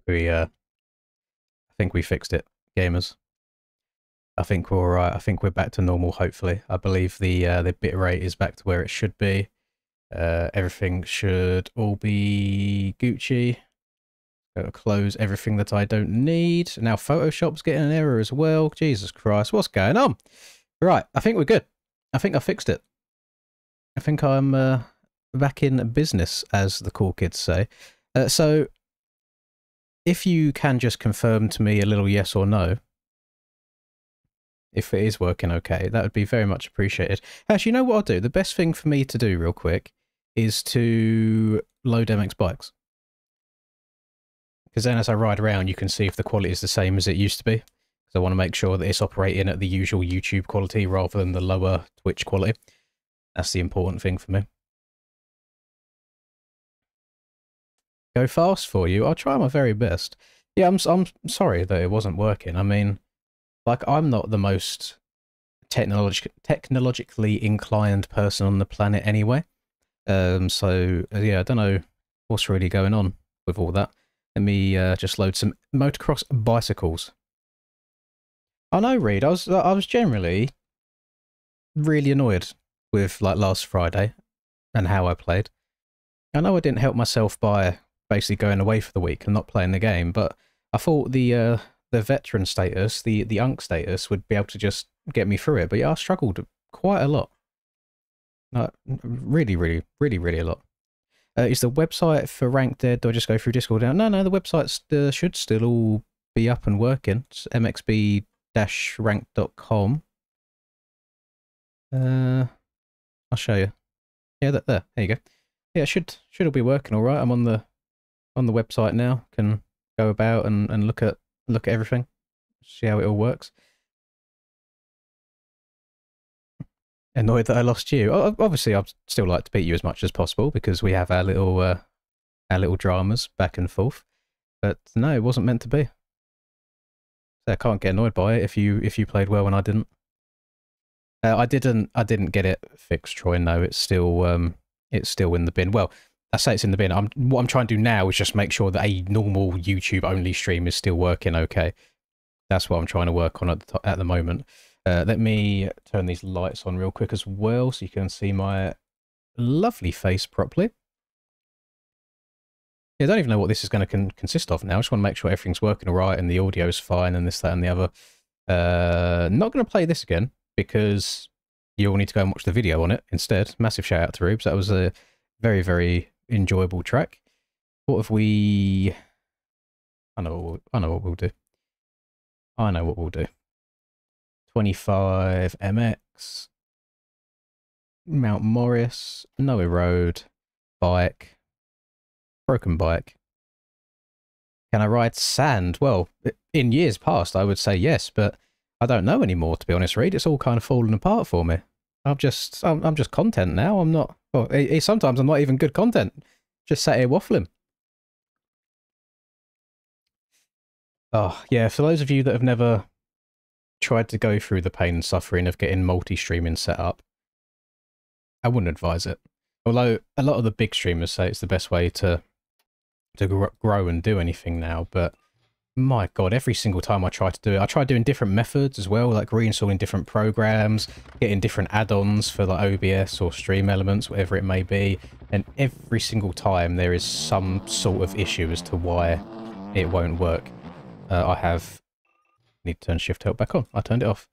think we fixed it, gamers. I think we're all right. I think we're back to normal. Hopefully, I believe the bit rate is back to where it should be. Everything should all be Gucci. Gotta close everything that I don't need. Now Photoshop's getting an error as well. Jesus Christ, what's going on? Right, I think we're good. I think I fixed it. I think I'm back in business, as the cool kids say. So, if you can just confirm to me a little yes or no, if it is working okay, that would be very much appreciated. Actually, you know what I'll do? The best thing for me to do real quick is to load MX bikes. Because then as I ride around, you can see if the quality is the same as it used to be. Because I want to make sure that it's operating at the usual YouTube quality rather than the lower Twitch quality. That's the important thing for me. Go fast for you. I'll try my very best. Yeah, I'm sorry that it wasn't working. I mean, like, I'm not the most technologically inclined person on the planet anyway. So, yeah, I don't know what's really going on with all that. Let me just load some motocross bicycles. I know, Reed, I was generally really annoyed with, like, last Friday and how I played. I know I didn't help myself by basically going away for the week and not playing the game, but I thought the veteran status, the UNC status, would be able to just get me through it. But yeah, I struggled quite a lot. Really a lot. Is the website for Rank dead? Do I just go through Discord now? No, the website should still all be up and working. It's mxb-rank.com. I'll show you. Yeah, there you go. Yeah, it should all be working all right. I'm on the website now. Can go about and look at everything. See how it all works. Annoyed that I lost you. Obviously, I'd still like to beat you as much as possible because we have our little dramas back and forth. But no, it wasn't meant to be. So I can't get annoyed by it if you played well and I didn't. I didn't get it fixed, Troy. No, it's still in the bin. Well, I say it's in the bin. What I'm trying to do now is just make sure that a normal YouTube only stream is still working okay. That's what I'm trying to work on at the moment. Let me turn these lights on real quick as well so you can see my lovely face properly. Yeah, I don't even know what this is going to consist of now. I just want to make sure everything's working all right and the audio's fine and this, that, and the other. Not going to play this again because you all need to go and watch the video on it instead. Massive shout out to Rubes. That was a very, very enjoyable track. What have we... I know what we'll do. 25 MX, Mount Morris, Noe Road, bike, broken bike. Can I ride sand? Well, in years past, I would say yes, but I don't know anymore, to be honest, Reed. It's all kind of fallen apart for me. I'm just content now. I'm not... Well, sometimes I'm not even good content. Just sat here waffling. Oh, yeah, for those of you that have never tried to go through the pain and suffering of getting multi-streaming set up, I wouldn't advise it. Although a lot of the big streamers say it's the best way to grow and do anything now, but my god, every single time I try to do it, I try doing different methods as well, like reinstalling different programs, getting different add-ons for like OBS or Stream Elements, whatever it may be, and every single time there is some sort of issue as to why it won't work. Need to turn shift help back on. I turned it off.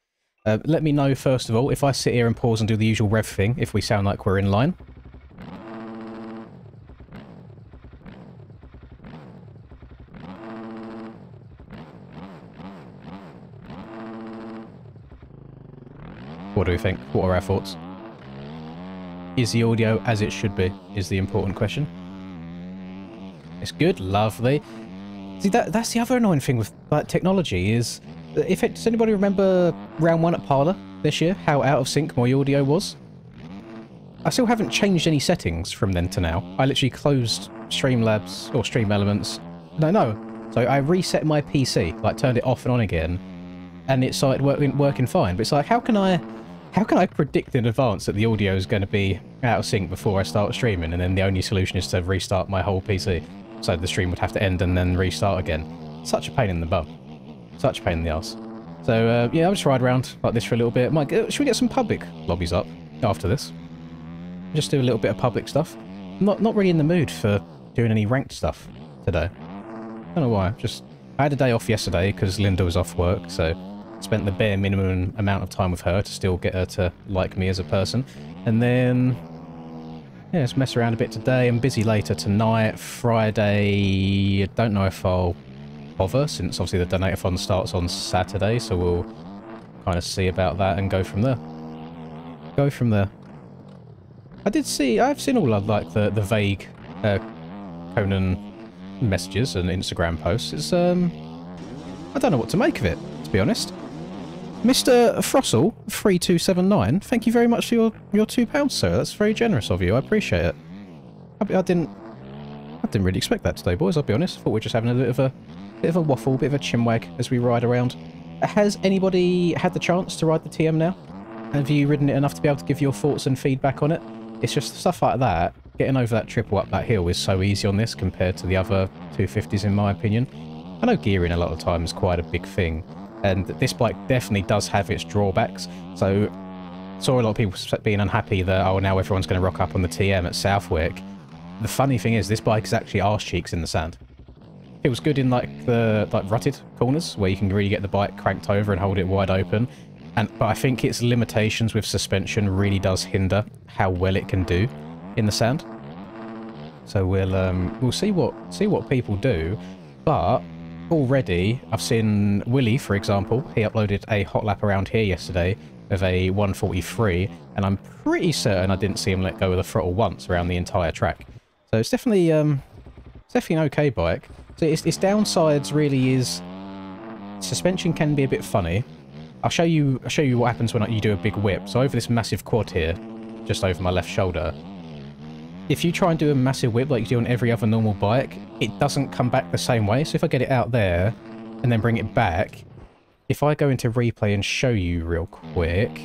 Let me know, first of all, if I sit here and pause and do the usual rev thing, if we sound like we're in line. What do we think? What are our thoughts? Is the audio as it should be, is the important question. It's good, lovely. See, that's the other annoying thing with like, technology is... Does anybody remember round 1 at Parlour this year? How out of sync my audio was? I still haven't changed any settings from then to now. I literally closed Streamlabs or Stream Elements. No. So I reset my PC, like turned it off and on again, and it started working fine. But it's like, how can I predict in advance that the audio is going to be out of sync before I start streaming, and then the only solution is to restart my whole PC? so the stream would have to end and then restart again. Such a pain in the bum. Such a pain in the ass. So, yeah, I'll just ride around like this for a little bit. Should we get some public lobbies up after this? Just do a little bit of public stuff. Not really in the mood for doing any ranked stuff today. Don't know why. I had a day off yesterday because Linda was off work, so spent the bare minimum amount of time with her to still get her to like me as a person. And then, yeah, just mess around a bit today. I'm busy later tonight. Friday, I don't know if I'll bother, since obviously the donate-a-thon starts on Saturday, so we'll kind of see about that and go from there. Go from there. I've seen all of, like, the vague Conan messages and Instagram posts. It's, I don't know what to make of it, to be honest. Mr. Frossel 3279, thank you very much for your £2, sir. That's very generous of you. I appreciate it. I didn't really expect that today, boys. I'll be honest. Thought we're just having a bit of a waffle, bit of a chinwag as we ride around. Has anybody had the chance to ride the TM now? Have you ridden it enough to be able to give your thoughts and feedback on it? It's just stuff like that. Getting over that triple up that hill is so easy on this compared to the other 250s, in my opinion. I know gearing a lot of the time is quite a big thing, and this bike definitely does have its drawbacks. So, saw a lot of people being unhappy that, oh, now everyone's going to rock up on the TM at Southwick. The funny thing is, this bike is actually arse cheeks in the sand. It was good in like the rutted corners where you can really get the bike cranked over and hold it wide open. But I think its limitations with suspension really does hinder how well it can do in the sand. So we'll see what people do. But already I've seen Willie, for example, he uploaded a hot lap around here yesterday of a 143, and I'm pretty certain I didn't see him let go of the throttle once around the entire track. So it's definitely an okay bike. So its downsides really is suspension can be a bit funny. I'll show you what happens when you do a big whip. So over this massive quad here, just over my left shoulder, if you try and do a massive whip like you do on every other normal bike, it doesn't come back the same way. So if I get it out there and then bring it back, if I go into replay and show you real quick,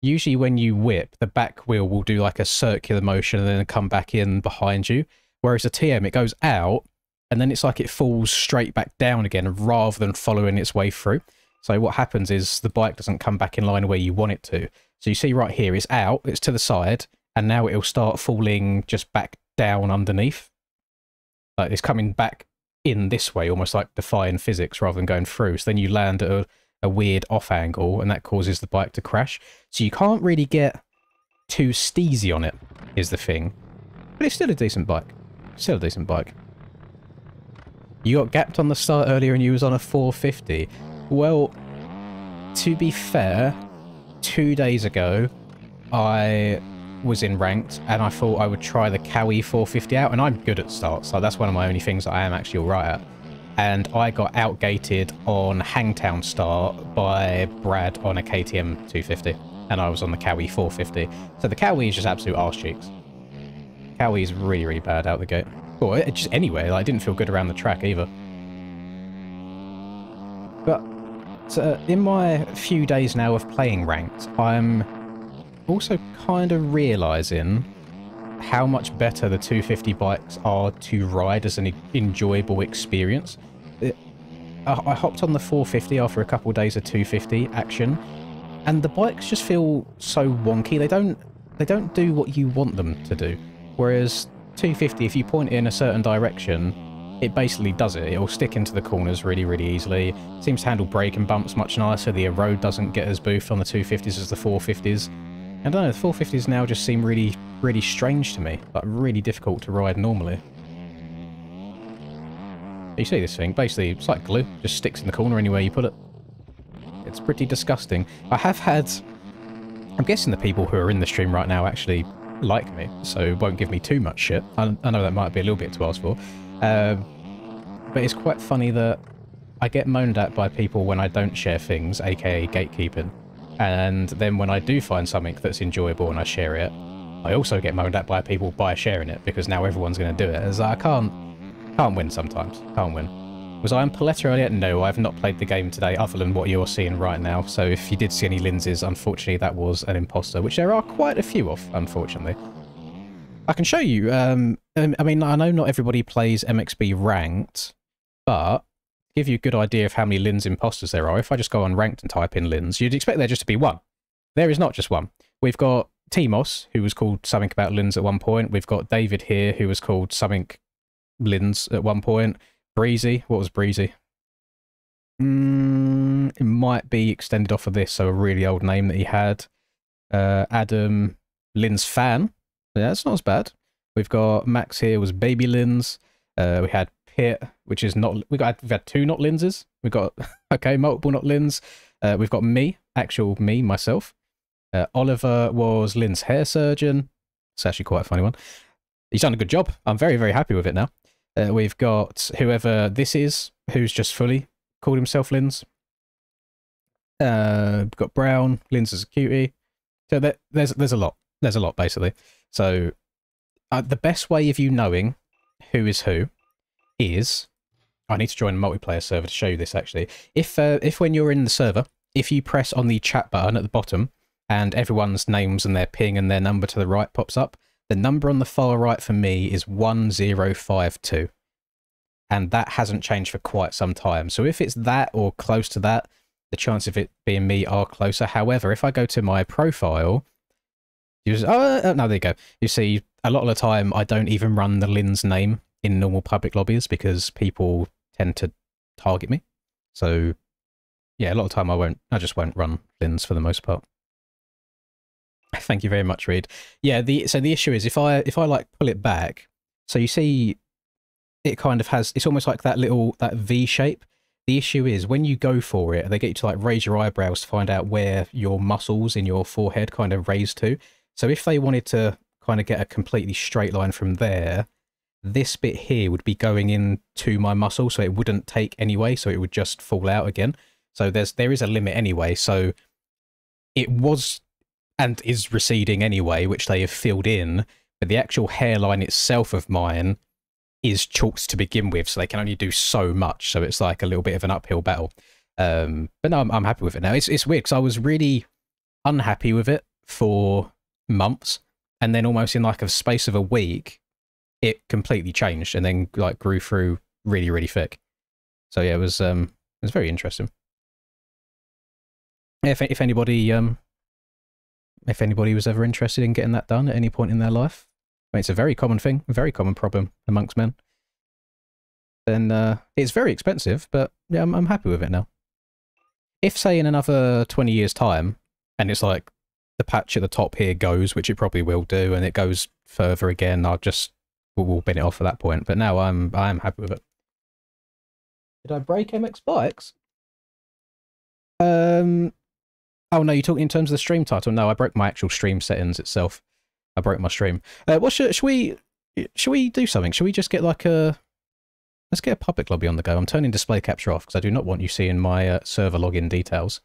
usually when you whip, the back wheel will do like a circular motion and then come back in behind you. Whereas the TM, it goes out and then it's like it falls straight back down again rather than following its way through. So what happens is the bike doesn't come back in line where you want it to. So you see right here, it's out, it's to the side, and now it'll start falling just back down underneath. Like it's coming back in this way, almost like defying physics rather than going through. So then you land at a weird off angle, and that causes the bike to crash. So you can't really get too steezy on it, is the thing. But it's still a decent bike. Still a decent bike. You got gapped on the start earlier and you was on a 450. Well, to be fair, 2 days ago, I was in ranked and I thought I would try the Cowie 450 out, and I'm good at starts, so that's one of my only things that I am actually alright at. And I got outgated on Hangtown start by Brad on a KTM 250, and I was on the Cowie 450. So the Cowie is just absolute arse cheeks. Cowie is really, really bad out the gate. Or just anyway, like, I didn't feel good around the track either. But in my few days now of playing ranked, I'm also kind of realising how much better the 250 bikes are to ride as an enjoyable experience. I hopped on the 450 after a couple of days of 250 action, and the bikes just feel so wonky. They don't do what you want them to do. Whereas 250, if you point it in a certain direction, it basically does it. It'll stick into the corners really, really easily. It seems to handle braking bumps much nicer. The road doesn't get as boofed on the 250s as the 450s. I don't know, the 450s now just seem really, really strange to me. Like, really difficult to ride normally. You see this thing? Basically, it's like glue. Just sticks in the corner anywhere you put it. It's pretty disgusting. I have had... I'm guessing the people who are in the stream right now actually like me, so won't give me too much shit. I know that might be a little bit to ask for. But it's quite funny that I get moaned at by people when I don't share things, aka gatekeeping. And then when I do find something that's enjoyable and I share it, I also get moaned at by people by sharing it, because now everyone's going to do it. As I can't win sometimes. Can't win. Was I on Paletta earlier? No, I've not played the game today other than what you're seeing right now. So if you did see any lenses, unfortunately that was an imposter, which there are quite a few of, unfortunately. I can show you. I mean, I know not everybody plays MXB ranked, but to give you a good idea of how many Lin's imposters there are, if I just go on ranked and type in Lin's, you'd expect there just to be one. There is not just one. We've got Timos, who was called something about Lin's at one point. We've got David here, who was called something Lin's at one point. Breezy, what was Breezy? It might be extended off of this, so a really old name that he had. Adam, Lin's fan. Yeah, that's not as bad. We've got Max here, was Baby Lin's. We had Pit, which is not... We've had two not Linses. We've got, okay, multiple not Lin's. We've got me, actual me, myself. Oliver was Lin's hair surgeon. It's actually quite a funny one. He's done a good job. I'm very, very happy with it now. We've got whoever this is, who's just fully called himself Lin's. We've got Brown, Lin's as a cutie. So there's a lot. There's a lot, basically. So the best way of you knowing who is who is... I need to join a multiplayer server to show you this, actually. If when you're in the server, if you press on the chat button at the bottom, and everyone's names and their ping and their number to the right pops up, the number on the far right for me is 1052. And that hasn't changed for quite some time. So if it's that or close to that, the chance of it being me are closer. However, if I go to my profile, you just, no, there you go. You see, a lot of the time, I don't even run the Lin's name in normal public lobbies because people tend to target me. So yeah, a lot of the time I just won't run Lin's for the most part. Thank you very much, Reed. Yeah, so the issue is if I like pull it back, so you see it kind of has, it's almost like that V shape. The issue is when you go for it, they get you to like raise your eyebrows to find out where your muscles in your forehead kind of raise to. So if they wanted to kind of get a completely straight line from there, this bit here would be going into my muscle, so it wouldn't take anyway, so it would just fall out again. So there is a limit anyway, so it was and is receding anyway, which they have filled in, but the actual hairline itself of mine is chalked to begin with, so they can only do so much, so it's like a little bit of an uphill battle. But no, I'm happy with it now. It's weird, because I was really unhappy with it for months, and then almost in like a space of a week, it completely changed, and then like grew through really, really thick. So yeah, it was very interesting. If anybody was ever interested in getting that done at any point in their life, I mean, it's a very common thing, a very common problem amongst men. Then it's very expensive, but yeah, I'm happy with it now. If, say, in another 20 years' time, and it's like the patch at the top here goes, which it probably will do, and it goes further again, we'll bin it off at that point. But now I am happy with it. Did I break MX Bikes? Oh no, you're talking in terms of the stream title. No, I broke my actual stream settings itself. I broke my stream. Should we do something? Should we just get like let's get a public lobby on the go. I'm turning display capture off because I do not want you seeing my server login details.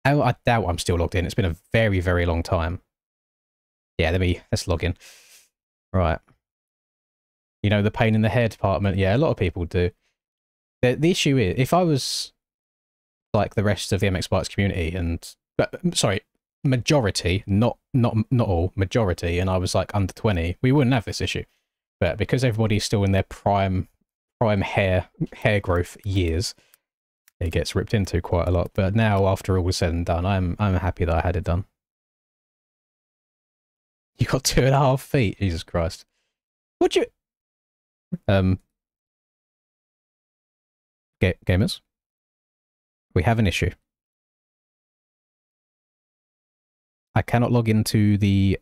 Oh, I doubt I'm still logged in. It's been a very, very long time. Yeah, let's log in. Right. You know, the pain in the hair department. Yeah, a lot of people do. The issue is, if I was like the rest of the MX Bikes community sorry, majority, not all, majority, and I was like under 20, we wouldn't have this issue. But because everybody's still in their prime hair growth years, it gets ripped into quite a lot. But now, after all was said and done, I'm happy that I had it done. You got 2.5 feet, Jesus Christ. Would you? Gamers, we have an issue. I cannot log into the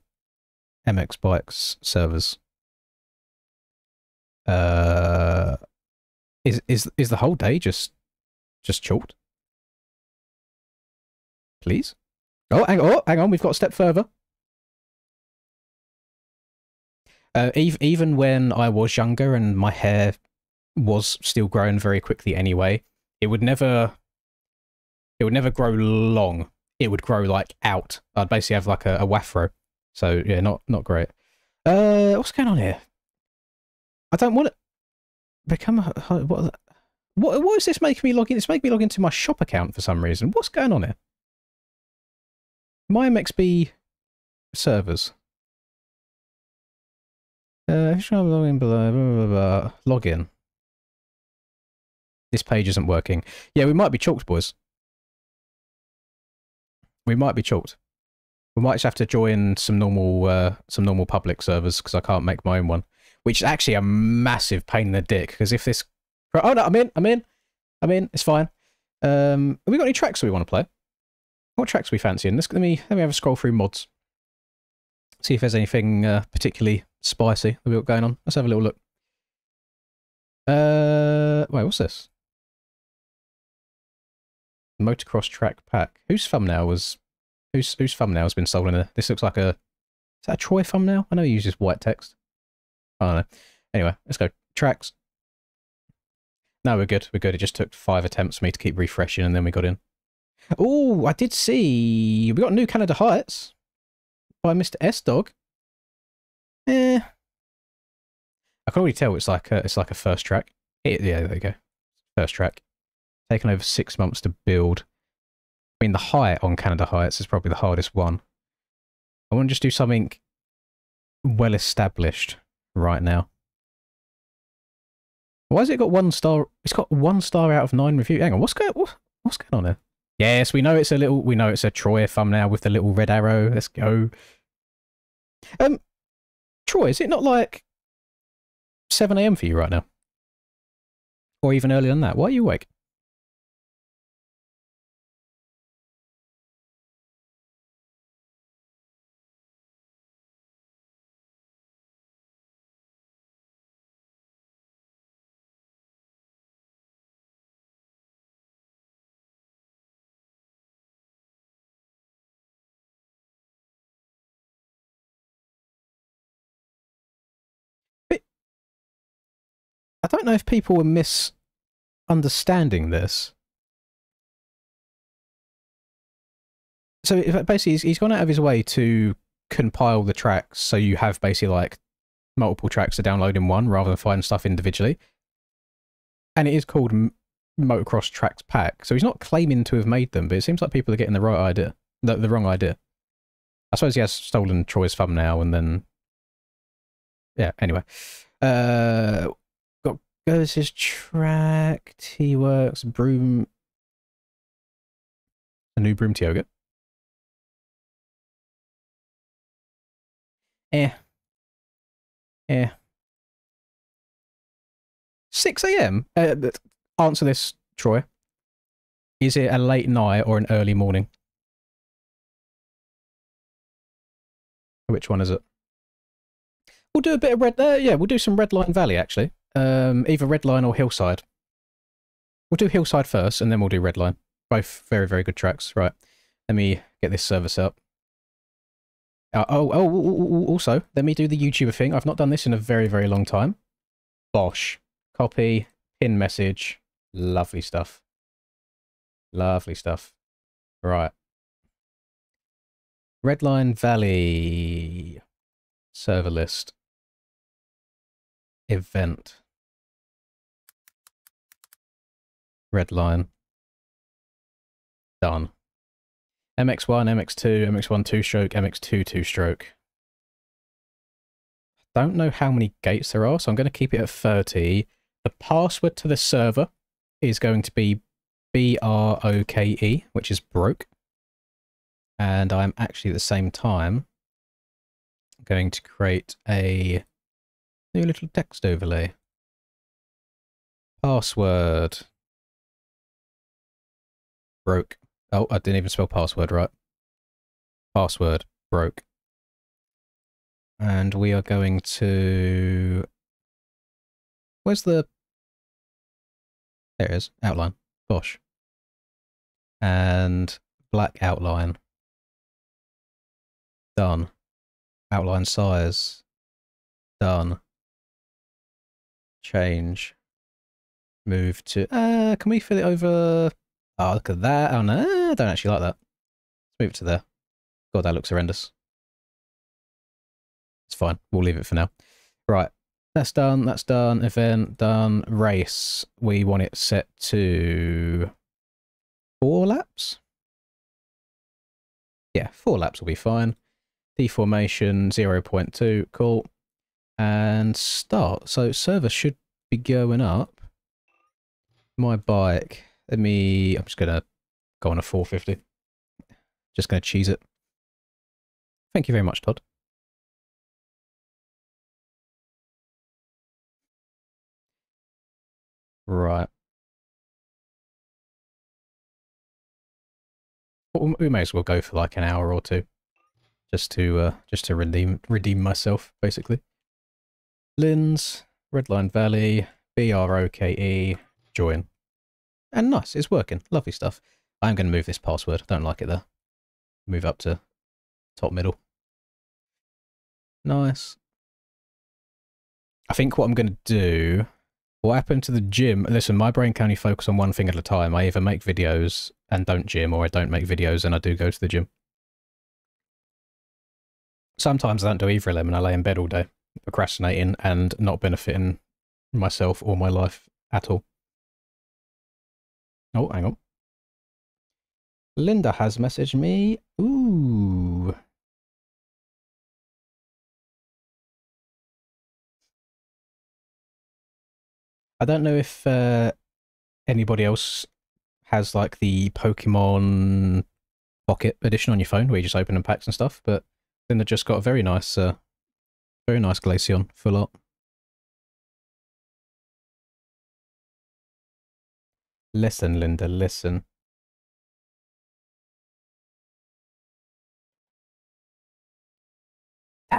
MX Bikes servers. Is the whole day just chalked? Please? Oh, hang on, we've got a step further. Even when I was younger and my hair was still growing very quickly anyway, it would never grow long. It would grow like out. I'd basically have like a wafro. So yeah, not great. What's going on here? I don't want to become a what is this making me log in? It's making me log into my shop account for some reason. What's going on here? My MXB servers. Login below, blah, blah, blah. Login. This page isn't working. Yeah, we might be chalked, boys. We might be chalked. We might just have to join some normal public servers because I can't make my own one, which is actually a massive pain in the dick. Because if this, oh no, I'm in. It's fine. Have we got any tracks we want to play? What tracks are we fancying? Let me have a scroll through mods. See if there's anything particularly spicy that we've got going on. Let's have a little look. Wait, what's this? Motocross track pack. Whose thumbnail has been stolen there? This looks like is that a Troy thumbnail? I know he uses white text. I don't know. Anyway, let's go. Tracks. No, we're good. We're good. It just took 5 attempts for me to keep refreshing and then we got in. Oh, I did see. We got New Canada Heights by Mr. S Dog. I can already tell it's like a first track. Yeah, there you go. First track. Taken over 6 months to build. I mean, the height on Canada Heights is probably the hardest one. I want to just do something well established right now. Why has it got 1 star? It's got 1 star out of 9 review. Hang on, what's going on there? Yes, we know it's a Troy thumbnail with the little red arrow. Let's go. Troy, is it not like 7 AM for you right now? Or even earlier than that? Why are you awake? I don't know if people were misunderstanding this. So basically, he's gone out of his way to compile the tracks so you have basically like multiple tracks to download in one rather than finding stuff individually. And it is called Motocross Tracks Pack. So he's not claiming to have made them, but it seems like people are getting the right idea, the wrong idea. I suppose he has stolen Troy's thumbnail and then, yeah. Anyway, goes his track. T-Works Broom. A new Broom Tioga. Eh. 6 AM? Answer this, Troy. Is it a late night or an early morning? Which one is it? We'll do a bit of we'll do some Redline Valley, actually. Either Redline or Hillside. We'll do Hillside first, and then we'll do Redline. Both very, very good tracks. Right. Let me get this server set up. Also, let me do the YouTuber thing. I've not done this in a very, very long time. Bosh. Copy. Pin message. Lovely stuff. Lovely stuff. Right. Redline Valley. Server list. Event. Redline. Done. MX1, MX2, MX1 2-stroke, MX2 2-stroke. Don't know how many gates there are, so I'm going to keep it at 30. The password to the server is going to be BROKE, which is broke. And I'm actually at the same time going to create a new little text overlay. Password. Broke. Oh, I didn't even spell password right. Password. Broke. And we are going to... Where's the... There it is. Outline. Gosh. And black outline. Done. Outline size. Done. Change. Move to... can we fill it over... Oh, look at that. Oh, no. I don't actually like that. Let's move it to there. God, that looks horrendous. It's fine. We'll leave it for now. Right. That's done. That's done. Event done. Race. We want it set to 4 laps. Yeah, 4 laps will be fine. Deformation 0.2. Cool. And start. So server should be going up. My bike. I'm just going to go on a 450. Just going to cheese it. Thank you very much, Todd. Right. We may as well go for like an hour or two. Just to redeem myself, basically. Linz, Redline Valley, BROKE, join. And nice, it's working. Lovely stuff. I'm going to move this password. I don't like it there. Move up to top middle. Nice. I think what I'm going to do... What happened to the gym? Listen, my brain can only focus on one thing at a time. I either make videos and don't gym, or I don't make videos and I do go to the gym. Sometimes I don't do either of them and I lay in bed all day, procrastinating and not benefiting myself or my life at all. Oh, hang on. Linda has messaged me. Ooh. I don't know if anybody else has like the Pokemon Pocket edition on your phone where you just open them packs and stuff, but Linda just got a very nice Glaceon full art. Listen, Linda, listen.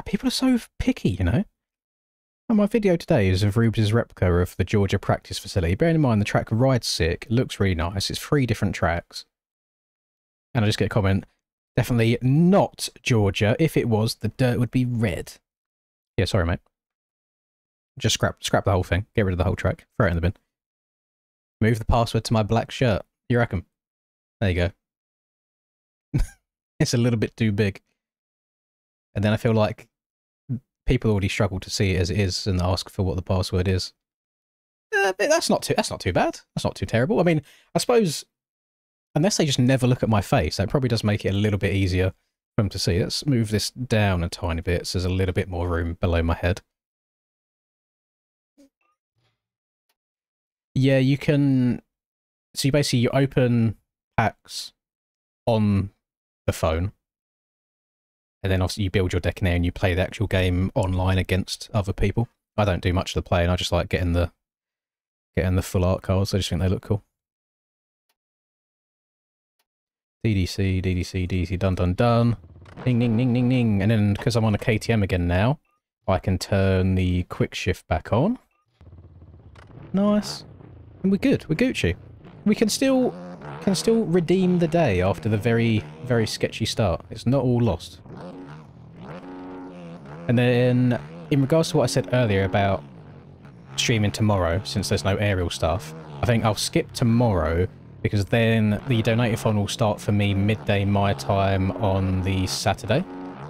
People are so picky, you know? And my video today is of Rubes' replica of the Georgia practice facility. Bearing in mind the track rides sick, looks really nice, it's 3 different tracks. And I just get a comment, definitely not Georgia. If it was, the dirt would be red. Yeah, sorry, mate. Just scrap the whole thing. Get rid of the whole track. Throw it in the bin. Move the password to my black shirt. You reckon? There you go. It's a little bit too big. And then I feel like people already struggle to see it as it is and ask for what the password is. That's not too bad. That's not too terrible. I mean, I suppose unless they just never look at my face, that probably does make it a little bit easier for them to see. Let's move this down a tiny bit so there's a little bit more room below my head. Yeah, you can... So you basically, you open packs on the phone, and then obviously you build your deck in there and you play the actual game online against other people. I don't do much of the playing, I just like getting the full art cards. I just think they look cool. DDC, DDC, DDC, dun dun dun. Ding, ding, ding, ding, ding. And then, because I'm on a KTM again now, I can turn the quick shift back on. Nice. And we're good. We're Gucci. We can still redeem the day after the very, very sketchy start. It's not all lost. And then, in regards to what I said earlier about streaming tomorrow, since there's no aerial stuff, I think I'll skip tomorrow, because then the Donate-a-thon will start for me midday my time on the Saturday.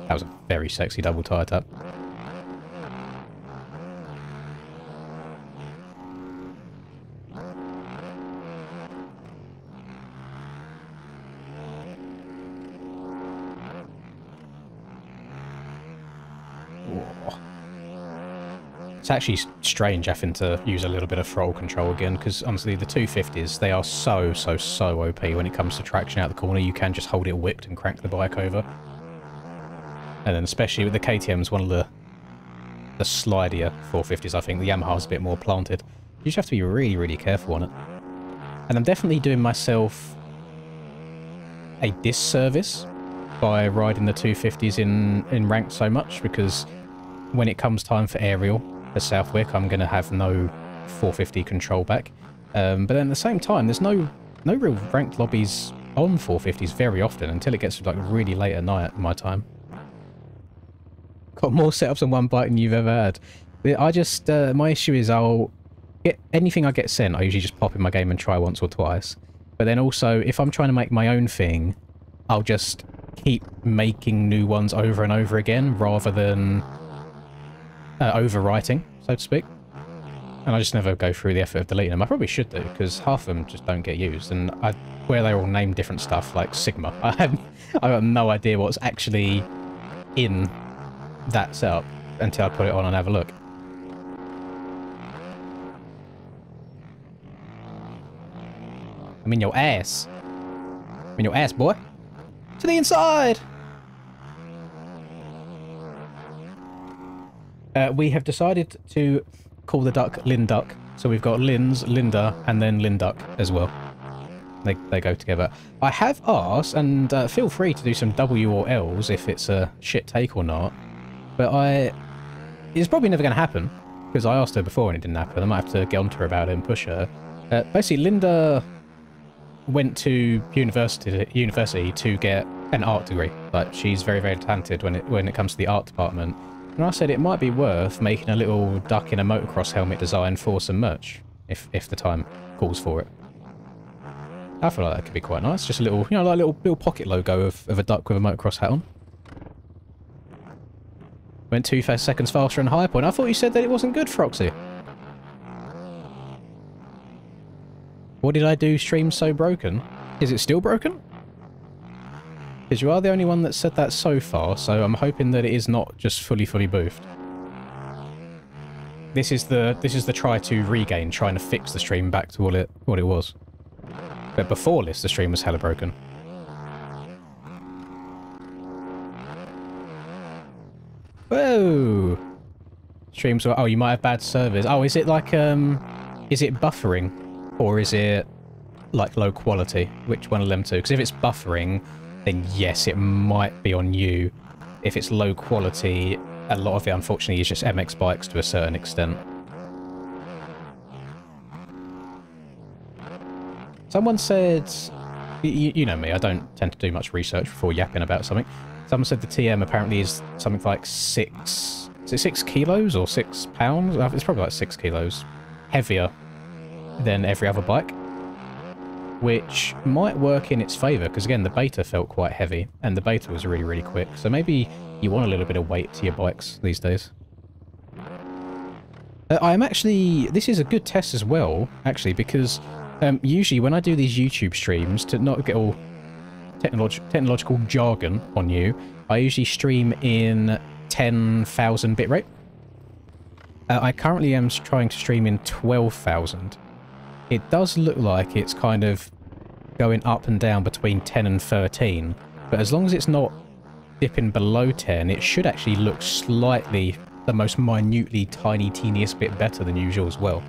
That was a very sexy double tire tap. It's actually strange having to use a little bit of throttle control again, because honestly the 250s, they are so OP when it comes to traction out the corner. You can just hold it whipped and crank the bike over. And then especially with the KTMs, one of the slidier 450s, I think the Yamaha's a bit more planted. You just have to be really, really careful on it. And I'm definitely doing myself a disservice by riding the 250s in ranked so much, because when it comes time for aerial for Southwick, I'm going to have no 450 control back. But then at the same time, there's no real ranked lobbies on 450s very often until it gets like really late at night my time. Got more setups on one bike than you've ever had. I just, my issue is I'll get anything I get sent, I usually just pop in my game and try once or twice. But then also, if I'm trying to make my own thing, I'll just keep making new ones over and over again rather than overwriting, so to speak. And I just never go through the effort of deleting them. I probably should do, because half of them just don't get used. And where they're all named different stuff, like Sigma, I've got no idea what's actually in that setup until I put it on and have a look. I'm in your ass. I'm in your ass, boy. To the inside! We have decided to call the duck Lynn Duck. So we've got Lynn's, Linda, and then Lynn Duck as well. They go together. I have asked, and feel free to do some W or L's if it's a shit take or not. But it's probably never going to happen, because I asked her before and it didn't happen. I might have to get onto her about it and push her. Basically, Linda went to university to get an art degree. Like, she's very, very talented when it comes to the art department. And I said it might be worth making a little duck in a motocross helmet design for some merch, if the time calls for it. I feel like that could be quite nice. Just a little, you know, like a little pocket logo of a duck with a motocross hat on. Went 2 seconds faster on high point. I thought you said that it wasn't good, Froxy. What did I do? Stream so broken? Is it still broken? Because you are the only one that said that so far, so I'm hoping that it is not just fully boofed. This is the try to regain, trying to fix the stream back to what it was. But before this, the stream was hella broken. Whoa! Streams were... Oh, you might have bad servers. Oh, is it like, is it buffering? Or is it, like, low quality? Which one of them two? Because if it's buffering, then yes, it might be on you. If it's low quality, a lot of it, unfortunately, is just MX bikes to a certain extent. Someone said... You know me, I don't tend to do much research before yapping about something. Someone said the TM apparently is something like 6... Is it 6 kilos or 6 pounds? It's probably like 6 kilos heavier than every other bike. Which might work in its favour, because again, the beta felt quite heavy, and the beta was really, really quick. So maybe you want a little bit of weight to your bikes these days. I'm actually... This is a good test as well, actually, because... usually when I do these YouTube streams, to not get all technological jargon on you, I usually stream in 10,000 bitrate. I currently am trying to stream in 12,000. It does look like it's kind of going up and down between 10 and 13, but as long as it's not dipping below 10, it should actually look slightly, the most minutely tiny, teeniest bit better than usual as well.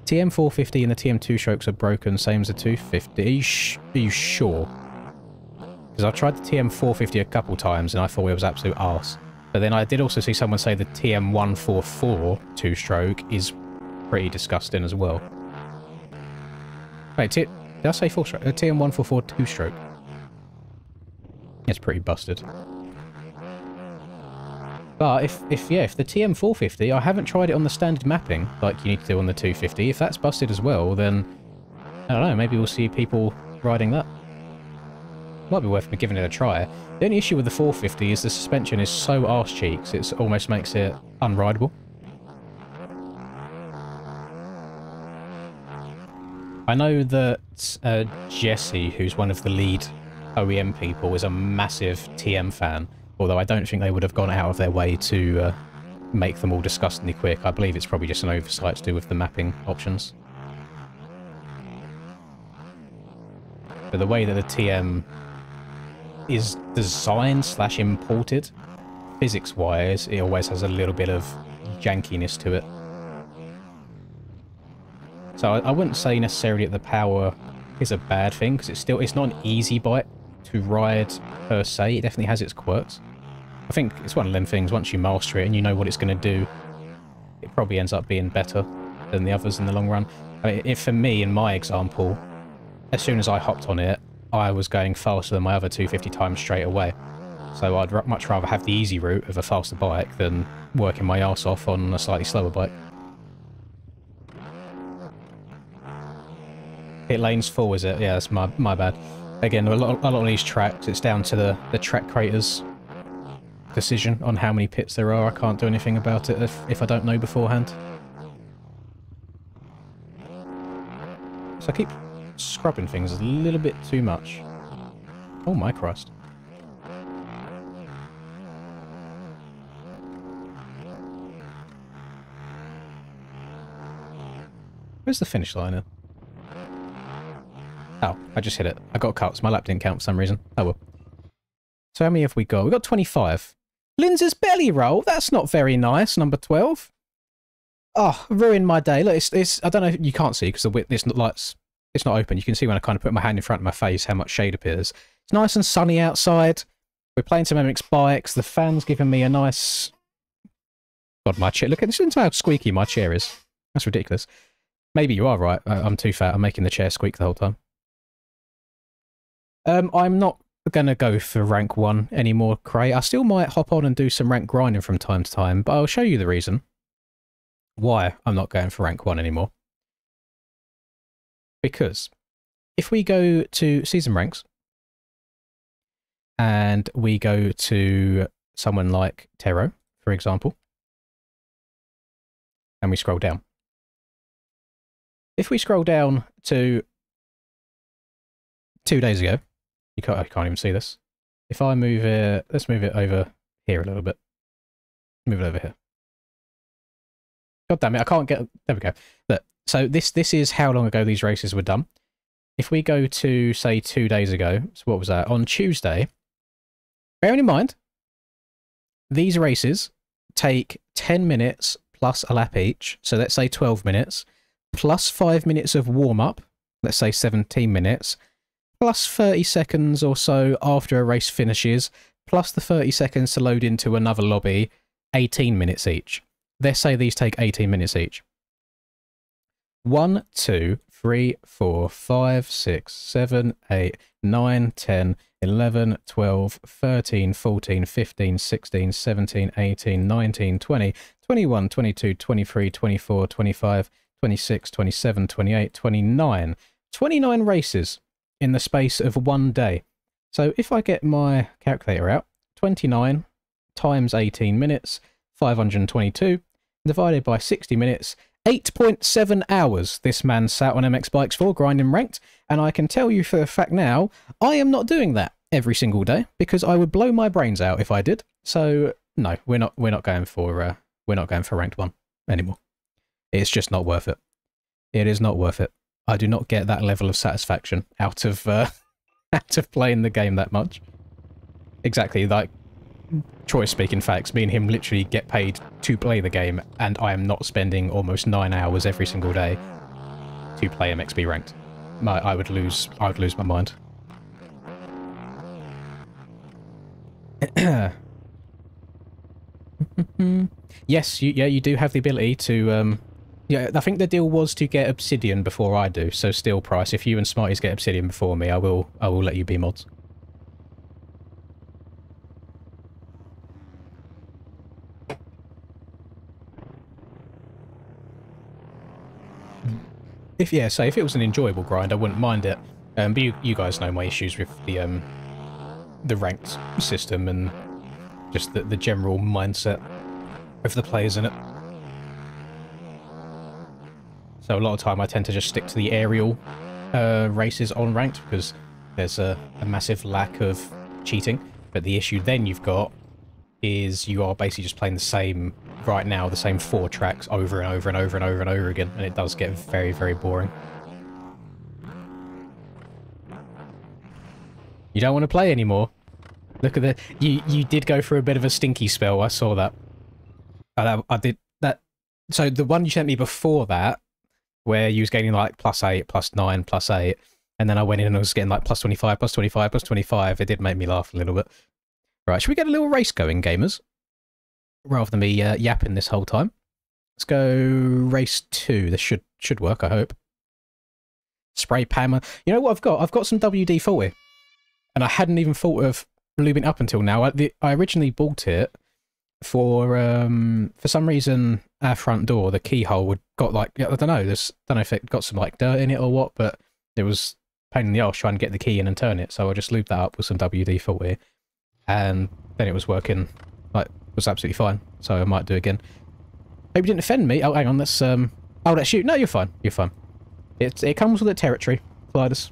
TM450 and the TM2 strokes are broken, same as the 250. Are you sure? Because I've tried the TM450 a couple times and I thought it was absolute arse. But then I did also see someone say the TM144 two-stroke is pretty disgusting as well. Wait, did I say four-stroke? TM144 two-stroke. It's pretty busted. But if the TM450, I haven't tried it on the standard mapping, like you need to do on the 250. If that's busted as well, then, I don't know, maybe we'll see people riding that. Might be worth me giving it a try. The only issue with the 450 is the suspension is so arse cheeks, it almost makes it unrideable. I know that Jesse, who's one of the lead OEM people, is a massive TM fan. Although I don't think they would have gone out of their way to make them all disgustingly quick. I believe it's probably just an oversight to do with the mapping options. But the way that the TM is designed / imported, physics-wise, it always has a little bit of jankiness to it. So I wouldn't say necessarily that the power is a bad thing, because it's not an easy bike to ride per se. It definitely has its quirks. I think it's one of them things, once you master it and you know what it's going to do, it probably ends up being better than the others in the long run. I mean, for me, in my example, as soon as I hopped on it, I was going faster than my other 250 times straight away. So I'd much rather have the easy route of a faster bike than working my arse off on a slightly slower bike. Pit lane's full, is it? Yeah, that's my bad. Again, a lot of these tracks, it's down to the track creators' decision on how many pits there are. I can't do anything about it if I don't know beforehand. So I keep scrubbing things a little bit too much. Oh my Christ. Where's the finish line in? Oh, I just hit it. I got cut, so my lap didn't count for some reason. Oh well. So how many have we got? We've got 25. Lindsay's belly roll. That's not very nice. Number 12. Oh, ruined my day. Look, it's I don't know. You can't see because the width. It's not open. You can see when I kind of put my hand in front of my face how much shade appears. It's nice and sunny outside. We're playing some MX bikes. The fan's giving me a nice. God, my chair. Look at this. How squeaky my chair is. That's ridiculous. Maybe you are right. I'm too fat. I'm making the chair squeak the whole time. I'm not going to go for rank 1 anymore, Cray. I still might hop on and do some rank grinding from time to time, but I'll show you the reason why I'm not going for rank 1 anymore. Because if we go to season ranks and we go to someone like Tero, for example, and we scroll down. If we scroll down to 2 days ago, I can't even see this. If I move it, let's move it over here a little bit. Move it over here. God damn it, I can't get, there we go. Look, so this is how long ago these races were done. If we go to, say, 2 days ago, so what was that? On Tuesday, bearing in mind, these races take 10 minutes plus a lap each, so let's say 12 minutes, plus 5 minutes of warm-up, let's say 17 minutes, plus 30 seconds or so after a race finishes, plus the 30 seconds to load into another lobby, 18 minutes each. Let's say these take 18 minutes each. 1, 2, 3, 4, 5, 6, 7, 8, 9, 10, 11, 12, 13, 14, 15, 16, 17, 18, 19, 20, 21, 22, 23, 24, 25, 26, 27, 28, 29. 29 races in the space of 1 day. So if I get my calculator out, 29 times 18 minutes, 522, divided by 60 minutes, 8.7 hours this man sat on MX bikes for, grinding ranked, and I can tell you for a fact now, I am not doing that every single day, because I would blow my brains out if I did. So no, we're not going for ranked 1 anymore. It's just not worth it. It is not worth it. I do not get that level of satisfaction out of out of playing the game that much. Exactly, like Troy speaking facts. Me and him literally get paid to play the game, and I am not spending almost 9 hours every single day to play MXB ranked. I would lose my mind. Yes, you do have the ability to yeah, I think the deal was to get Obsidian before I do, so Steel Price, if you and Smarties get Obsidian before me, I will let you be mods. If it was an enjoyable grind, I wouldn't mind it. But you guys know my issues with the ranked system and just the general mindset of the players in it. So a lot of time I tend to just stick to the aerial races on ranked because there's a massive lack of cheating. But the issue then you've got is you are basically just playing the same, right now, the same 4 tracks over and over and over and over and over again. And it does get very, very boring. You don't want to play anymore. Look at the... You did go through a bit of a stinky spell. I saw that. I did that. So the one you sent me before that, where you was getting like +8, +9, +8, and then I went in and I was getting like +25, +25, +25. It did make me laugh a little bit. Right, should we get a little race going, gamers? Rather than me yapping this whole time. Let's go race 2. This should work, I hope. Spray Pammer. You know what I've got? I've got some WD-40. And I hadn't even thought of lubing up until now. I originally bought it for some reason our front door, the keyhole got like, I don't know if it got some like dirt in it or what, but it was a pain in the arse trying to get the key in and turn it. So I just lubed that up with some WD-40 and then it was working, like, was absolutely fine. So I might do it again. Hope you didn't offend me. Oh, hang on, let's shoot. No, you're fine. You're fine. It comes with the territory, Clytus.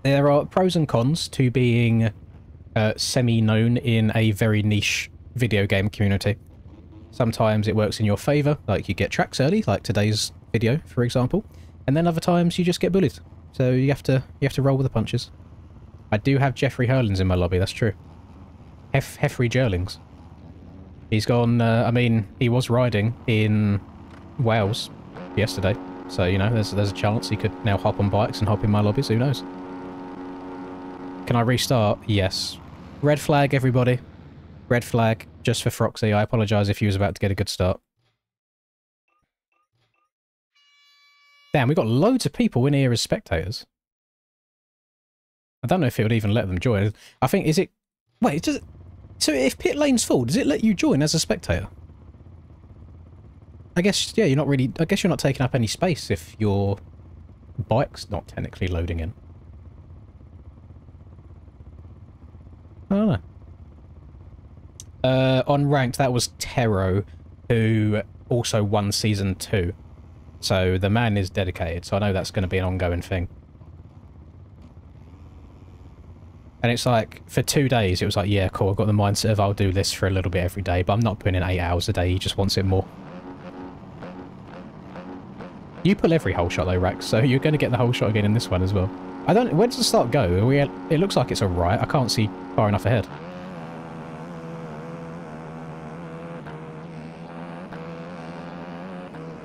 There are pros and cons to being semi-known in a very niche video game community. Sometimes it works in your favour, like you get tracks early, like today's video, for example. And then other times you just get bullied. So you have to roll with the punches. I do have Jeffrey Hurlins in my lobby, that's true. Heffrey Jerlings. He's gone, I mean, he was riding in Wales yesterday. So, you know, there's a chance he could now hop on bikes and hop in my lobbies, who knows. Can I restart? Yes. Red flag, everybody. Red flag, just for Froxy. I apologise if he was about to get a good start. Damn, we've got loads of people in here as spectators. I don't know if it would even let them join. I think, is it... Wait, does it... So if pit lane's full, does it let you join as a spectator? I guess, yeah, you're not really... I guess you're not taking up any space if your bike's not technically loading in. I don't know. On ranked, that was Tero, who also won Season 2. So the man is dedicated, so I know that's going to be an ongoing thing. And it's like, for 2 days, it was like, yeah, cool, I've got the mindset of I'll do this for a little bit every day, but I'm not putting in 8 hours a day, he just wants it more. You pull every whole shot though, Rax, so you're going to get the whole shot again in this one as well. I don't... Where does the start go? It looks like it's alright, I can't see far enough ahead.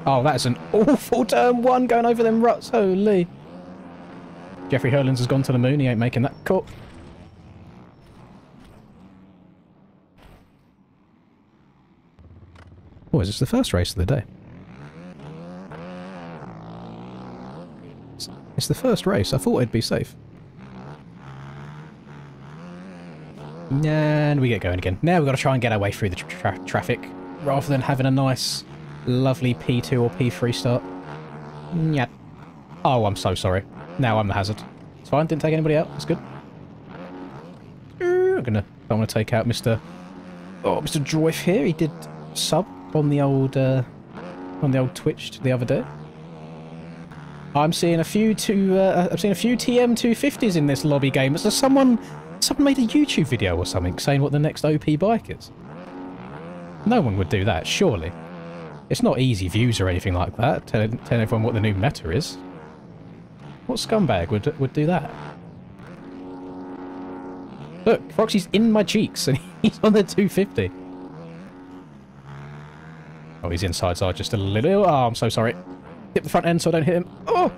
Oh, that is an awful turn 1 going over them ruts, holy. Jeffrey Hurlins has gone to the moon, he ain't making that cut. Oh, is this the first race of the day? It's the first race, I thought it'd be safe. And we get going again. Now we've got to try and get our way through the traffic, rather than having a nice... lovely P2 or P3 start. Yeah. Oh, I'm so sorry. Now I'm the hazard. It's fine, didn't take anybody out. That's good. Don't want to take out Mr. Oh, Mr. Droif here. He did sub on the old Twitch the other day. I'm seeing a few TM 250s in this lobby game. So someone made a YouTube video or something saying what the next OP bike is. No one would do that, surely. It's not easy views or anything like that, telling everyone what the new meta is. What scumbag would do that? Look, Foxy's in my cheeks and he's on the 250. Oh, his insides are just a little... Oh, I'm so sorry. Hit the front end so I don't hit him. Oh!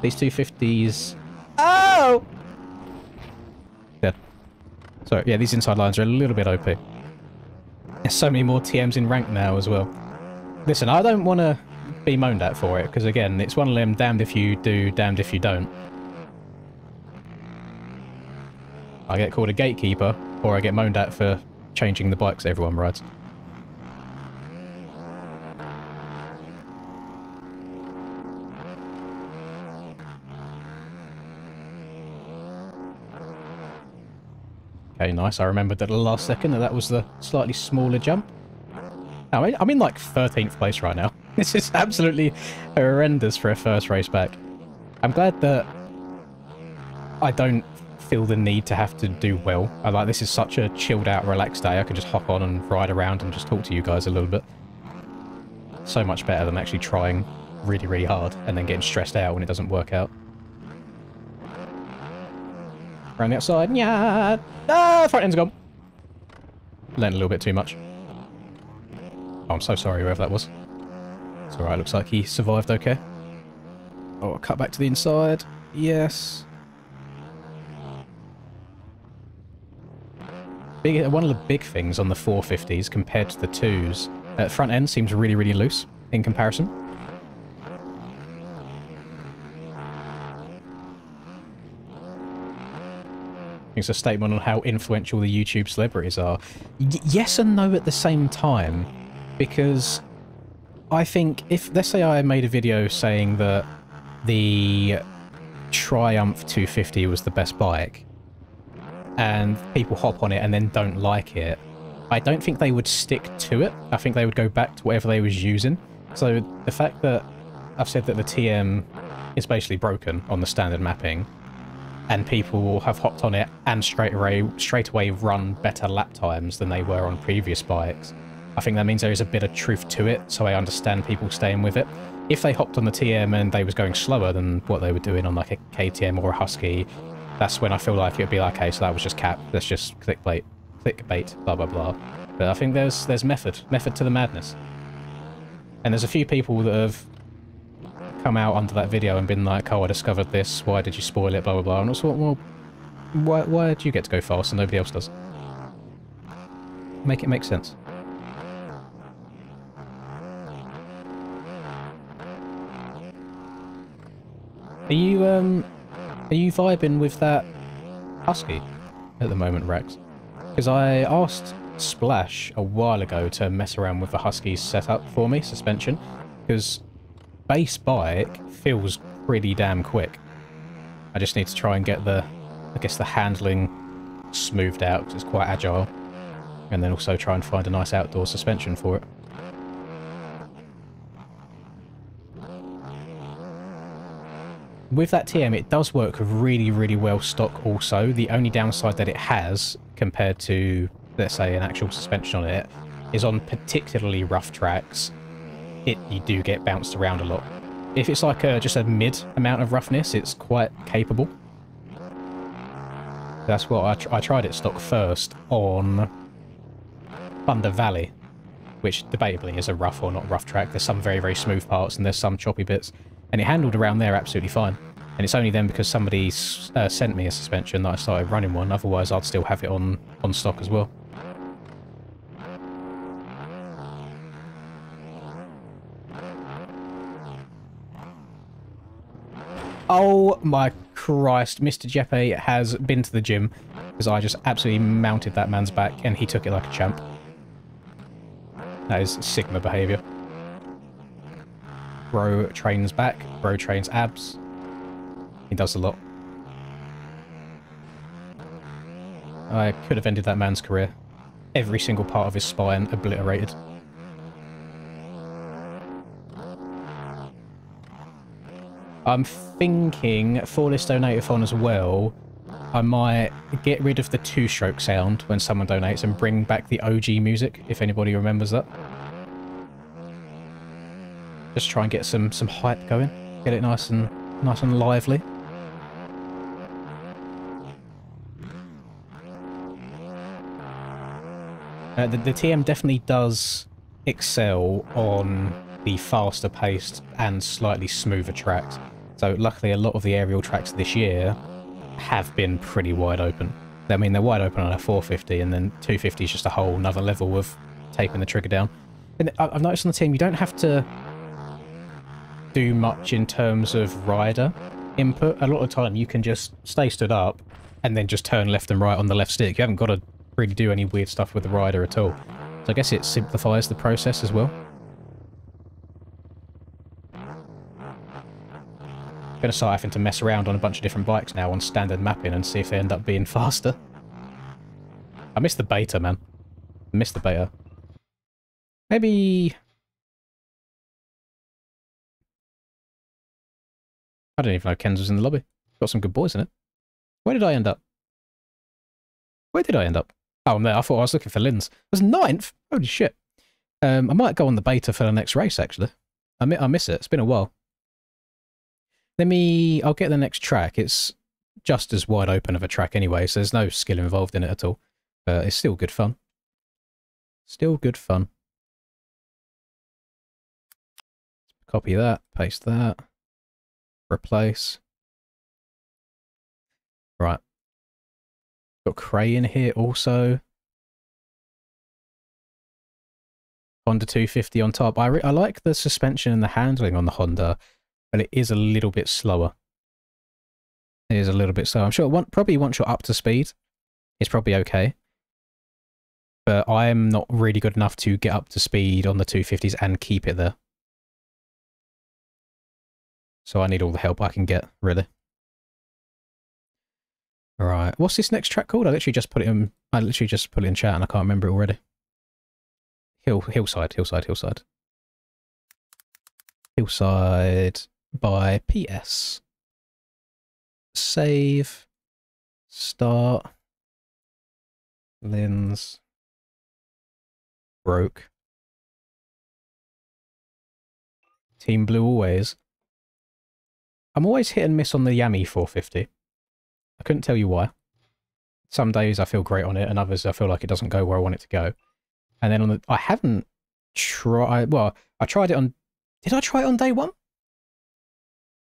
These 250s... Oh! Dead. So, yeah, these inside lines are a little bit OP. There's so many more TMs in rank now as well. Listen, I don't want to be moaned at for it, because again, it's one of them damned if you do, damned if you don't. I get called a gatekeeper, or I get moaned at for changing the bikes everyone rides. Okay, nice. I remembered at the last second that was the slightly smaller jump. I'm in like 13th place right now. This is absolutely horrendous for a first race back. I'm glad that I don't feel the need to have to do well. This is such a chilled out, relaxed day. I can just hop on and ride around and just talk to you guys a little bit. So much better than actually trying really, really hard and then getting stressed out when it doesn't work out. Around the outside. Yeah. Ah, front end's gone. Learned a little bit too much. Oh, I'm so sorry, whoever that was. It's alright, looks like he survived okay. Oh, I'll cut back to the inside. Yes. One of the big things on the 450s compared to the 2s, front end seems really, really loose in comparison. It's a statement on how influential the YouTube celebrities are. Yes and no at the same time. Because I think if, let's say I made a video saying that the Triumph 250 was the best bike, and people hop on it and then don't like it, I don't think they would stick to it. I think they would go back to whatever they was using. So the fact that I've said that the TM is basically broken on the standard mapping, and people will have hopped on it and straight away run better lap times than they were on previous bikes, I think that means there is a bit of truth to it, so I understand people staying with it. If they hopped on the TM and they was going slower than what they were doing on like a KTM or a Husky, that's when I feel like it would be like, okay, so that was just cap. That's just clickbait, blah blah blah. But I think there's method to the madness. And there's a few people that have come out under that video and been like, oh, I discovered this. Why did you spoil it? Blah blah blah. And I thought, well, why do you get to go fast and nobody else does? Make it make sense. Are you vibing with that Husky at the moment, Rex? Because I asked Splash a while ago to mess around with the Husky's setup for me, suspension, because base bike feels pretty damn quick. I just need to try and get the, I guess, the handling smoothed out, because it's quite agile, and then also try and find a nice outdoor suspension for it. With that TM, it does work really, really well stock also. The only downside that it has, compared to, let's say, an actual suspension on it, is on particularly rough tracks, you do get bounced around a lot. If it's like just a mid amount of roughness, it's quite capable. That's what I tried it stock first on Thunder Valley, which debatably is a rough or not rough track. There's some very, very smooth parts and there's some choppy bits. And it handled around there absolutely fine. And it's only then because somebody sent me a suspension that I started running one. Otherwise, I'd still have it on stock as well. Oh my Christ, Mr. Jeppe has been to the gym because I just absolutely mounted that man's back and he took it like a champ. That is Sigma behaviour. Bro trains back, bro trains abs. He does a lot. I could have ended that man's career. Every single part of his spine obliterated. I'm thinking, for this donator-thon as well, I might get rid of the two-stroke sound when someone donates and bring back the OG music, if anybody remembers that. Just try and get some hype going. Get it nice and lively. The TM definitely does excel on the faster paced and slightly smoother tracks. So luckily a lot of the aerial tracks this year have been pretty wide open. I mean, they're wide open on a 450 and then 250 is just a whole nother level of taping the trigger down. And I've noticed on the team you don't have to do much in terms of rider input. A lot of the time you can just stay stood up and then just turn left and right on the left stick. You haven't got to really do any weird stuff with the rider at all. So I guess it simplifies the process as well. I'm going to start having to mess around on a bunch of different bikes now on standard mapping and see if they end up being faster. I miss the beta, man. I miss the beta. Maybe... I don't even know Ken's was in the lobby. Got some good boys in it. Where did I end up? Where did I end up? Oh, no, I thought I was looking for Linz. I was 9th? Holy shit. I might go on the beta for the next race, actually. I miss it. It's been a while. I'll get the next track. It's just as wide open of a track anyway, so there's no skill involved in it at all. But it's still good fun. Still good fun. Copy that, paste that, replace. Right. Got Cray in here also. Honda 250 on top. I like the suspension and the handling on the Honda, but it is a little bit slower. It is a little bit slow. I'm sure probably once you're up to speed, it's probably okay. But I'm not really good enough to get up to speed on the 250s and keep it there. So I need all the help I can get, really. Alright, what's this next track called? I literally just put it in chat and I can't remember it already. Hillside. Hillside by PS. Save. Start. Linz. Broke. Team Blue always. I'm always hit and miss on the Yami 450. I couldn't tell you why. Some days I feel great on it, and others I feel like it doesn't go where I want it to go. And then on the... I haven't tried... Well, I tried it on... Did I try it on day one?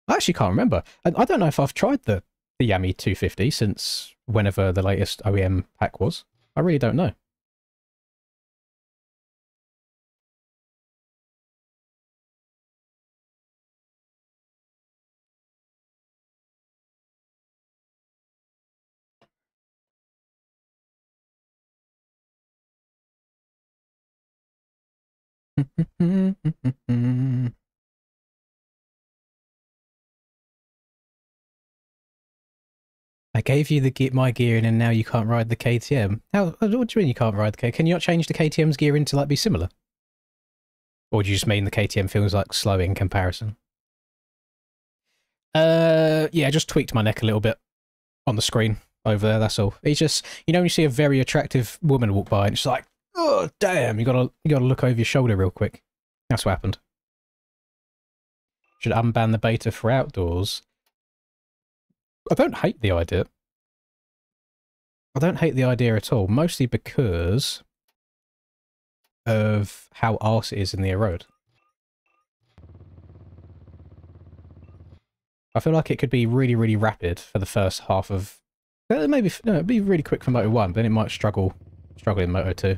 I actually can't remember. I don't know if I've tried the Yami 250 since whenever the latest OEM pack was. I really don't know. I gave you my gearing and now you can't ride the KTM. What do you mean you can't ride the KTM? Can you not change the KTM's gearing to like be similar? Or do you just mean the KTM feels like slow in comparison? Yeah, I just tweaked my neck a little bit on the screen over there, that's all. It's just, you know when you see a very attractive woman walk by and it's like, oh damn, you gotta look over your shoulder real quick. That's what happened. Should unban the beta for outdoors. I don't hate the idea. I don't hate the idea at all, mostly because of how arse it is in the road. I feel like it could be really, really rapid for the first half of... Maybe, no, it'd be really quick for Moto 1, but then it might struggle in Moto 2.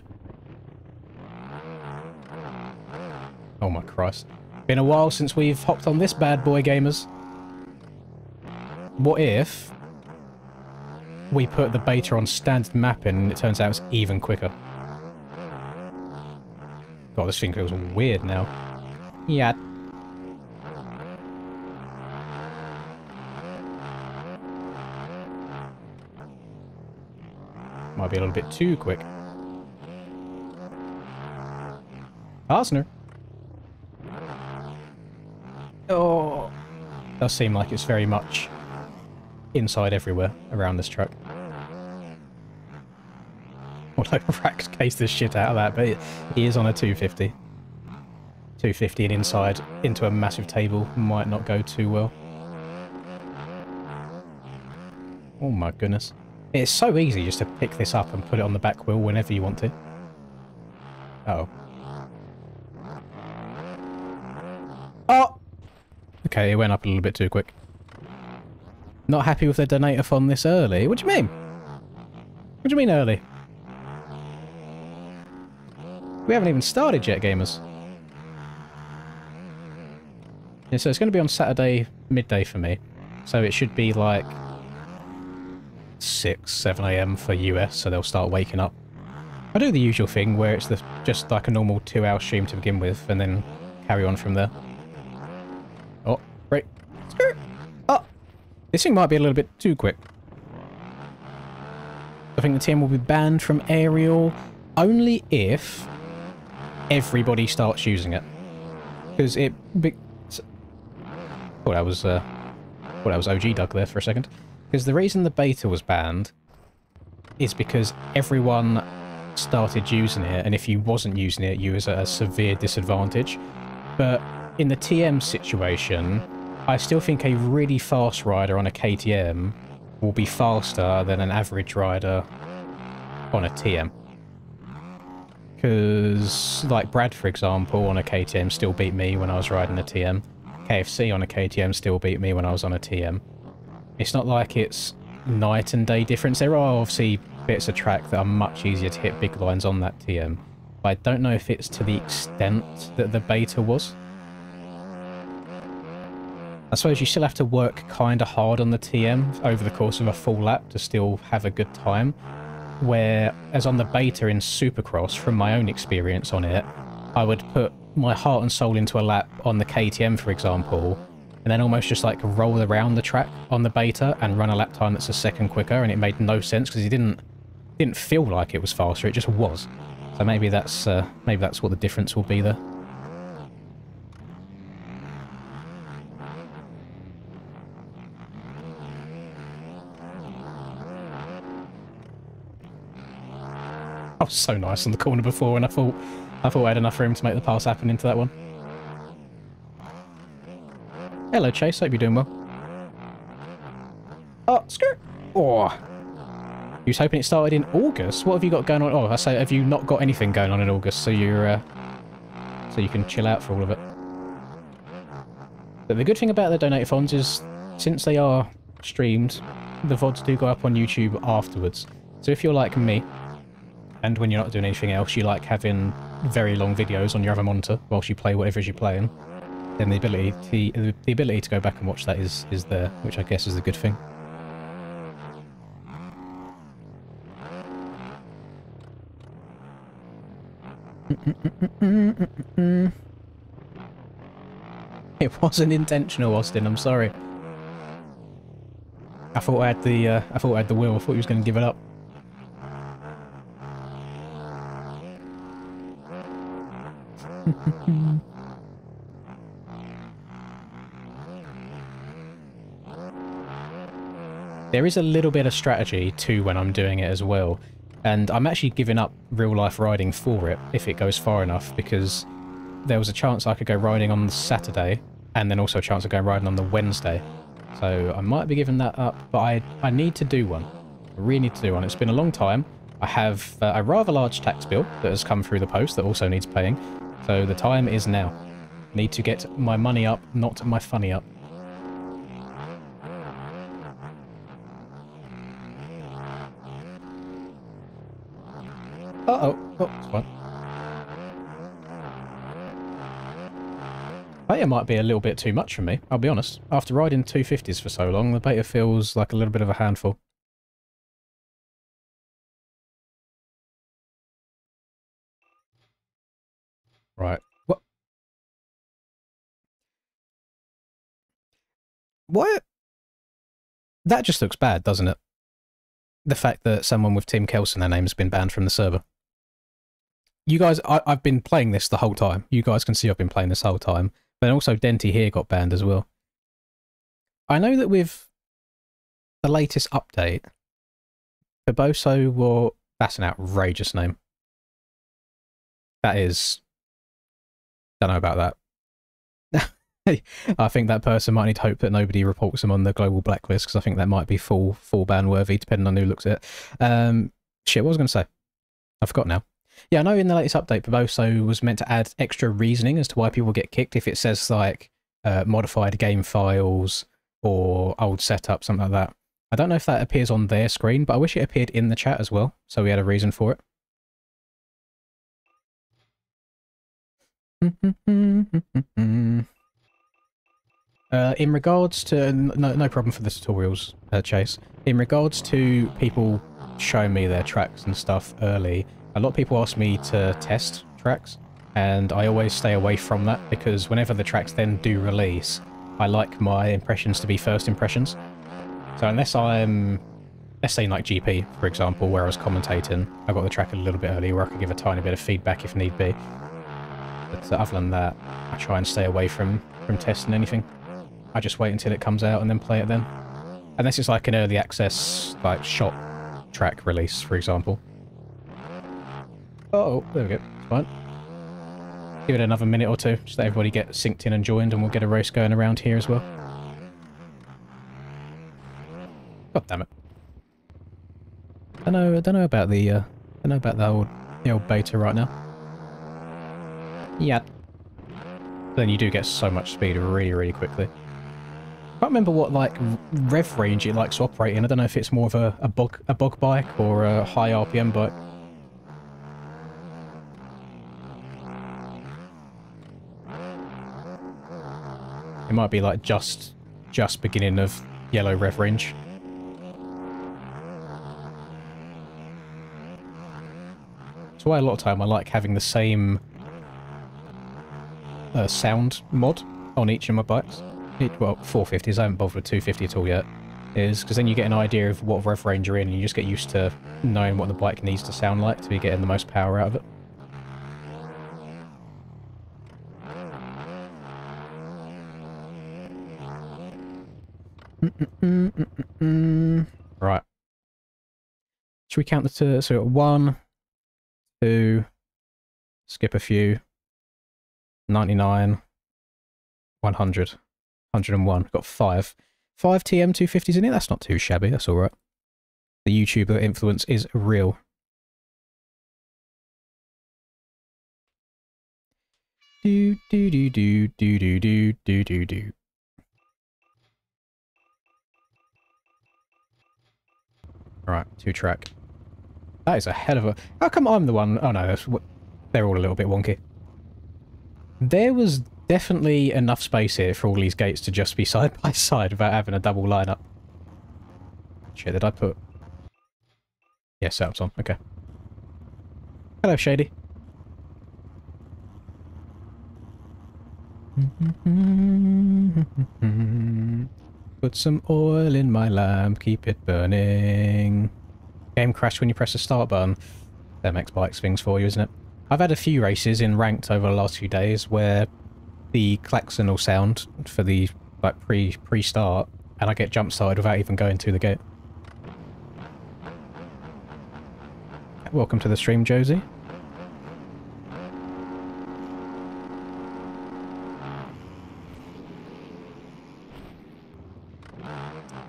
Oh my Christ. Been a while since we've hopped on this bad boy, gamers. What if we put the beta on standard mapping and it turns out it's even quicker? God, this thing feels weird now. Yeah. Might be a little bit too quick. Arsner. Oh. Does seem like it's very much inside everywhere around this truck. Although Rax cased the shit out of that, but he is on a 250. 250 and inside into a massive table might not go too well. Oh my goodness. It's so easy just to pick this up and put it on the back wheel whenever you want to. Uh-oh. Oh! Okay, it went up a little bit too quick. Not happy with the donate-a-thon this early? What do you mean? What do you mean early? We haven't even started yet, gamers. Yeah, so it's going to be on Saturday midday for me. So it should be like 6, 7 a.m. for US, so they'll start waking up. I do the usual thing where it's just like a normal 2-hour stream to begin with, and then carry on from there. Oh, right. Oh! This thing might be a little bit too quick. I think the team will be banned from aerial only if everybody starts using it. Because it... Thought I was OG Doug there for a second. Because the reason the beta was banned is because everyone started using it, and if you wasn't using it, you was at a severe disadvantage. But in the TM situation, I still think a really fast rider on a KTM will be faster than an average rider on a TM. Because, like Brad, for example, on a KTM still beat me when I was riding a TM. KFC on a KTM still beat me when I was on a TM. It's not like it's night and day difference. There are obviously bits of track that are much easier to hit big lines on that TM. But I don't know if it's to the extent that the beta was. I suppose you still have to work kind of hard on the TM over the course of a full lap to still have a good time. Whereas on the beta in Supercross, from my own experience on it, I would put my heart and soul into a lap on the KTM, for example, and then almost just like roll around the track on the beta and run a lap time that's a second quicker, and it made no sense because it didn't feel like it was faster, it just was. So maybe that's what the difference will be there. I was so nice on the corner before, and I thought I had enough room to make the pass happen into that one. Hello, Chase. Hope you're doing well. Oh, skirt. Oh. You was hoping it started in August? What have you got going on? Oh, I say, have you not got anything going on in August, so you're, so you can chill out for all of it? But the good thing about the donate-a-thons is, since they are streamed, the VODs do go up on YouTube afterwards. So if you're like me, and when you're not doing anything else, you like having very long videos on your other monitor whilst you play whatever it is you're playing, then the ability to go back and watch that is there, which I guess is a good thing. It wasn't intentional, Austin. I'm sorry. I thought I had the wheel. I thought he was going to give it up. There is a little bit of strategy too when I'm doing it as well, and I'm actually giving up real life riding for it if it goes far enough, because there was a chance I could go riding on the Saturday and then also a chance of going riding on the Wednesday. So I might be giving that up, but I need to do one. I really need to do one. It's been a long time. I have a rather large tax bill that has come through the post that also needs paying. So the time is now. Need to get my money up, not my funny up. Uh-oh. Oh, it's fine. Beta might be a little bit too much for me, I'll be honest. After riding 250s for so long, the beta feels like a little bit of a handful. Right. What? What? That just looks bad, doesn't it? The fact that someone with Tim Kelson, their name, has been banned from the server. You guys, I've been playing this the whole time. You guys can see I've been playing this whole time. But also Denty here got banned as well. I know that with the latest update, Boboso, well, that's an outrageous name. That is... Don't know about that. I think that person might need hope that nobody reports them on the global blacklist, because I think that might be full ban worthy, depending on who looks at it. Shit, what was I going to say? I forgot now. Yeah, I know in the latest update, Boboso was meant to add extra reasoning as to why people get kicked if it says, like, modified game files or old setup, something like that. I don't know if that appears on their screen, but I wish it appeared in the chat as well, so we had a reason for it. In regards to... No problem for the tutorials, Chase. In regards to people showing me their tracks and stuff early, a lot of people ask me to test tracks, and I always stay away from that, because whenever the tracks then do release, I like my impressions to be first impressions. So unless I'm... Let's say like GP, for example, where I was commentating, I got the track a little bit early where I could give a tiny bit of feedback if need be. But other than that, I try and stay away from testing anything. I just wait until it comes out and then play it then. Unless it's like an early access, like, shot track release, for example. Oh, there we go. It's fine. Give it another minute or two, just let everybody get synced in and joined, and we'll get a race going around here as well. God damn it. I don't know about the old beta right now. Yeah. Then you do get so much speed really, really quickly. I can't remember what, like, rev range it likes to operate in. I don't know if it's more of a bog bike or a high RPM bike. It might be like just beginning of yellow rev range. That's why a lot of time I like having the same sound mod on each of my bikes. Well, 450s, I haven't bothered with 250 at all yet. Is because then you get an idea of what rev range you're in, and you just get used to knowing what the bike needs to sound like to be getting the most power out of it. Right. Should we count the two? So 1, 2, skip a few, 99, 100. 101. Got 5. 5 TM250s in it. That's not too shabby. That's all right. The YouTuber influence is real. Do do do do do do do do do do. Alright, 2-track. That is a hell of a... How come I'm the one... Oh no, they're all a little bit wonky. There was definitely enough space here for all these gates to just be side by side without having a double lineup. Shit, did I put... Yeah, setup's on. Okay. Hello, Shady. Put some oil in my lamp, keep it burning. Game crashed when you press the start button. That makes bikes things for you, isn't it? I've had a few races in ranked over the last few days where the klaxon will sound for the like pre-start, and I get jump started without even going to the gate. Welcome to the stream, Josie.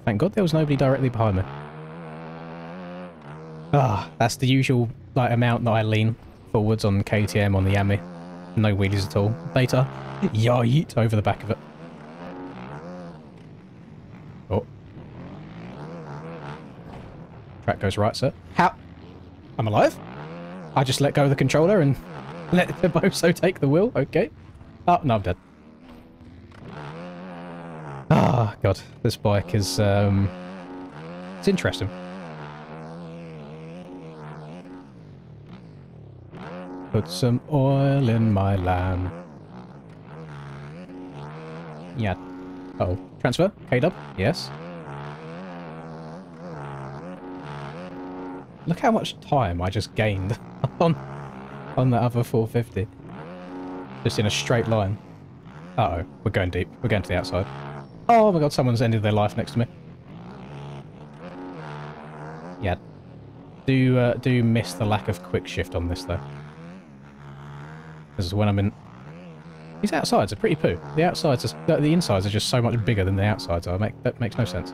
Thank God there was nobody directly behind me. Ah, that's the usual like amount that I lean forwards on KTM on the Yami. No wheelies at all. Beta, yeet over the back of it. Oh. Track goes right, sir. How? I'm alive? I just let go of the controller and let the Boso take the wheel? Okay. Oh, no, I'm dead. Ah, God. This bike is, it's interesting. Put some oil in my lamp. Yeah. Uh-oh. Transfer? K-dub? Yes. Look how much time I just gained on the other 450. Just in a straight line. Uh-oh. We're going deep. We're going to the outside. Oh my God, someone's ended their life next to me. Yeah. Do miss the lack of quick shift on this, though. This is when I'm in... These outsides are pretty poo. The outsides are... The insides are just so much bigger than the outsides are. That makes no sense.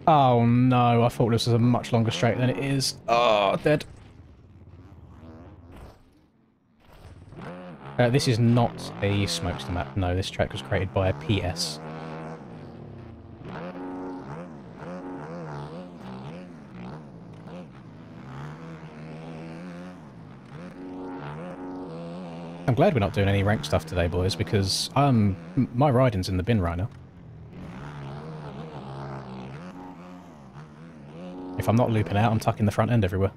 Oh no, I thought this was a much longer straight than it is. Oh, dead. This is not a Smokester map. No, this track was created by a PS. I'm glad we're not doing any ranked stuff today, boys, because my riding's in the bin right now. If I'm not looping out, I'm tucking the front end everywhere.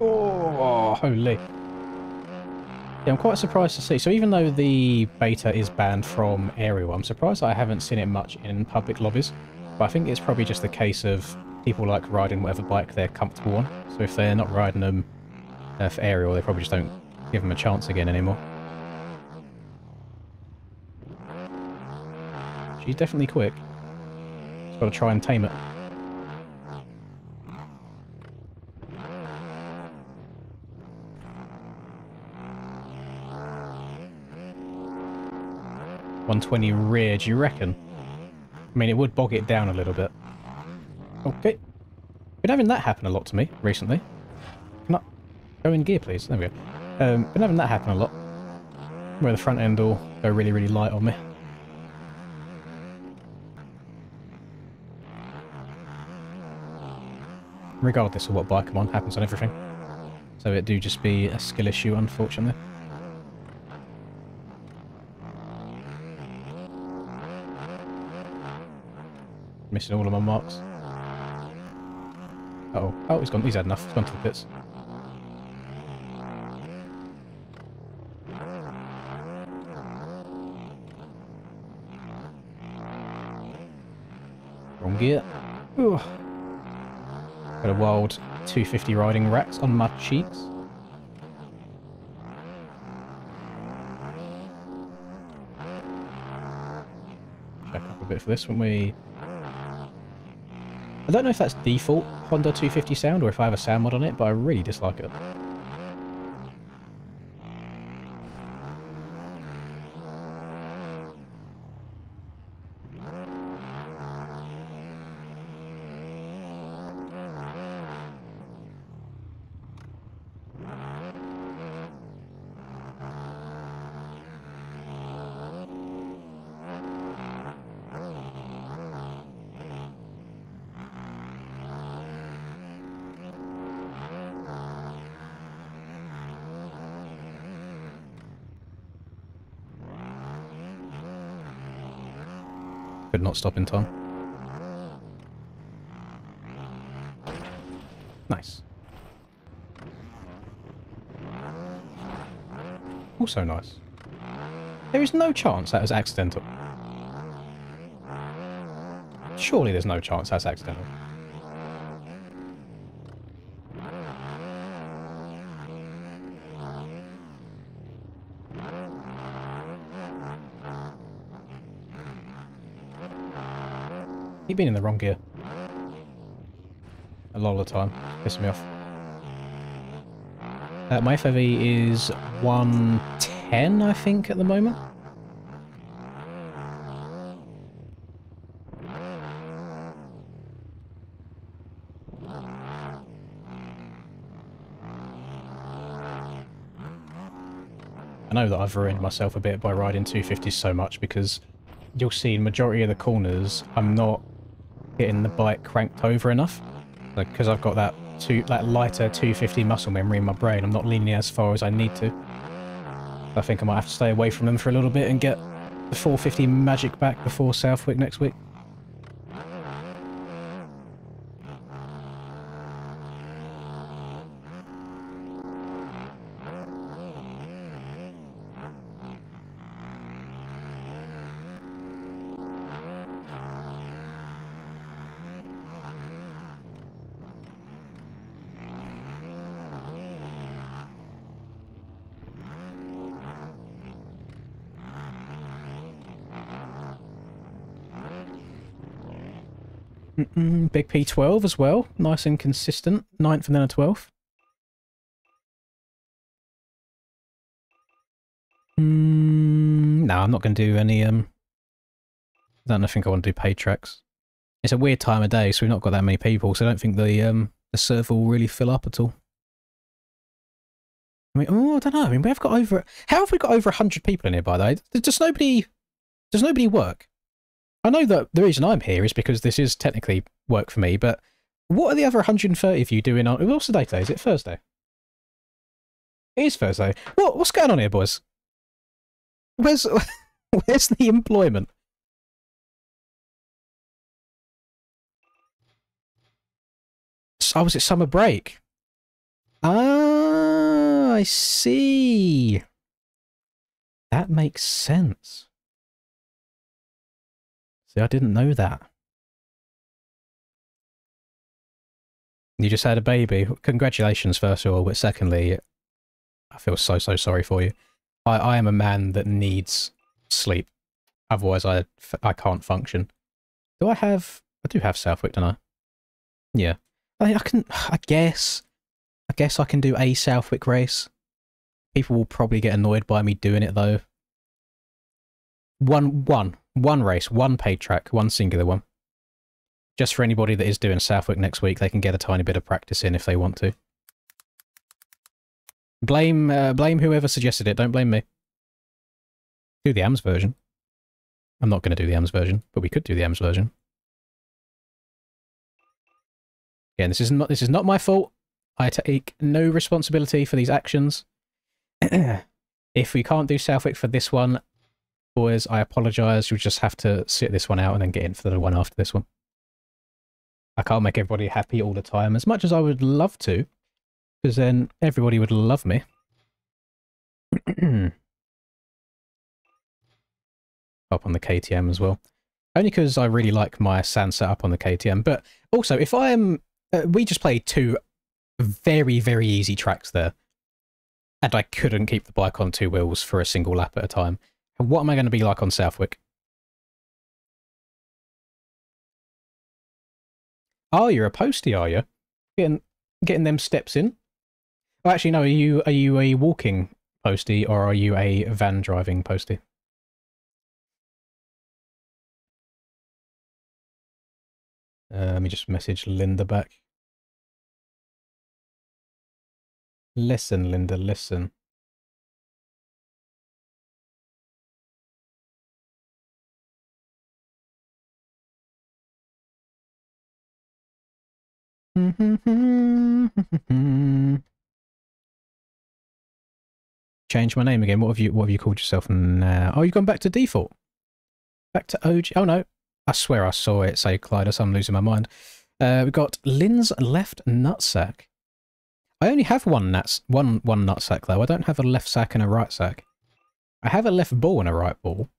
Oh, holy. Yeah, I'm quite surprised to see. So even though the beta is banned from aerial, I'm surprised I haven't seen it much in public lobbies. But I think it's probably just a case of people like riding whatever bike they're comfortable on. So if they're not riding them for aerial, they probably just don't give them a chance again anymore. She's definitely quick. Just got to try and tame it. .120 rear, do you reckon? I mean, it would bog it down a little bit. Okay. Been having that happen a lot to me recently. Can I go in gear, please? There we go. Been having that happen a lot. Where the front end will go really, really light on me. Regardless of what bike I'm on, happens on everything. So it do just be a skill issue, unfortunately. Missing all of my marks. Uh-oh. Oh, he's gone. He's had enough. He's gone to the pits. Wrong gear. Ugh. Got a wild 250 riding racks on my cheeks. Check up a bit for this when we... I don't know if that's default Honda 250 sound or if I have a sound mod on it, but I really dislike it. Could not stop in time. Nice. Also nice. There is no chance that was accidental. Surely there's no chance that's accidental. You've been in the wrong gear. A lot of the time. Pissing me off. My FOV is 110, I think, at the moment. I know that I've ruined myself a bit by riding 250s so much because you'll see in majority of the corners I'm not getting the bike cranked over enough. Like, because I've got that lighter 250 muscle memory in my brain, I'm not leaning as far as I need to. I think I might have to stay away from them for a little bit and get the 450 magic back before Southwick next week. Big P12 as well. Nice and consistent. 9th and then a 12th. No, I'm not going to do any... I don't think I want to do paid tracks. It's a weird time of day, so we've not got that many people, so I don't think the server will really fill up at all. I mean, I don't know. I mean, we have got over... How have we got over 100 people in here, by the way? Does nobody work? I know that the reason I'm here is because this is technically work for me, but what are the other 130 of you doing on... What's the day today? Is it Thursday? It is Thursday. What's going on here, boys? Where's the employment? Oh, was it summer break? Ah, I see. That makes sense. See, I didn't know that. You just had a baby. Congratulations, first of all, but secondly, I feel so sorry for you. I am a man that needs sleep. Otherwise, I can't function. Do I have... I do have Southwick, don't I? Yeah. I guess I can do a Southwick race. People will probably get annoyed by me doing it, though. One race, one paid track, one singular one. Just for anybody that is doing Southwick next week, they can get a tiny bit of practice in if they want to. Blame whoever suggested it, don't blame me. Do the AMS version. I'm not going to do the AMS version, but we could do the AMS version. Again, this is not my fault. I take no responsibility for these actions. If we can't do Southwick for this one, boys, I apologise. You'll just have to sit this one out and then get in for the one after this one. I can't make everybody happy all the time, as much as I would love to, because then everybody would love me. Up on the KTM as well. Only because I really like my sand setup on the KTM. But also, if I am... we just played 2 very, very easy tracks there. And I couldn't keep the bike on 2 wheels for a single lap at a time. What am I going to be like on Southwick? Oh, you're a postie, are you? Getting them steps in? Oh, actually, no. Are you a walking postie or are you a van driving postie? Let me just message Linda back. Listen, Linda, listen. Change my name again. What have you called yourself now? Oh, you've gone back to default. Back to OG. Oh no. I swear I saw it say Clytus. I'm losing my mind. We've got Lynn's left nutsack. I only have one nutsack though. I don't have a left sack and a right sack. I have a left ball and a right ball.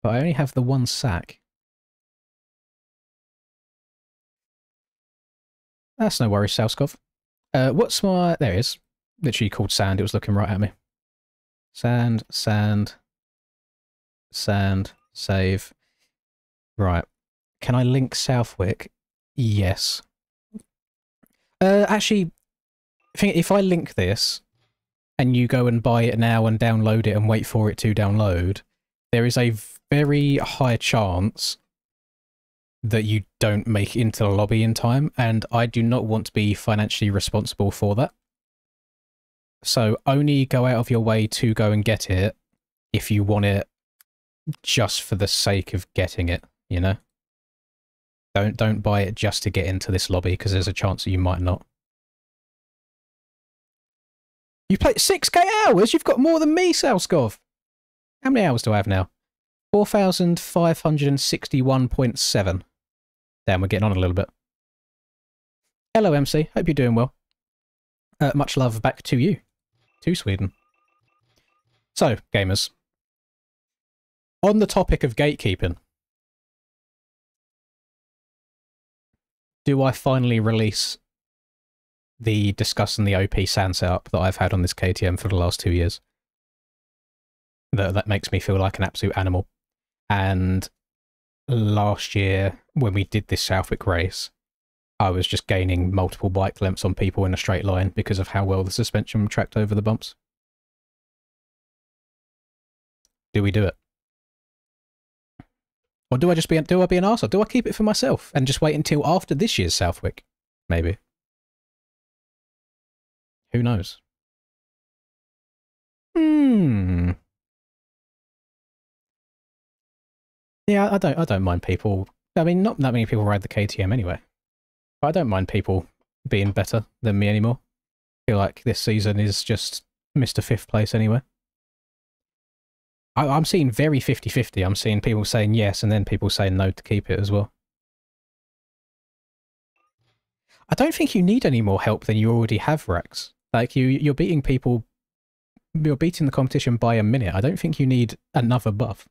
But I only have the one sack. That's no worries, Souskov. What's my... There it is. Literally called sand. It was looking right at me. Sand, sand, sand, save. Right. Can I link Southwick? Yes. Actually, if I link this and you go and buy it now and download it and wait for it to download, there is a very high chance that you don't make it into the lobby in time, and I do not want to be financially responsible for that. So only go out of your way to go and get it if you want it just for the sake of getting it, you know? Don't buy it just to get into this lobby, because there's a chance that you might not. You played 6k hours? You've got more than me, Salskov! How many hours do I have now? 4,561.7. Damn, we're getting on a little bit. Hello, MC. Hope you're doing well. Much love back to you. To Sweden. So, gamers. On the topic of gatekeeping, do I finally release the discussing the OP sand setup that I've had on this KTM for the last 2 years? That makes me feel like an absolute animal. And last year, when we did this Southwick race, I was just gaining multiple bike lengths on people in a straight line because of how well the suspension tracked over the bumps. Do we do it? Or do I be an arsehole? Do I keep it for myself and just wait until after this year's Southwick? Maybe. Who knows? Yeah, I don't mind people. I mean, not that many people ride the KTM anyway. But I don't mind people being better than me anymore. I feel like this season is just Mr. 5th place anyway. I'm seeing very 50-50. I'm seeing people saying yes and then people saying no to keep it as well. I don't think you need any more help than you already have, Rex. Like, you're beating people... You're beating the competition by a minute. I don't think you need another buff.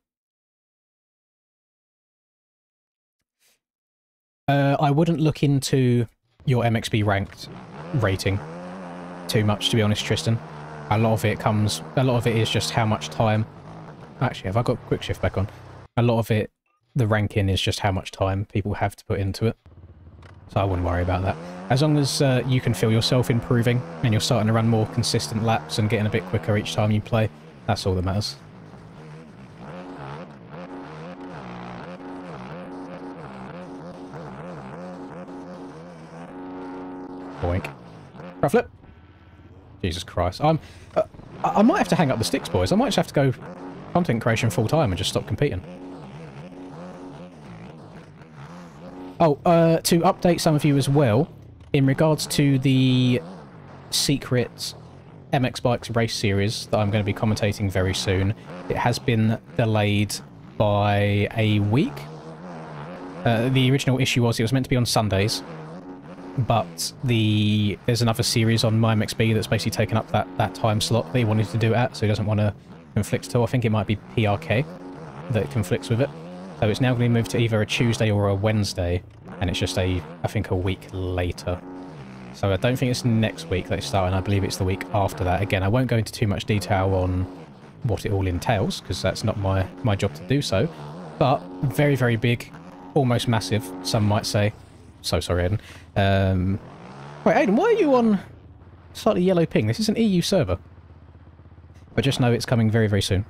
I wouldn't look into your MXB ranked rating too much, to be honest, Tristan. A lot of it is just how much time... Actually, have I got quick shift back on? A lot of it, the ranking is just how much time people have to put into it. So I wouldn't worry about that. As long as you can feel yourself improving and you're starting to run more consistent laps and getting a bit quicker each time you play, that's all that matters. Boink. Front flip. Jesus Christ. I might have to hang up the sticks, boys. I might just have to go content creation full time and just stop competing. Oh, to update some of you as well, in regards to the secret MX Bikes race series that I'm going to be commentating very soon, it has been delayed by a week. The original issue was it was meant to be on Sundays, but there's another series on MyMXB that's basically taken up that time slot that he wanted to do it at, so he doesn't want to conflict at all. I think it might be PRK that conflicts with it. So it's now going to be moved to either a Tuesday or a Wednesday, and it's just I think a week later. So I don't think it's next week that it's starting, I believe it's the week after that. Again, I won't go into too much detail on what it all entails, because that's not my job to do so. But very, very big, almost massive, some might say. So sorry, Aiden. Wait, Aiden, why are you on slightly yellow ping? This is an EU server. But just know it's coming very, very soon.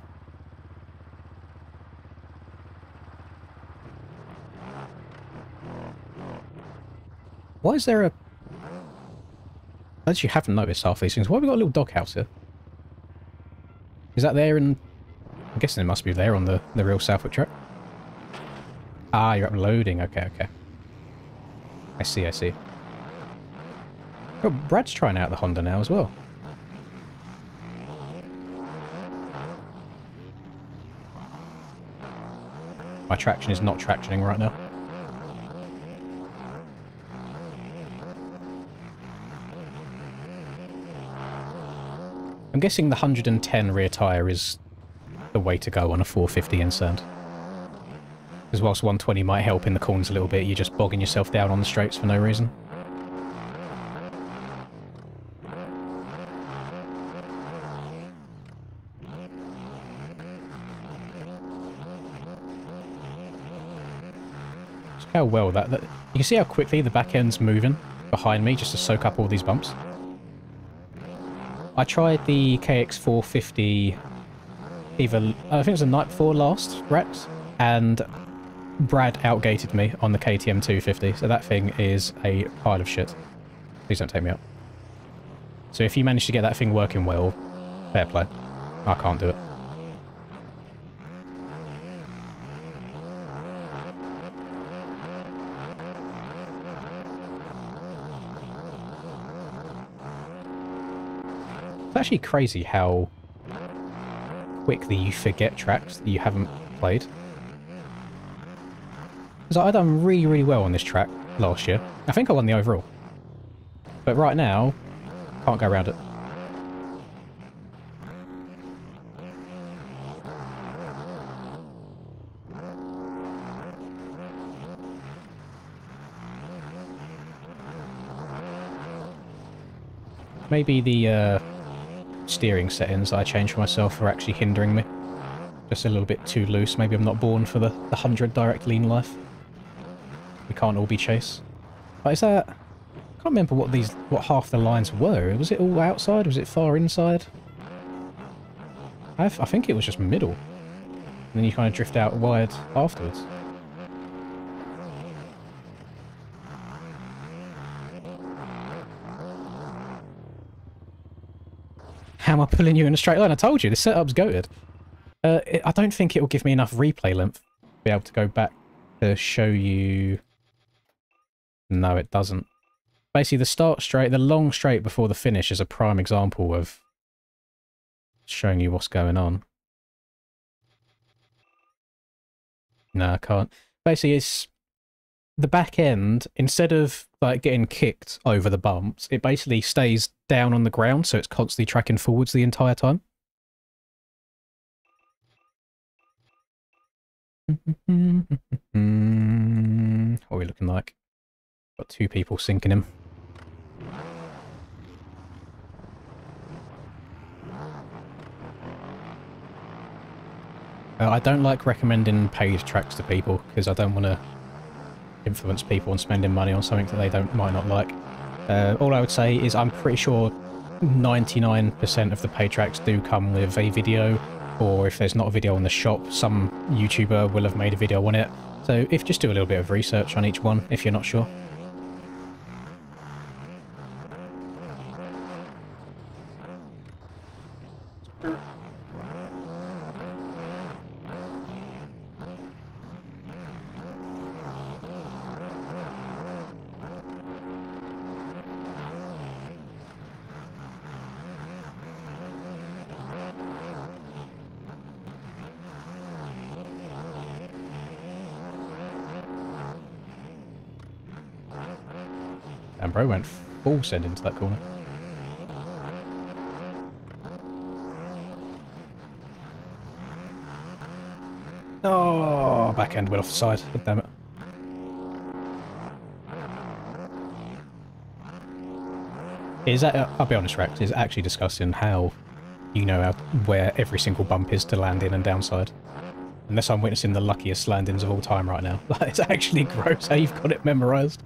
Why is there a... I actually haven't noticed half these things. Why have we got a little doghouse here? Is that there in... I'm guessing it must be there on the real Southwick track. Ah, you're uploading. Okay, okay. I see, I see. Oh, Brad's trying out the Honda now as well. My traction is not tractioning right now. I'm guessing the 110 rear tyre is the way to go on a 450 in sand. Because whilst 120 might help in the corners a little bit, you're just bogging yourself down on the straights for no reason. Look how well that... You can see how quickly the back end's moving behind me just to soak up all these bumps. I tried the KX450 either, I think it was the night before last, Rex, and Brad outgated me on the KTM 250, so that thing is a pile of shit. Please don't take me out. So if you manage to get that thing working well, fair play. I can't do it. It's actually crazy how quickly you forget tracks that you haven't played. Because I done really, really well on this track last year. I think I won the overall. But right now, can't go around it. Maybe the steering settings I changed for myself are actually hindering me. Just a little bit too loose. Maybe I'm not born for the 100 direct lean life. We can't all be chase. But is that... I can't remember what half the lines were. Was it all outside? Was it far inside? I think it was just middle. And then you kind of drift out wide afterwards. How am I pulling you in a straight line? I told you, the setup's goated. I don't think it will give me enough replay length to be able to go back to show you... No, it doesn't. Basically, the start straight, the long straight before the finish is a prime example of showing you what's going on. No, I can't. Basically, it's the back end, instead of like getting kicked over the bumps, it basically stays down on the ground, so it's constantly tracking forwards the entire time. What are we looking like? Got two people sinking him. I don't like recommending paid tracks to people because I don't want to influence people on spending money on something that they might not like. All I would say is I'm pretty sure 99% of the paid tracks do come with a video, or if there's not a video on the shop, some YouTuber will have made a video on it. So just do a little bit of research on each one if you're not sure. And bro went full send into that corner. Oh, backhand went off the side. God damn it. I'll be honest, Rex, it's actually disgusting how you know where every single bump is to land in and downside. Unless I'm witnessing the luckiest landings of all time right now. It's actually gross how you've got it memorised.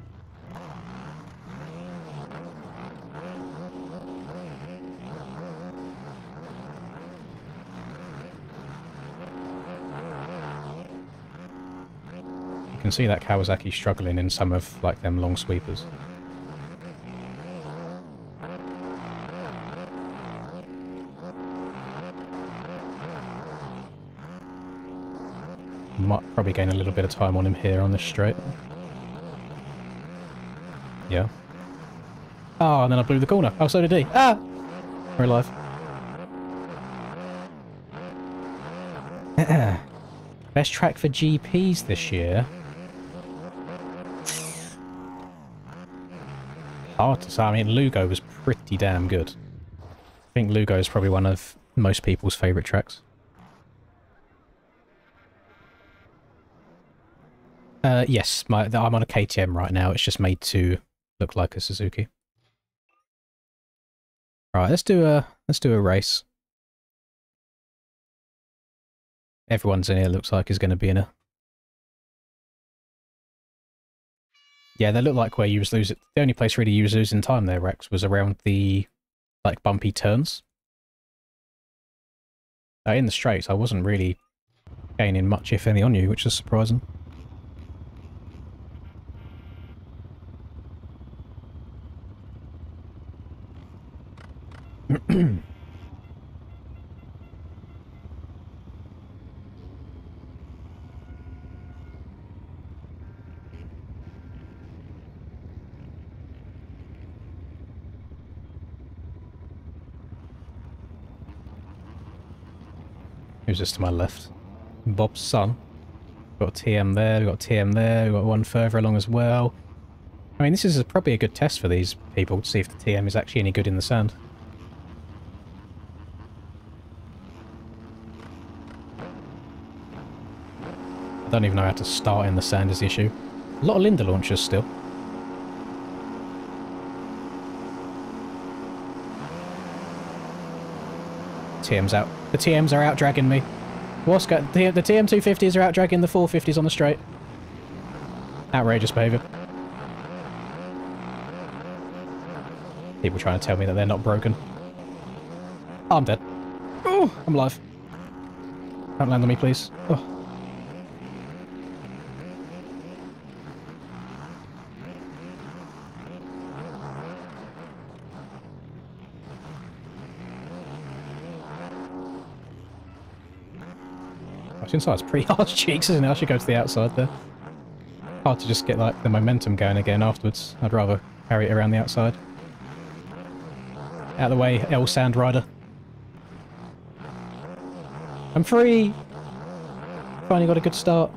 You can see that Kawasaki struggling in some of, like, them long sweepers. Might probably gain a little bit of time on him here on this straight. Yeah. Oh, and then I blew the corner. Oh, so did he. Ah! We're alive. Best track for GPs this year? Hard to say. I mean, Lugo was pretty damn good. I think Lugo is probably one of most people's favourite tracks. Yes, I'm on a KTM right now. It's just made to look like a Suzuki. Right, let's do a race. Everyone's in here looks like is going to be in a... Yeah, they look like where you was losing... The only place really you was losing time there, Rex, was around the, like, bumpy turns. In the straights, I wasn't really gaining much, if any, on you, which is surprising. Who's this to my left? Bob's son. Got a TM there, we've got a TM there, we've got one further along as well. I mean, this is probably a good test for these people to see if the TM is actually any good in the sand. I don't even know how to start in the sand is the issue. A lot of Linda launchers still. TM's out. The TMs are out dragging me. What's got the TM250s are out dragging the 450s on the straight. Outrageous behaviour. People trying to tell me that they're not broken. Oh, I'm dead. Oh, I'm alive. Don't land on me, please. Oh. Inside, it's pretty hard cheeks, isn't it? I should go to the outside there. Hard to just get like the momentum going again afterwards. I'd rather carry it around the outside. Out of the way, L Sand Rider. I'm free! Finally got a good start.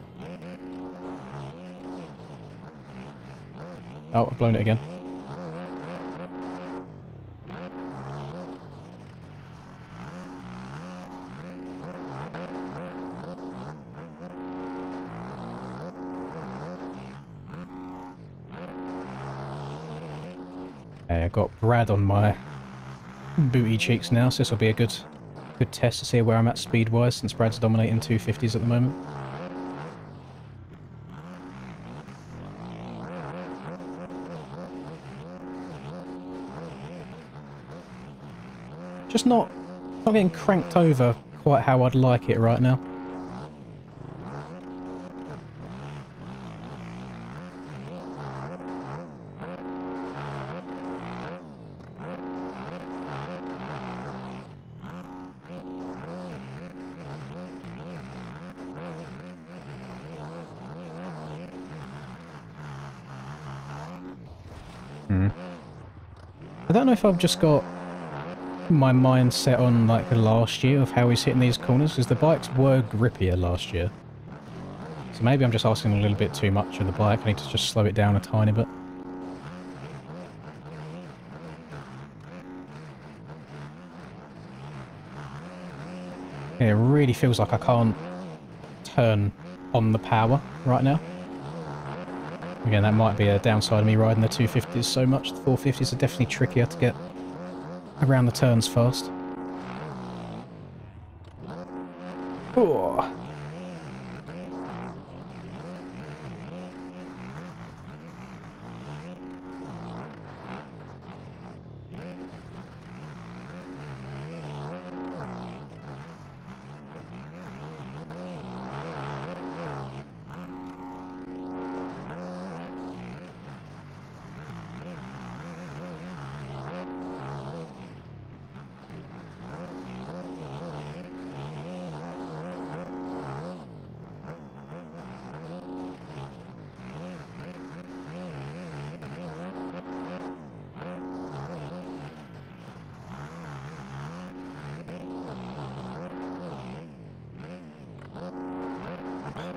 Oh, I've blown it again. I've got Brad on my booty cheeks now, so this will be a good test to see where I'm at speed-wise, since Brad's dominating 250s at the moment. Just not getting cranked over quite how I'd like it right now. I don't know if I've just got my mind set on like last year of how he's hitting these corners, because the bikes were grippier last year. So maybe I'm just asking a little bit too much of the bike. I need to just slow it down a tiny bit. Yeah, it really feels like I can't turn on the power right now. Again, that might be a downside of me riding the 250s so much. The 450s are definitely trickier to get around the turns fast. Oh.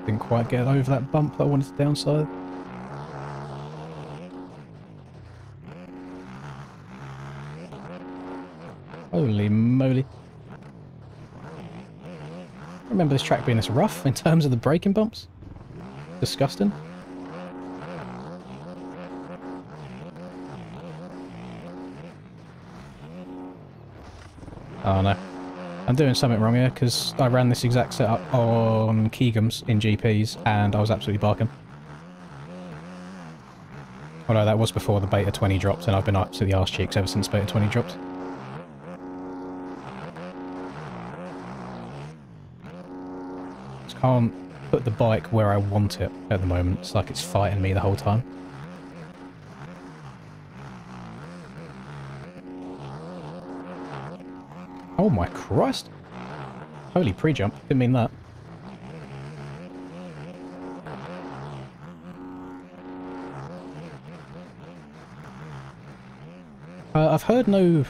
Didn't quite get over that bump that I wanted to downside. Holy moly. I remember this track being this rough in terms of the braking bumps. Disgusting. Oh no. I'm doing something wrong here because I ran this exact setup on Keegham's in GPs and I was absolutely barking. Although that was before the Beta 20 dropped and I've been absolutely arse cheeks ever since Beta 20 dropped. Just can't put the bike where I want it at the moment. It's like it's fighting me the whole time. Oh my Christ! Holy pre-jump, didn't mean that. I've heard no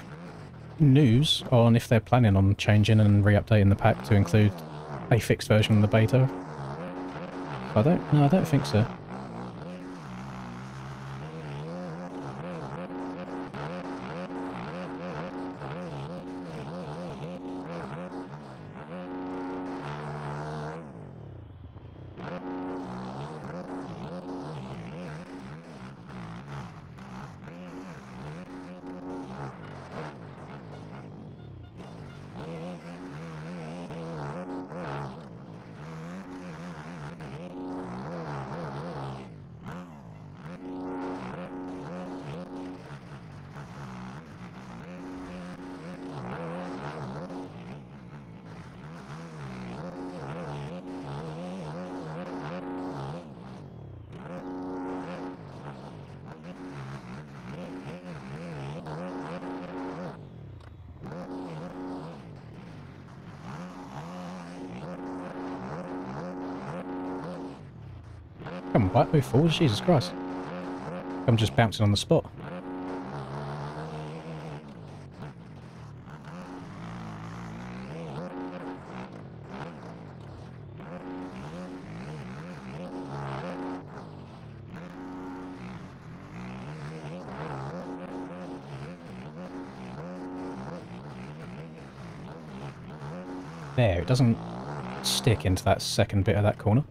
news on if they're planning on changing and re-updating the pack to include a fixed version of the beta. I don't think so. Come on, bike, move forward, Jesus Christ. I'm just bouncing on the spot. There, it doesn't stick into that second bit of that corner.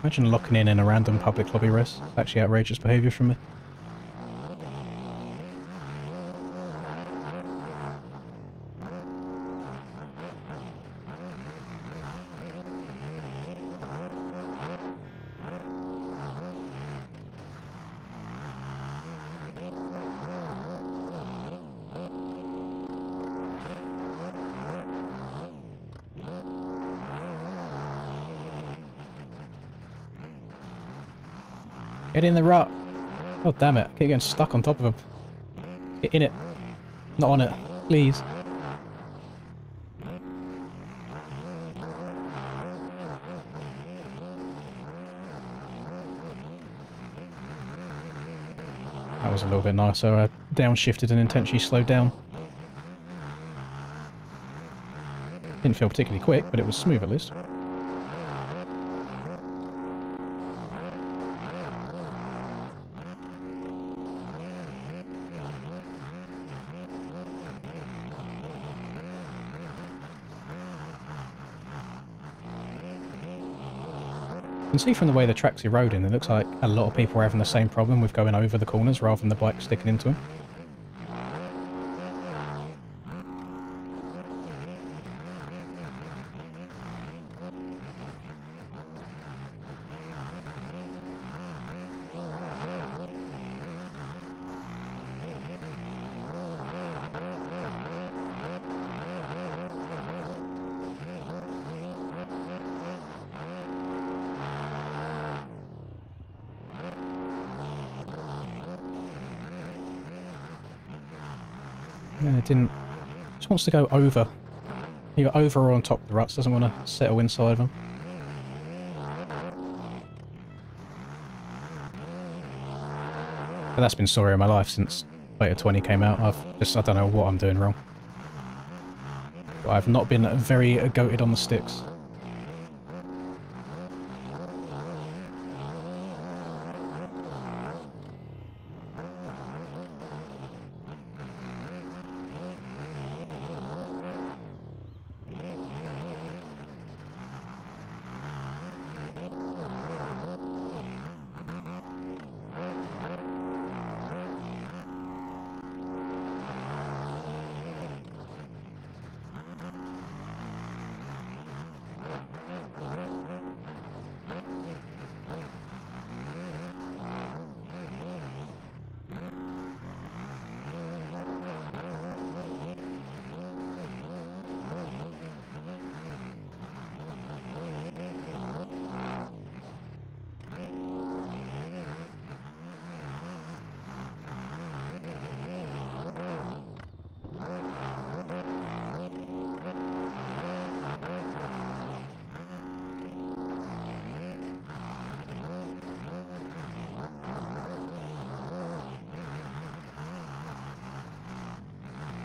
Imagine locking in a random public lobby race. It's actually outrageous behaviour from me. Get in the rut. Oh, damn it. I keep getting stuck on top of him. Get in it. Not on it. Please. That was a little bit nicer. I downshifted and intentionally slowed down. Didn't feel particularly quick, but it was smooth at least. You can see from the way the track's eroding, it looks like a lot of people are having the same problem with going over the corners rather than the bike sticking into them. Yeah, it didn't. Just wants to go over. Either over or on top of the ruts. Doesn't want to settle inside of them. But that's been story of my life since Beta 20 came out. I don't know what I'm doing wrong. But I've not been very goated on the sticks.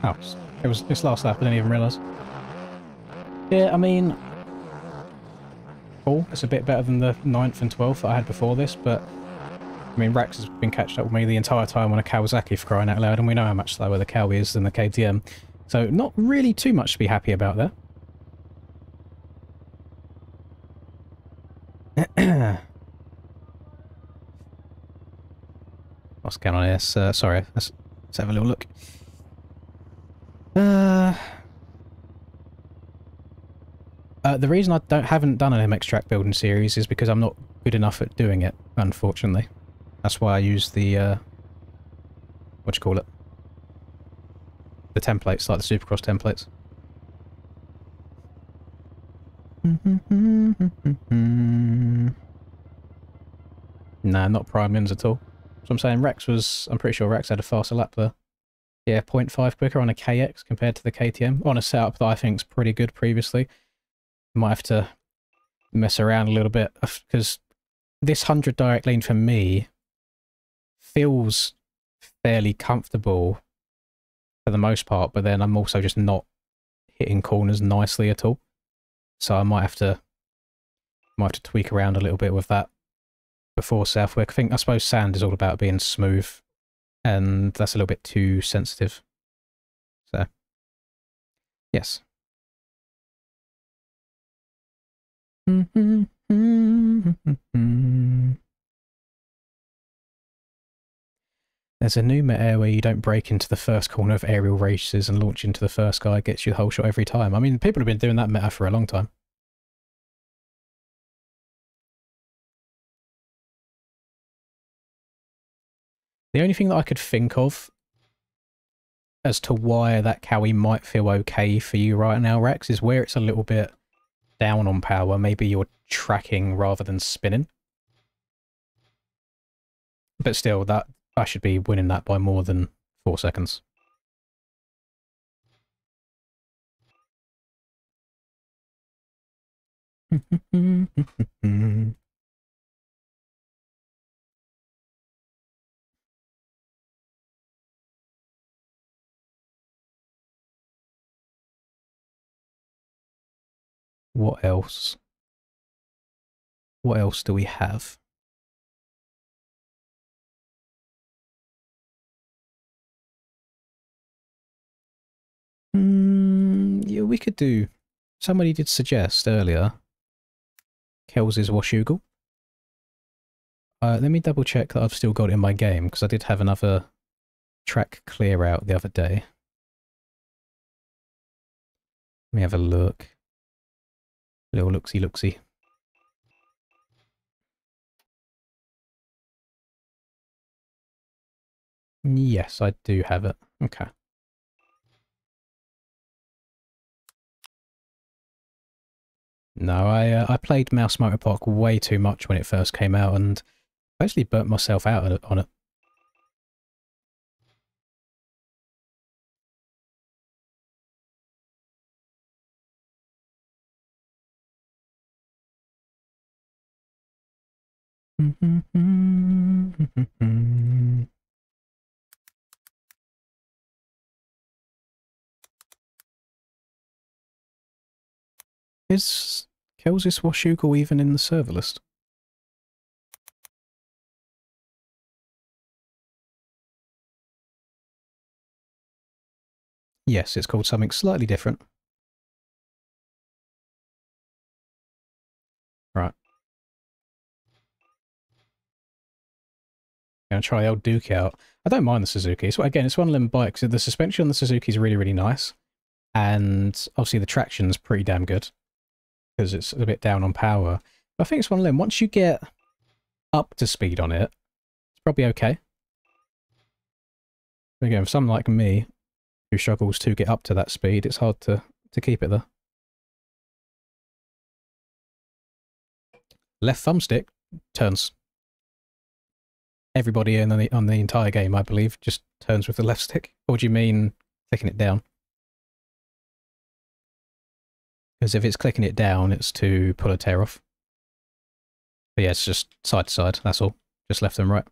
Oh, it was this last lap, I didn't even realise. Yeah, I mean... Cool, it's a bit better than the 9th and 12th that I had before this, but... I mean, Rex has been catching up with me the entire time on a Kawasaki for crying out loud, and we know how much slower the Cow is than the KTM. So, not really too much to be happy about there. What's going on here? Sorry, let's have a little look. The reason I haven't done an MX track building series is because I'm not good enough at doing it, unfortunately. That's why I use the, what do you call it? The templates, like the Supercross templates. Nah, not prime ins at all. So I'm saying I'm pretty sure Rex had a faster lap there. Yeah, 0.5 quicker on a KX compared to the KTM. On a setup that I think is pretty good previously. Might have to mess around a little bit, because this 100 direct lean for me feels fairly comfortable for the most part, but then I'm also just not hitting corners nicely at all. So I might have to tweak around a little bit with that before Southwick. I suppose sand is all about being smooth, and that's a little bit too sensitive. So, yes. There's a new meta where you don't break into the first corner of aerial races and launch into the first guy, gets you the whole shot every time. I mean, people have been doing that meta for a long time. The only thing that I could think of as to why that Cowie might feel okay for you right now, Rex, is where it's a little bit down on power. Maybe you're tracking rather than spinning. But still, that I should be winning that by more than 4 seconds. What else? What else do we have? Yeah, we could do... Somebody did suggest earlier Kels's Washougal. Let me double check that I've still got it in my game, because I did have another track clear out the other day. Let me have a look. Little looksy-looksy. Yes, I do have it. Okay. No, I played Mouse Motorpark way too much when it first came out, and I actually burnt myself out on it. Is Kels's Washougal even in the server list? Yes, it's called something slightly different. Right. Gonna try old Duke out. I don't mind the Suzuki. So again, it's one of them bikes. The suspension on the Suzuki is really, really nice. And obviously the traction's pretty damn good. Because it's a bit down on power. But I think it's one of them. Once you get up to speed on it, it's probably okay. But again, for someone like me, who struggles to get up to that speed, it's hard to keep it there. Left thumbstick turns. Everybody on the entire game, I believe, just turns with the left stick. Or do you mean clicking it down? Because if it's clicking it down, it's to pull a tear off. But yeah, it's just side to side, that's all. Just left and right.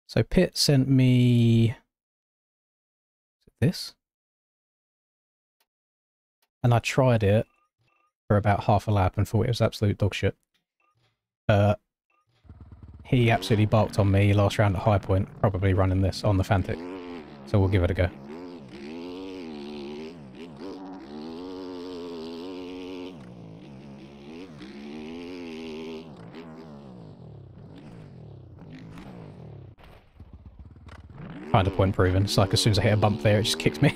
So Pitt sent me this. And I tried it for about half a lap and thought it was absolute dog shit. He absolutely barked on me last round at High Point, probably running this on the Fantic. So we'll give it a go. Kind of point proven. It's like as soon as I hit a bump there, it just kicked me.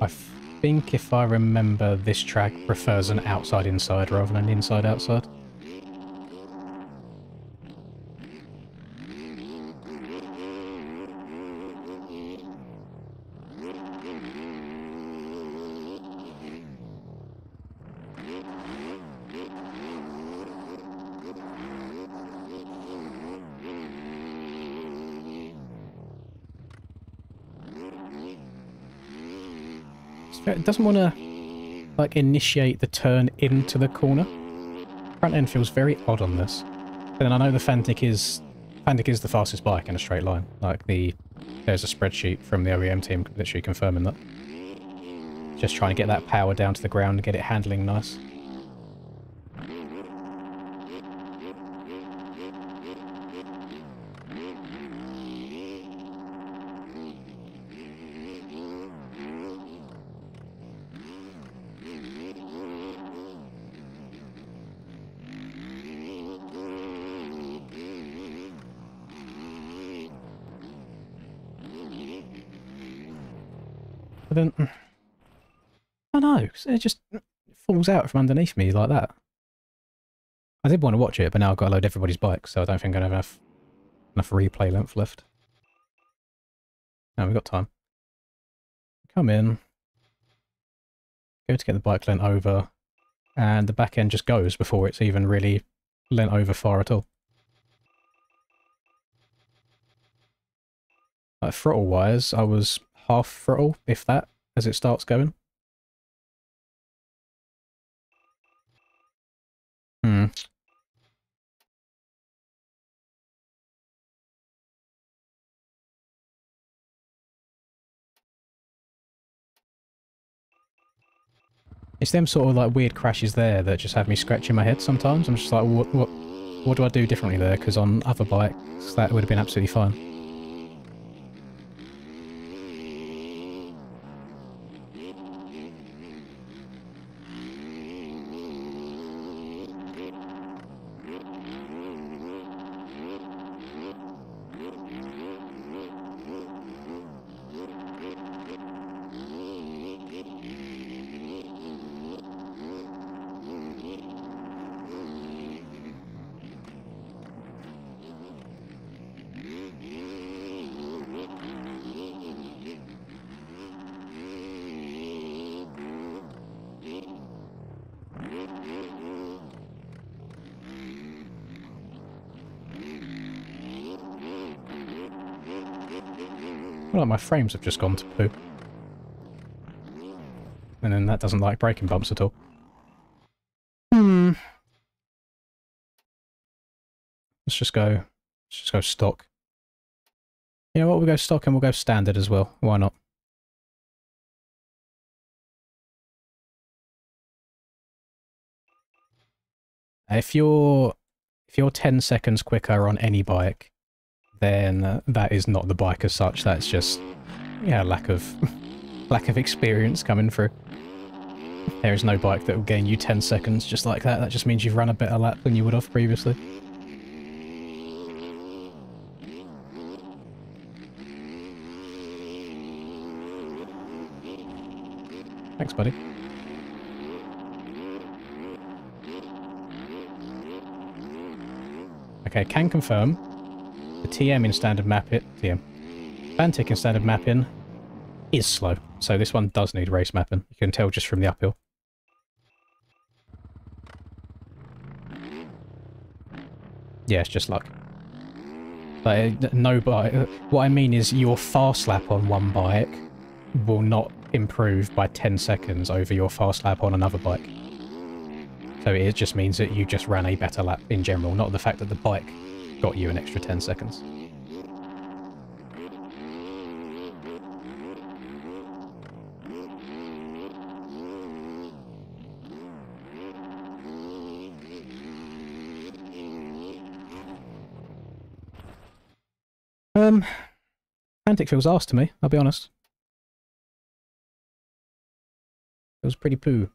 I think if I remember, this track prefers an outside-inside rather than an inside-outside. It doesn't want to, like, initiate the turn into the corner. Front end feels very odd on this. But then I know the Fantic is the fastest bike in a straight line. Like, there's a spreadsheet from the OEM team literally confirming that. Just trying to get that power down to the ground and get it handling nice. But then, I don't know, it just falls out from underneath me like that. I did want to watch it, but now I've got to load everybody's bikes, so I don't think I have enough replay length left. No, we've got time. Come in, go to get the bike lent over, and the back end just goes before it's even really lent over far at all. Like, throttle-wise, I was half throttle, if that, as it starts going. It's them sort of like weird crashes there that just have me scratching my head sometimes. I'm just like, what do I do differently there? Because on other bikes, that would have been absolutely fine. Well, my frames have just gone to poo. And then that doesn't like braking bumps at all. Let's just go stock. You know what, we'll go stock and we'll go standard as well. Why not? If you're 10 seconds quicker on any bike, then that is not the bike as such. That's just, yeah, lack of experience coming through. There is no bike that will gain you 10 seconds just like that. That just means you've run a better lap than you would have previously. Thanks, buddy. Okay, can confirm. The TM in standard Fantic in standard mapping is slow. So this one does need race mapping. You can tell just from the uphill. Yeah, it's just luck. Like, no bike. What I mean is your fast lap on one bike will not improve by 10 seconds over your fast lap on another bike. So it just means that you just ran a better lap in general, not the fact that the bike got you an extra 10 seconds. Fantic feels arse to me, I'll be honest. It was pretty poo.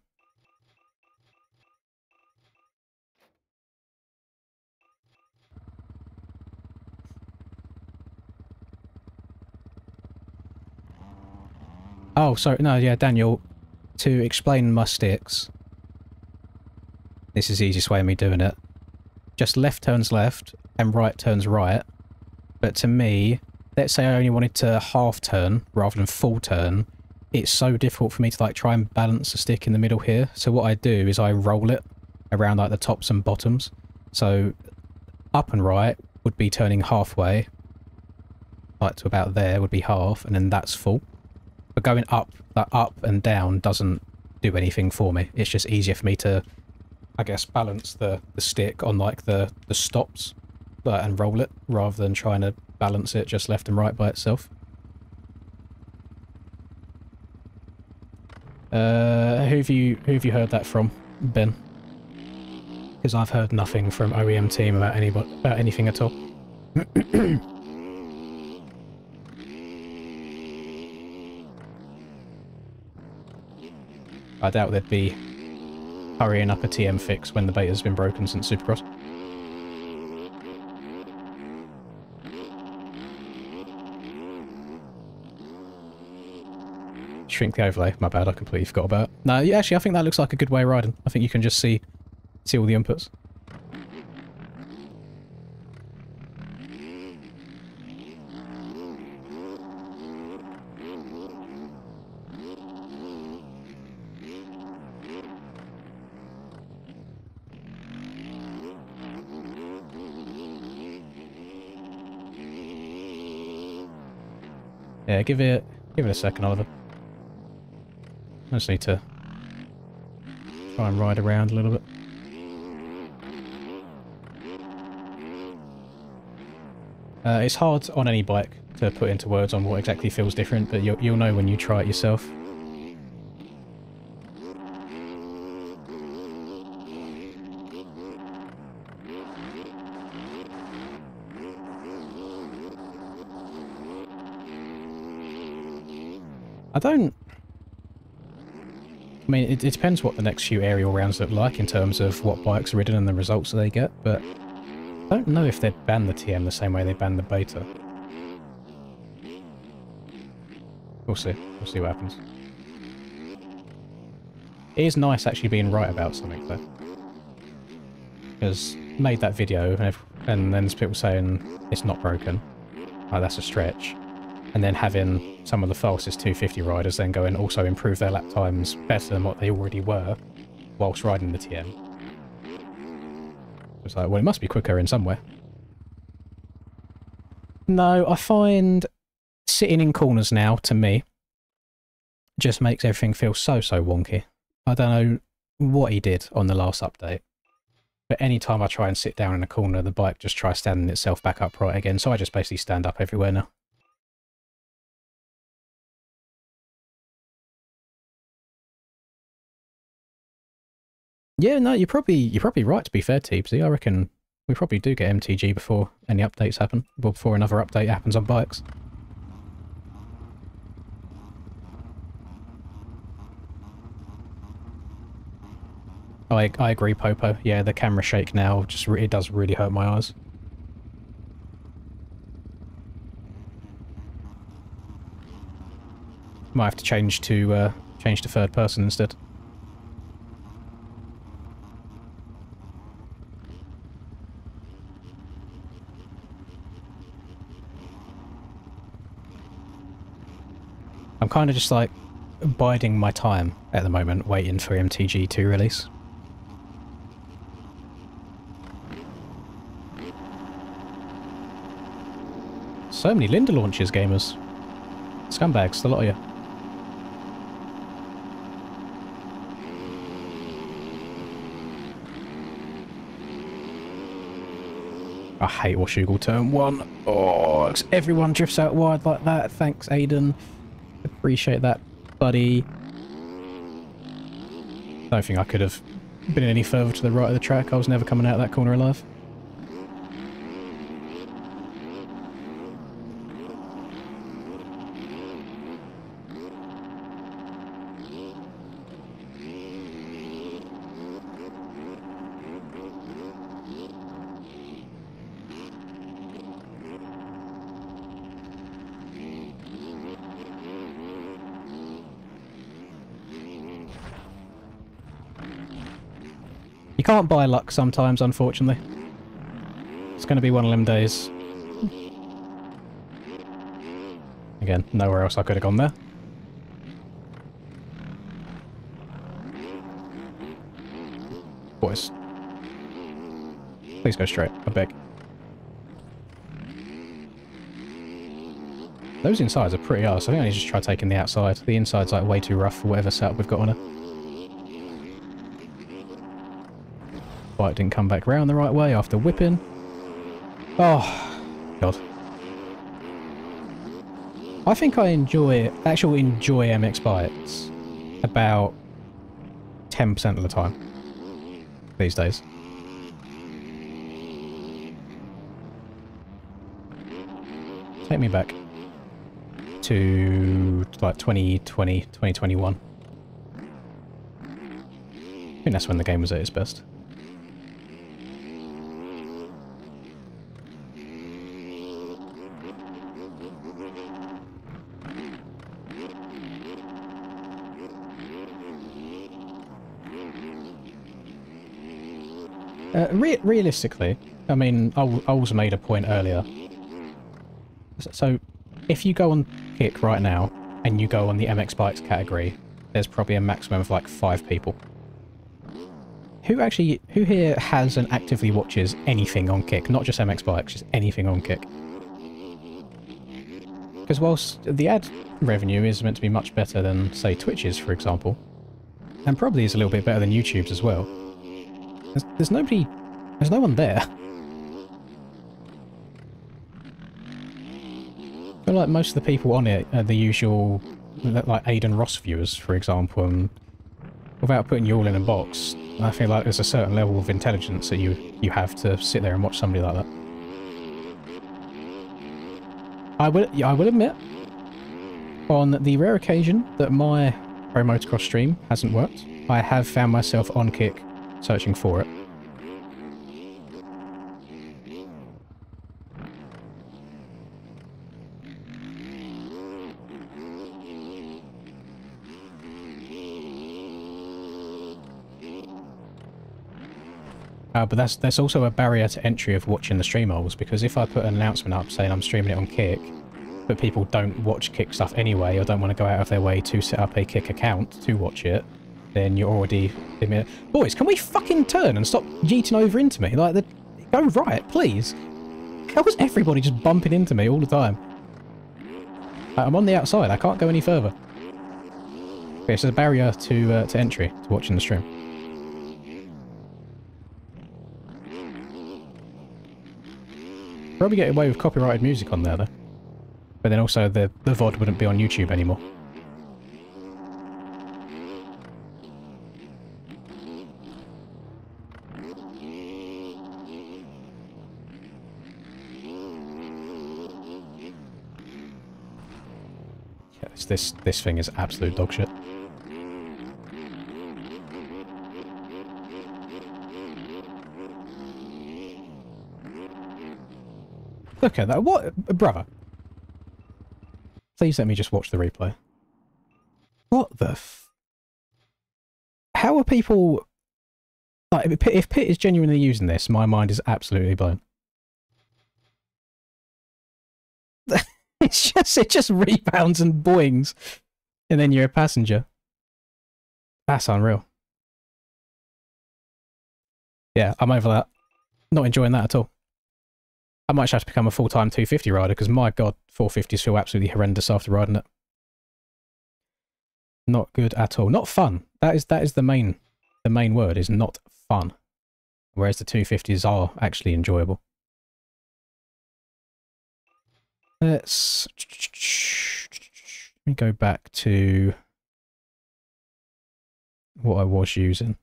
Oh, sorry, no, yeah, Daniel, to explain my sticks, this is the easiest way of me doing it. Just left turns left and right turns right, but to me, let's say I only wanted to half turn rather than full turn, it's so difficult for me to like try and balance a stick in the middle here. So what I do is I roll it around like the tops and bottoms. So up and right would be turning halfway, like to about there would be half, and then that's full. But going up, that up and down doesn't do anything for me. It's just easier for me to, I guess, balance the stick on like the stops and roll it, rather than trying to balance it just left and right by itself. Who have you heard that from, Ben? Because I've heard nothing from OEM team about anything at all. I doubt they'd be hurrying up a TM fix when the beta's been broken since Supercross. Shrink the overlay. My bad, I completely forgot about it. No, yeah, actually, I think that looks like a good way of riding. I think you can just see all the inputs. Yeah, give it a second, Oliver. I just need to try and ride around a little bit. It's hard on any bike to put into words on what exactly feels different, but you'll know when you try it yourself. I mean, it depends what the next few aerial rounds look like in terms of what bikes are ridden and the results that they get, but I don't know if they'd ban the TM the same way they banned the beta. We'll see. We'll see what happens. It is nice actually being right about something, though. Because made that video, and then there's people saying it's not broken. Like, that's a stretch. And then having some of the fastest 250 riders then go and also improve their lap times better than what they already were whilst riding the TM. It's like, well, it must be quicker in some way. No, I find sitting in corners now, to me, just makes everything feel so wonky. I don't know what he did on the last update, but any time I try and sit down in a corner, the bike just tries standing itself back upright again, so I just basically stand up everywhere now. Yeah, no, you're probably right, to be fair, Teepsy. I reckon we probably do get MTG before any updates happen, or before another update happens on bikes. I agree, Popo. Yeah, the camera shake now, it does really hurt my eyes. Might have to change to third person instead. I'm kind of just like biding my time at the moment, waiting for MTG to release. So many Linda launches, gamers. Scumbags, the lot of you. I hate Washougal turn 1. Oh, everyone drifts out wide like that. Thanks, Aiden. Appreciate that, buddy. Don't think I could have been any further to the right of the track. I was never coming out of that corner alive. You can't buy luck sometimes, unfortunately. It's going to be one of them days. Again, nowhere else I could have gone there. Boys. Please go straight, I beg. Those insides are pretty arse. I think I need to just try taking the outside. The inside's like way too rough for whatever setup we've got on it. Bike didn't come back round the right way after whipping. Oh, God. I think I enjoy MX bikes about 10% of the time these days. Take me back to like 2020, 2021. I think that's when the game was at its best. Realistically, I mean, I also made a point earlier. So, if you go on Kick right now, and you go on the MX Bikes category, there's probably a maximum of like 5 people. Who here has and actively watches anything on Kick? Not just MX Bikes, just anything on Kick. Because whilst the ad revenue is meant to be much better than, say, Twitch's, for example, and probably is a little bit better than YouTube's as well, there's no one there. I feel like most of the people on it are the usual, like Aiden Ross viewers, for example, and without putting you all in a box, I feel like there's a certain level of intelligence that you have to sit there and watch somebody like that. I will admit, on the rare occasion that my pro motocross stream hasn't worked, I have found myself on Kick searching for it. But there's also a barrier to entry of watching the stream holes, because if I put an announcement up saying I'm streaming it on Kick, but people don't watch Kick stuff anyway, or don't want to go out of their way to set up a Kick account to watch it, then you're already... Boys, can we fucking turn and stop yeeting over into me? Like, go right, please. How is everybody just bumping into me all the time? I'm on the outside, I can't go any further. Okay, so there's a barrier to entry to watching the stream. Probably get away with copyrighted music on there, though. But then also, the VOD wouldn't be on YouTube anymore. Yeah, this thing is absolute dog shit. Look at that. What? Brother. Please let me just watch the replay. What the How are people... Like, if Pitt is genuinely using this, my mind is absolutely blown. It just rebounds and boings, and then you're a passenger. That's unreal. Yeah, I'm over that. Not enjoying that at all. I might have to become a full-time 250 rider, because my god, 450s feel absolutely horrendous after riding it. Not good at all. Not fun. That is the main word, is not fun. Whereas the 250s are actually enjoyable. Let me go back to what I was using.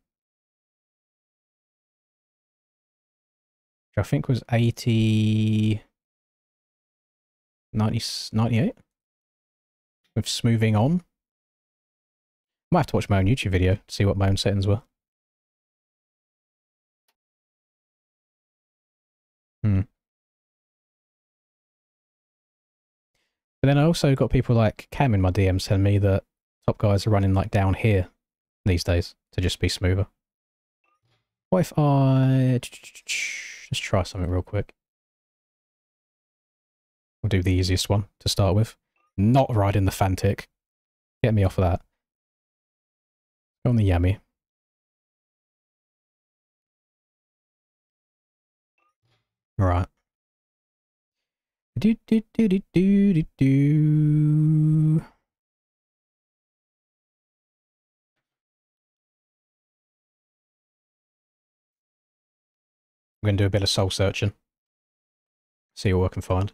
Which I think was 80... 98? With smoothing on. Might have to watch my own YouTube video to see what my own settings were. But then I also got people like Cam in my DMs telling me that top guys are running like down here these days to just be smoother. What if I... Let's try something real quick. We'll do the easiest one to start with. Not riding the Fantic. Get me off of that. Go on the Yami. Right. Do do do do do do do. I'm going to do a bit of soul searching. See what I can find.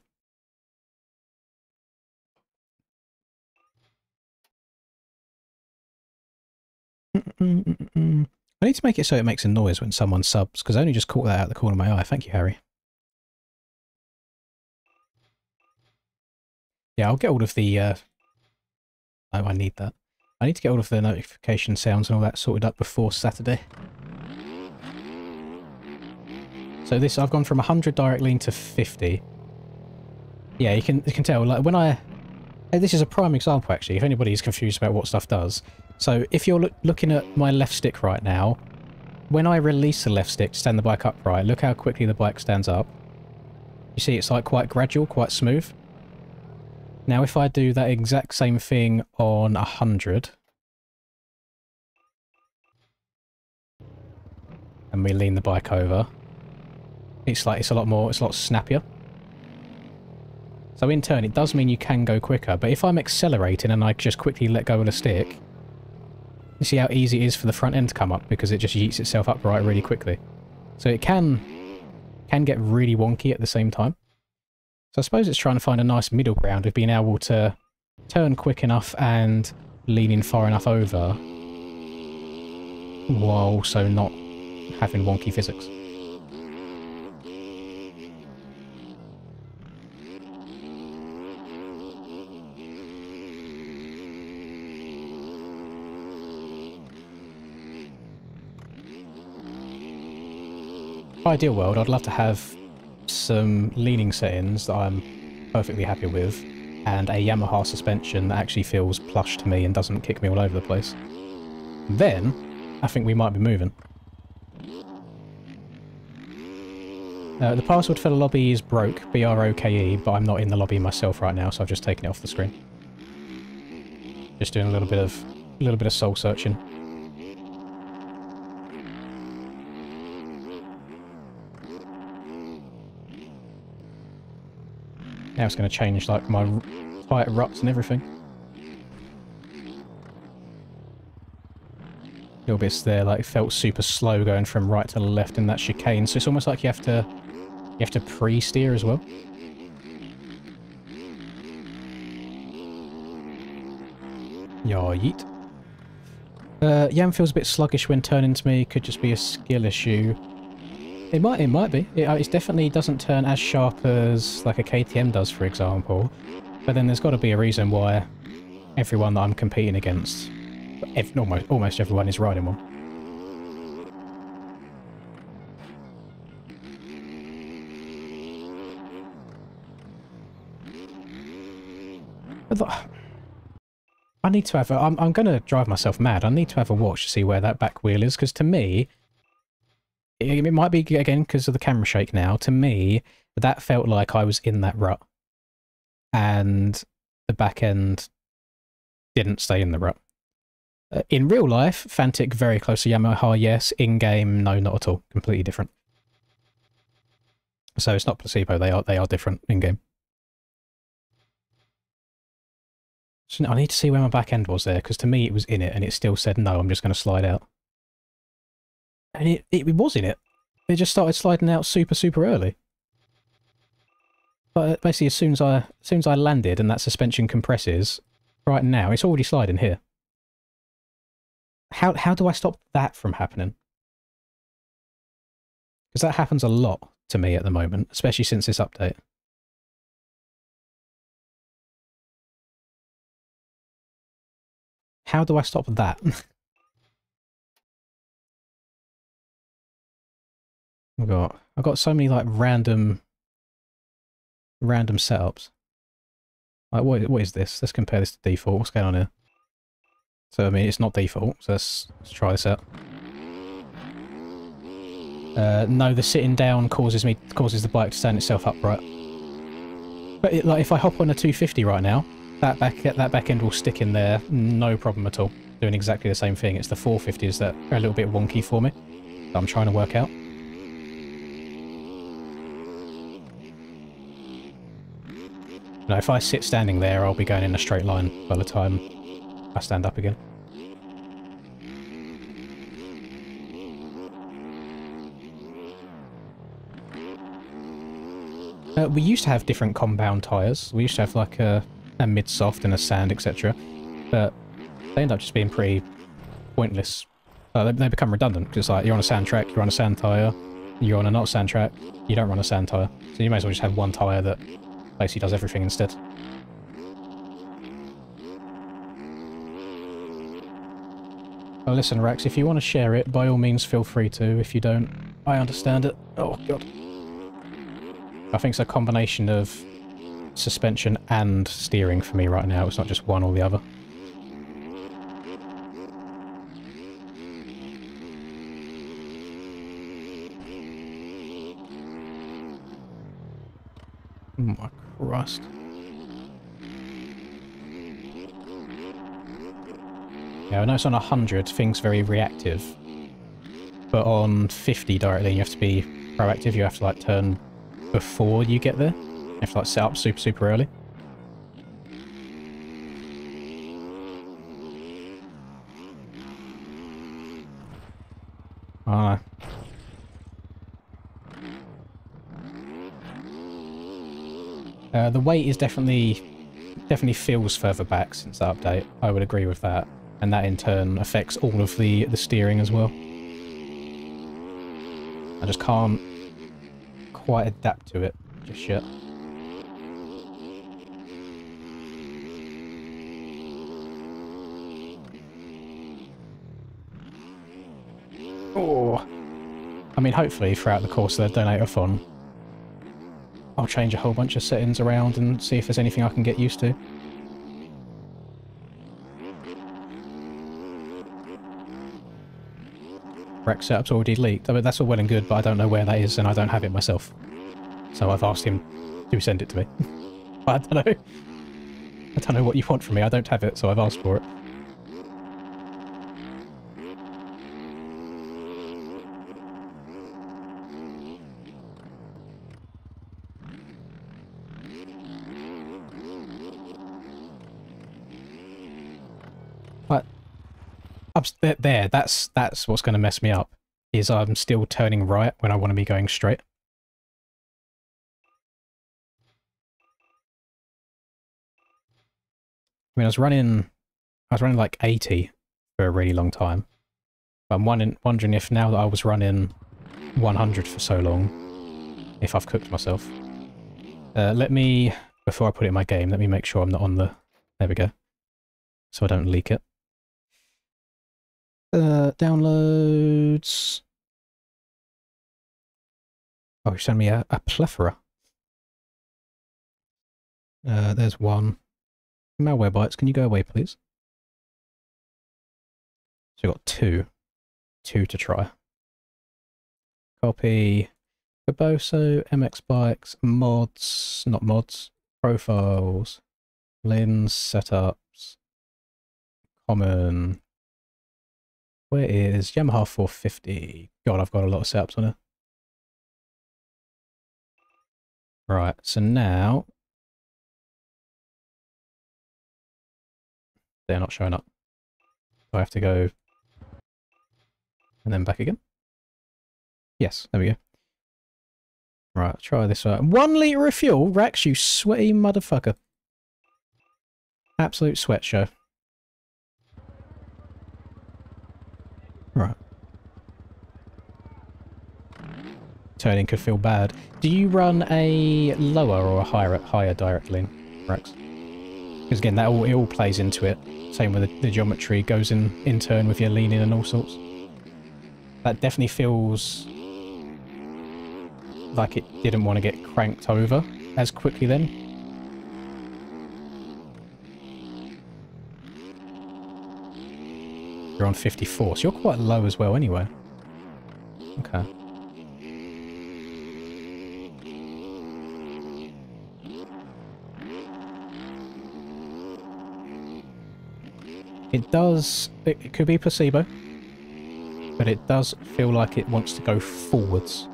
I need to make it so it makes a noise when someone subs, because I only just caught that out of the corner of my eye. Thank you, Harry. Yeah, I'll get all of the... Oh, I need that. I need to get all of the notification sounds and all that sorted up before Saturday. So this, I've gone from 100 direct lean to 50. Yeah, you can tell, like, when I... This is a prime example, actually, if anybody's confused about what stuff does. So, if you're looking at my left stick right now, when I release the left stick to stand the bike upright, look how quickly the bike stands up. You see, it's like quite gradual, quite smooth. Now, if I do that exact same thing on 100, and we lean the bike over, it's a lot snappier. So in turn, it does mean you can go quicker, but if I'm accelerating and I just quickly let go of the stick, you see how easy it is for the front end to come up because it just yeets itself upright really quickly. So it can get really wonky at the same time. So I suppose it's trying to find a nice middle ground of being able to turn quick enough and leaning far enough over, while also not having wonky physics. Ideal world, I'd love to have some leaning settings that I'm perfectly happy with, and a Yamaha suspension that actually feels plush to me and doesn't kick me all over the place. Then, I think we might be moving. The password for the lobby is broke, B-R-O-K-E, but I'm not in the lobby myself right now, so I've just taken it off the screen. Just doing a little bit of soul searching. Now it's going to change, like, my fire ruts and everything. Little bits there, like, it felt super slow going from right to left in that chicane, so it's almost like you have to pre-steer as well. Yeah, yeet. Yam feels a bit sluggish when turning to me, could just be a skill issue. It might be. It definitely doesn't turn as sharp as like a KTM does, for example. But then there's got to be a reason why everyone that I'm competing against, almost everyone, is riding one. But I need to have I'm going to drive myself mad. I need to have a watch to see where that back wheel is, because to me, it might be, again, because of the camera shake now, to me, that felt like I was in that rut. And the back end didn't stay in the rut. In real life, Fantic very close to Yamaha, yes. In-game, no, not at all. Completely different. So it's not placebo, they are different in-game. So I need to see where my back end was there, because to me it was in it, and it still said, no, I'm just going to slide out. And it was in it. It just started sliding out super early. But basically, as soon as I landed and that suspension compresses, right now, it's already sliding here. How do I stop that from happening? Because that happens a lot to me at the moment, especially since this update. How do I stop that? I've got so many like random setups. Like what is this? Let's compare this to default. What's going on here? So I mean it's not default, so let's try this out. No, the sitting down causes the bike to stand itself upright. But like if I hop on a 250 right now, that back end will stick in there, no problem at all. Doing exactly the same thing. It's the 450s that are a little bit wonky for me, that I'm trying to work out. No, if I sit standing there, I'll be going in a straight line by the time I stand up again. We used to have different compound tyres. We used to have like a mid-soft and a sand, etc. But they end up just being pretty pointless. They become redundant, because like, you're on a sand track, you're on a sand tyre, you're on a not sand track, you don't run a sand tyre. So you may as well just have one tyre that basically does everything instead. Oh, listen, Rax, if you want to share it, by all means feel free to. If you don't, I understand it. Oh, God. I think it's a combination of suspension and steering for me right now. It's not just one or the other. Oh my Christ. Yeah, I know it's on 100, things very reactive. But on 50 directly, you have to be proactive. You have to like turn before you get there. You have to like set up super, super early. I don't know. The weight is definitely feels further back since the update. I would agree with that. And that in turn affects all of the steering as well. I just can't quite adapt to it just yet. Oh, I mean, hopefully throughout the course of the donator-thon, I'll change a whole bunch of settings around and see if there's anything I can get used to. Rec setup's already leaked. I mean, that's all well and good, but I don't know where that is and I don't have it myself. So I've asked him to send it to me. I don't know. I don't know what you want from me. I don't have it, so I've asked for it. There, that's what's going to mess me up, is I'm still turning right when I want to be going straight. I mean, I was running like 80 for a really long time. But I'm wondering if now that I was running 100 for so long, if I've cooked myself. Let me, before I put it in my game, let me make sure I'm not on the... There we go. So I don't leak it. Downloads. Oh, you sent me a plethora. There's one. Malware bytes, can you go away, please? So we've got two. Two to try. Copy. Caboso, MX bikes, mods, not mods, profiles, lens, setups, common. Where is Yamaha 450? God, I've got a lot of setups on it. Right, so now they're not showing up. So I have to go and then back again. Yes, there we go. Right, try this out. 1 litre of fuel? Rax, you sweaty motherfucker. Absolute sweat show. Right. Turning could feel bad. Do you run a lower or a higher direct lean, Rex? Because again, that it all plays into it. Same with the geometry goes in turn with your leaning and all sorts. That definitely feels like it didn't want to get cranked over as quickly then. You're on 54, so you're quite low as well anyway. Okay. It does... It could be placebo, but it does feel like it wants to go forwards.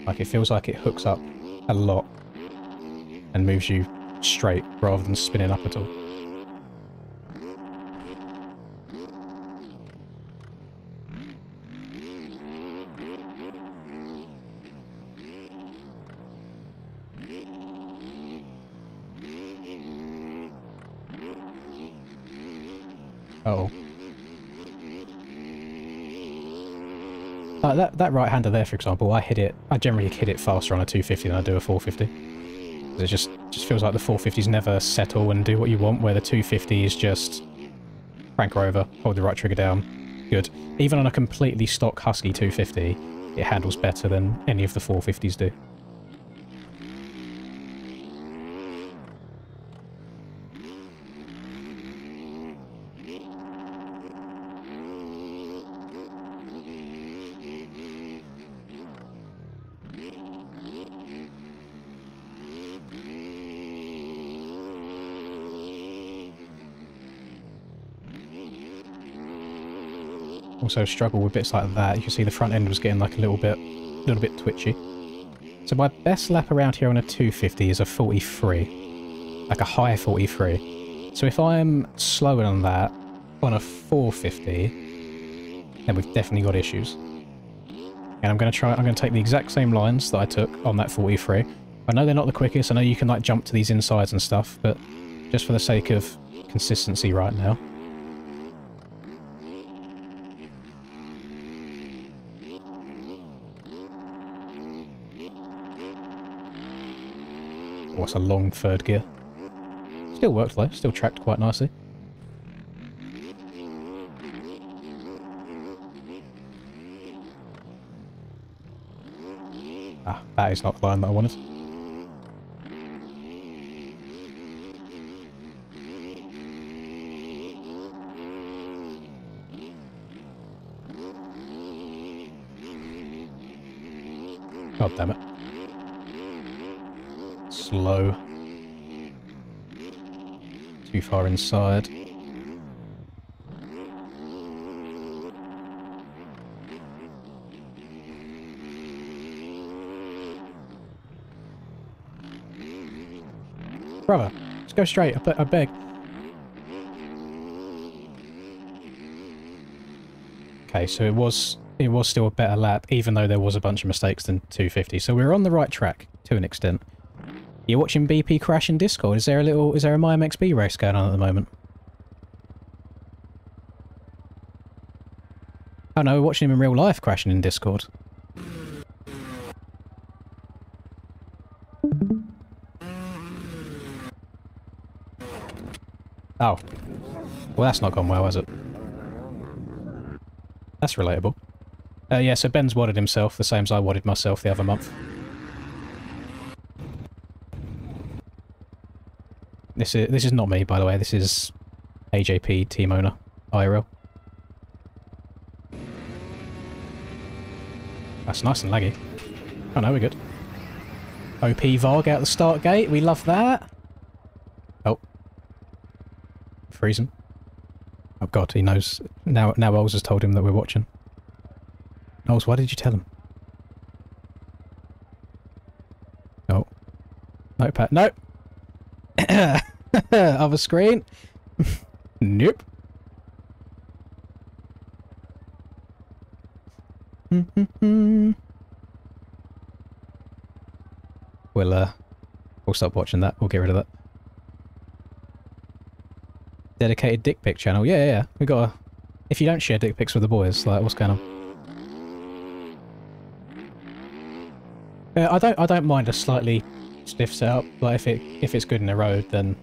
Like it feels like it hooks up a lot and moves you straight rather than spinning up at all. Uh-oh. That right-hander there, for example, I generally hit it faster on a 250 than I do a 450. It just feels like the 450s never settle and do what you want, where the 250 is just crank her over, hold the right trigger down, good. Even on a completely stock Husky 250, it handles better than any of the 450s do. Also struggle with bits like that. You can see the front end was getting like a little bit twitchy. So my best lap around here on a 250 is a 43, like a high 43. So if I'm slower than that on a 450, then we've definitely got issues. And I'm going to take the exact same lines that I took on that 43. I know they're not the quickest. I know you can like jump to these insides and stuff, but just for the sake of consistency right now. Oh, it's a long third gear. Still worked though, still tracked quite nicely. Ah, that is not the line that I wanted. God damn it. Slow. Too far inside. Brother, let's go straight, I beg. Okay, so it was still a better lap, even though there was a bunch of mistakes than 250. So we were on the right track to an extent. You're watching BP crash in Discord. Is there a MyMXB race going on at the moment? Oh no, we're watching him in real life crashing in Discord. Oh. Well, that's not gone well, has it? That's relatable. Yeah, so Ben's wadded himself, the same as I wadded myself the other month. This is not me, by the way. This is AJP team owner, IRL. That's nice and laggy. Oh no, we're good. OP Varg out the start gate. We love that. Oh. Freezing. Oh god, he knows. Now Ols has told him that we're watching. Ols, why did you tell him? Oh. Notepad. Nope. Other screen. Nope. We'll stop watching that. We'll get rid of that. Dedicated dick pic channel. Yeah. We got a... If you don't share dick pics with the boys, like, what's going on? I don't mind a slightly stiff setup. Like if it's good in the road, then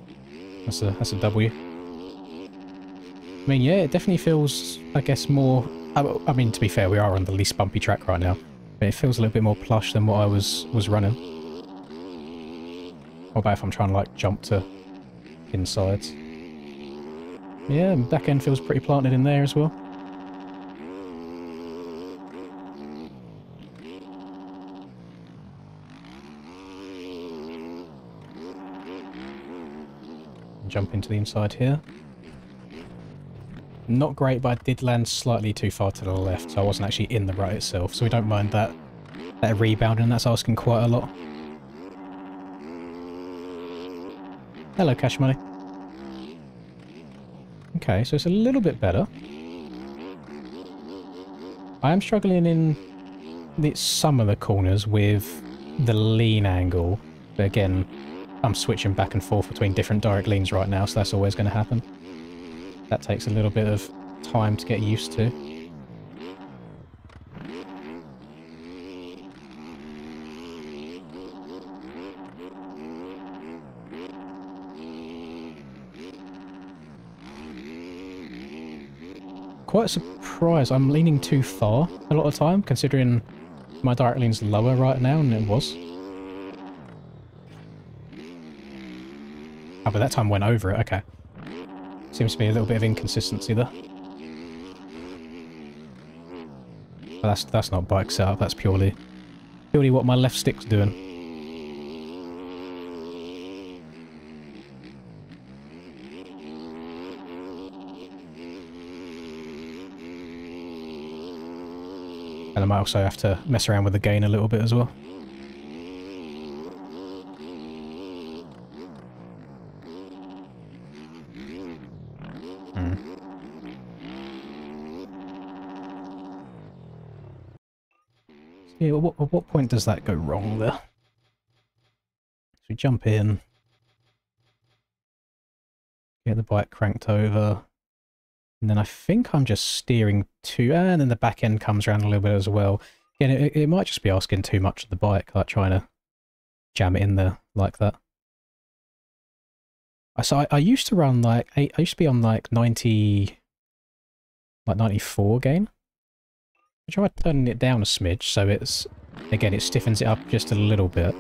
that's a W. I mean, yeah, it definitely feels, I guess, more. I mean, to be fair, we are on the least bumpy track right now, but it feels a little bit more plush than what I was running. What about if I'm trying to like jump to insides? Yeah, back end feels pretty planted in there as well. Jump into the inside here. Not great, but I did land slightly too far to the left, so I wasn't actually in the rut itself, so we don't mind that rebound, and that's asking quite a lot. Hello, Cash Money. Okay, so it's a little bit better. I am struggling in some of the corners with the lean angle. But again, I'm switching back and forth between different direct leans right now, so that's always going to happen. That takes a little bit of time to get used to. Quite surprised. I'm leaning too far a lot of the time, considering my direct lean's lower right now than it was. Oh, but that time went over it. Okay. Seems to be a little bit of inconsistency there. But that's not bike setup. That's purely what my left stick's doing. And I might also have to mess around with the gain a little bit as well. Yeah, at what point does that go wrong there? So we jump in, get the bike cranked over, and then I think I'm just steering too, and then the back end comes around a little bit as well. Again, it might just be asking too much of the bike, like trying to jam it in there like that. So I used to run like, I used to be on like 90, like 94 gain. I tried turning it down a smidge, so it's, again, it stiffens it up just a little bit.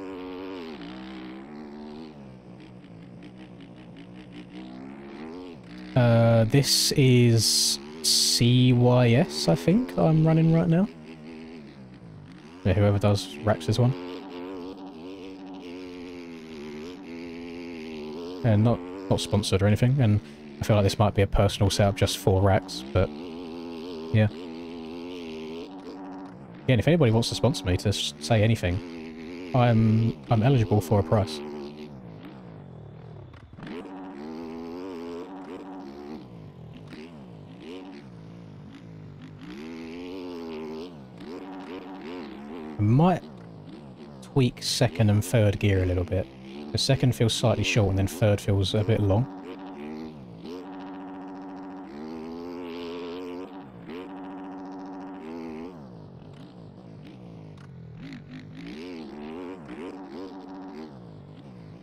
This is CYS, I think, I'm running right now. Yeah, whoever does Rax's one. And not sponsored or anything, and I feel like this might be a personal setup just for Rax, but yeah. Again, if anybody wants to sponsor me to say anything, I'm eligible for a price. I might tweak second and third gear a little bit. The second feels slightly short and then third feels a bit long.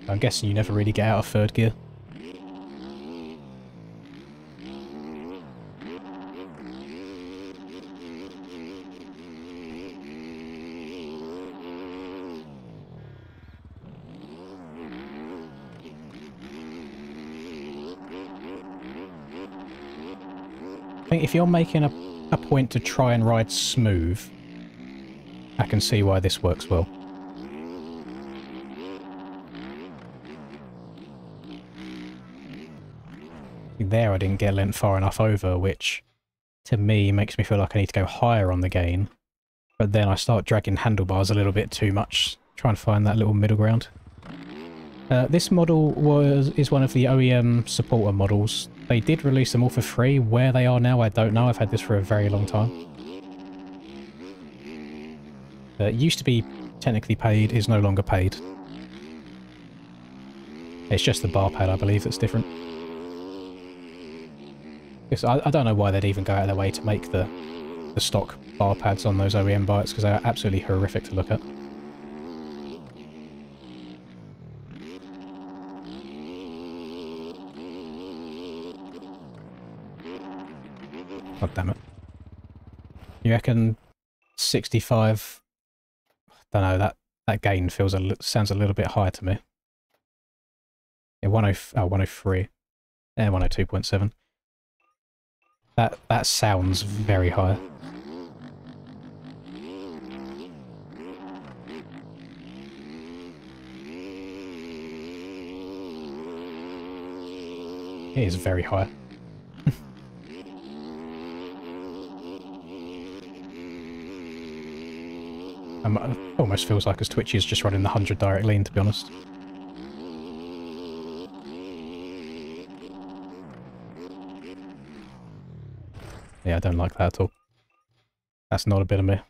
I'm guessing you never really get out of third gear. I think if you're making a point to try and ride smooth, I can see why this works well. There I didn't get lent far enough over, which to me makes me feel like I need to go higher on the gain. But then I start dragging handlebars a little bit too much, trying to find that little middle ground. This model is one of the OEM supporter models. They did release them all for free. Where they are now, I don't know. I've had this for a very long time. It used to be technically paid, is no longer paid. It's just the bar pad, I believe, that's different. I don't know why they'd even go out of their way to make the stock bar pads on those OEM bikes, because they're absolutely horrific to look at. God damn it. You reckon 65... I don't know, that gain sounds a little bit higher to me. Yeah, 103. And 102.7. That sounds very high. It is very high. Almost feels like as twitchy as just running the 100 direct lean, to be honest. Yeah, I don't like that at all. That's not a bit of me.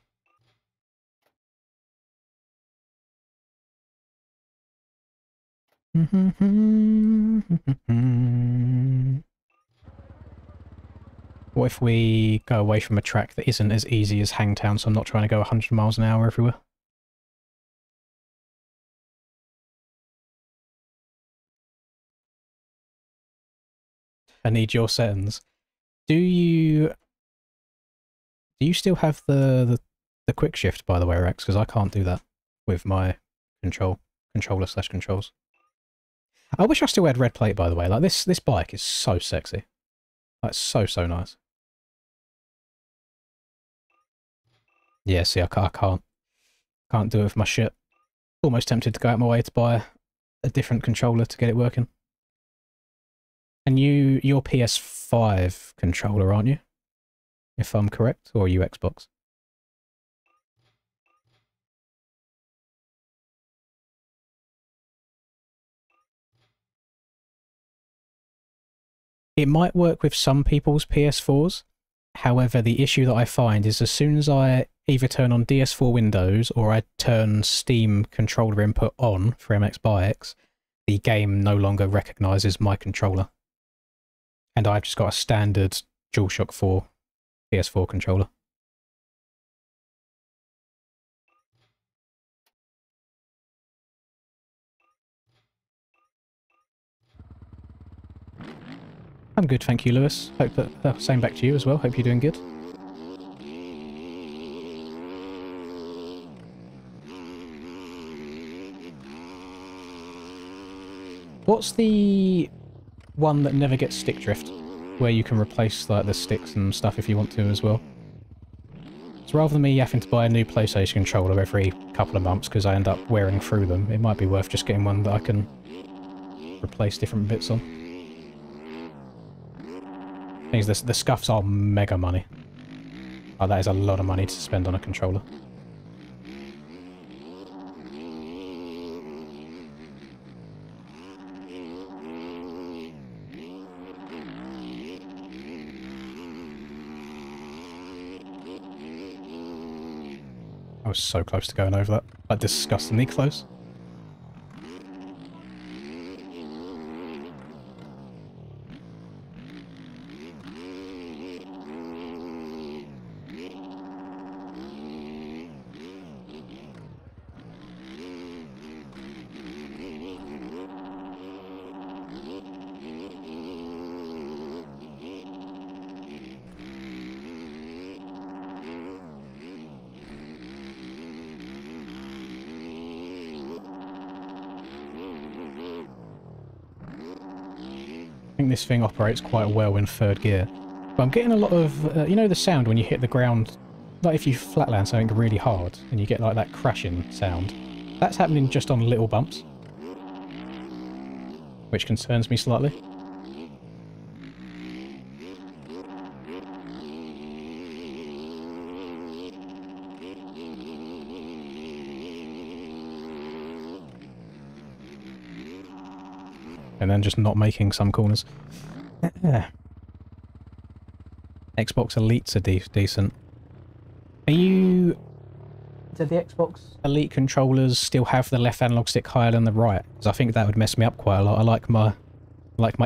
What if we go away from a track that isn't as easy as Hangtown, so I'm not trying to go 100 miles an hour everywhere? I need your settings. Do you still have the quick shift, by the way, Rex? Because I can't do that with my controller/controls. I wish I still had red plate, by the way. Like this bike is so sexy. Like so nice. Yeah, see, I can't do it with my shit. Almost tempted to go out my way to buy a different controller to get it working. And you're PS5 controller, aren't you? If I'm correct, or are you Xbox? It might work with some people's PS4s. However, the issue that I find is as soon as I either turn on DS4 Windows or I turn Steam controller input on for MX by X, the game no longer recognises my controller. And I've just got a standard DualShock 4 PS4 controller. I'm good, thank you, Lewis. Hope that same back to you as well. Hope you're doing good. What's the one that never gets stick drift, where you can replace like the sticks and stuff if you want to as well? So rather than me having to buy a new PlayStation controller every couple of months because I end up wearing through them, it might be worth just getting one that I can replace different bits on. Things the scuffs are mega money. Oh, that is a lot of money to spend on a controller. I was so close to going over that. Like, disgustingly close. I think this thing operates quite well in third gear. But I'm getting a lot of, you know the sound when you hit the ground, like if you flatland something really hard and you get like that crashing sound? That's happening just on little bumps, which concerns me slightly. And then just not making some corners. Xbox Elites are decent. Are you... Do the Xbox Elite controllers still have the left analog stick higher than the right? Because I think that would mess me up quite a lot. I like my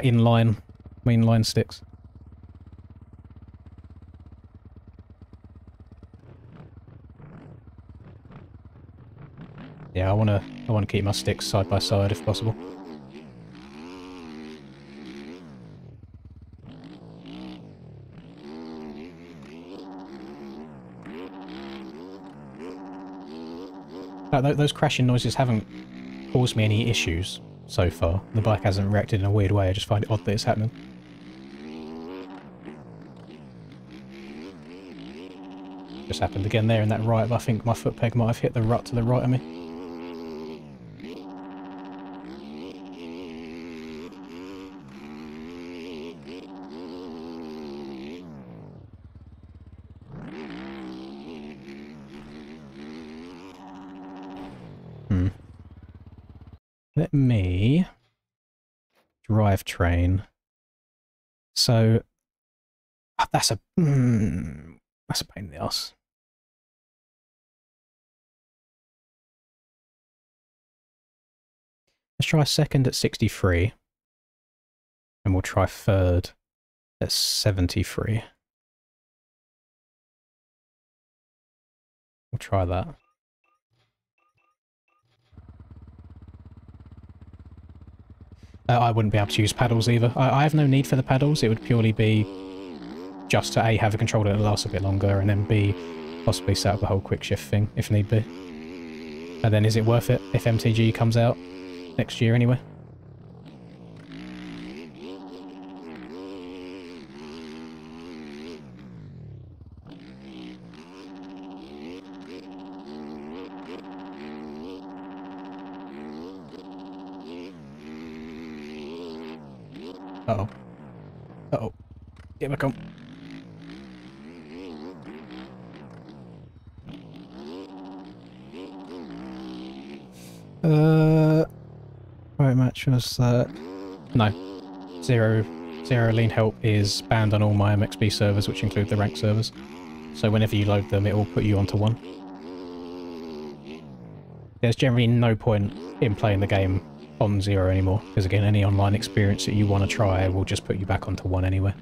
inline sticks. Yeah, I wanna keep my sticks side by side if possible. Those crashing noises haven't caused me any issues so far. The bike hasn't reacted in a weird way. I just find it odd that it's happening. Just happened again there in that right, but I think my foot peg might have hit the rut to the right of me. Let me... Drivetrain. So, That's a that's a pain in the ass. Let's try second at 63, and we'll try third at 73. We'll try that. I wouldn't be able to use paddles either. I have no need for the paddles. It would purely be just to A, have a controller that lasts a bit longer, and then B, possibly set up a whole quick shift thing if need be. And then is it worth it if MTG comes out next year anyway? Uh-oh. Uh-oh. Get back on. Right match was that? No. Zero lean help is banned on all my MXB servers, which include the ranked servers. So whenever you load them, it will put you onto one. There's generally no point in playing the game on 0 anymore, because again, any online experience that you want to try will just put you back onto 1 anyway.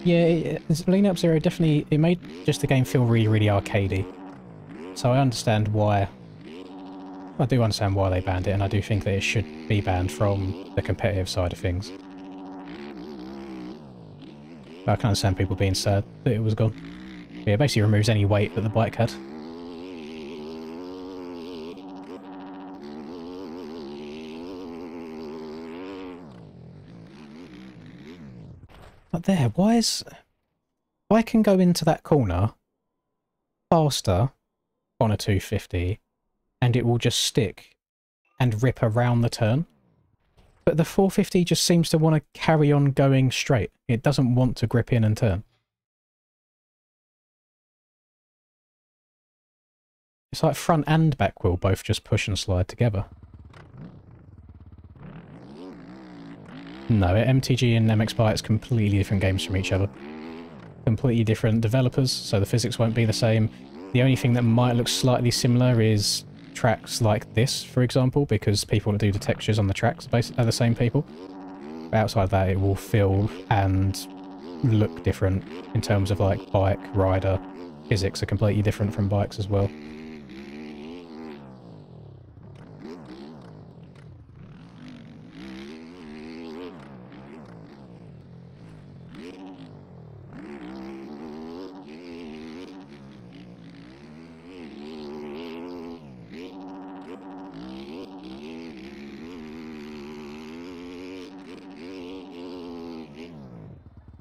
Yeah, Lean Up Zero definitely, it made just the game feel really, really arcadey. So I understand why, I do understand why they banned it, and I do think that it should be banned from the competitive side of things. But I can understand people being sad that it was gone. But yeah, it basically removes any weight that the bike had. But there, I can go into that corner faster on a 250 and it will just stick and rip around the turn. But the 450 just seems to want to carry on going straight. It doesn't want to grip in and turn. It's like front and back wheel both just push and slide together. No, MTG and MX Bike's completely different games from each other. Completely different developers, so the physics won't be the same. The only thing that might look slightly similar is tracks like this, for example, because people that do the textures on the tracks are the same people. But outside of that, it will feel and look different in terms of like bike, rider. Physics are completely different from bikes as well.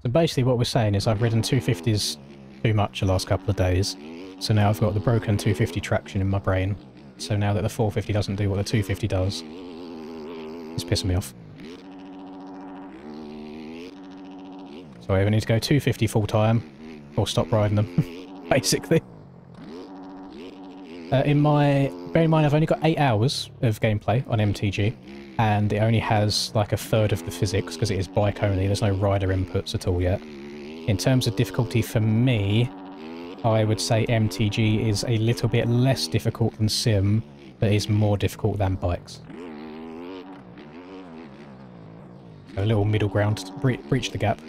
So basically what we're saying is I've ridden 250s too much the last couple of days, so now I've got the broken 250 traction in my brain. So now that the 450 doesn't do what the 250 does, it's pissing me off. So I either need to go 250 full time, or stop riding them, basically. Bear in mind I've only got 8 hours of gameplay on MTG, and it only has like a third of the physics because it is bike only, there's no rider inputs at all yet. In terms of difficulty for me, I would say MTG is a little bit less difficult than Sim, but is more difficult than bikes. So a little middle ground to breach the gap.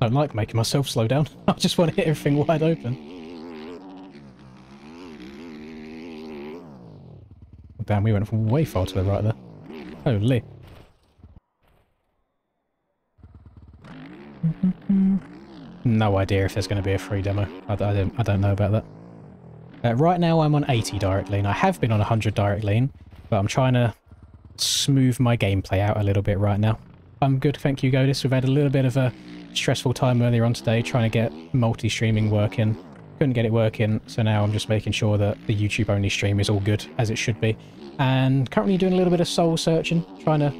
I don't like making myself slow down. I just want to hit everything wide open. Damn, we went way far to the right there. Holy. No idea if there's going to be a free demo. I don't know about that. Right now I'm on 80 direct lean. I have been on 100 direct lean, but I'm trying to smooth my gameplay out a little bit right now. I'm good, thank you, Godis. We've had a little bit of a stressful time earlier on today trying to get multi-streaming working. Couldn't get it working, so now I'm just making sure that the YouTube-only stream is all good, as it should be. And currently doing a little bit of soul searching, trying to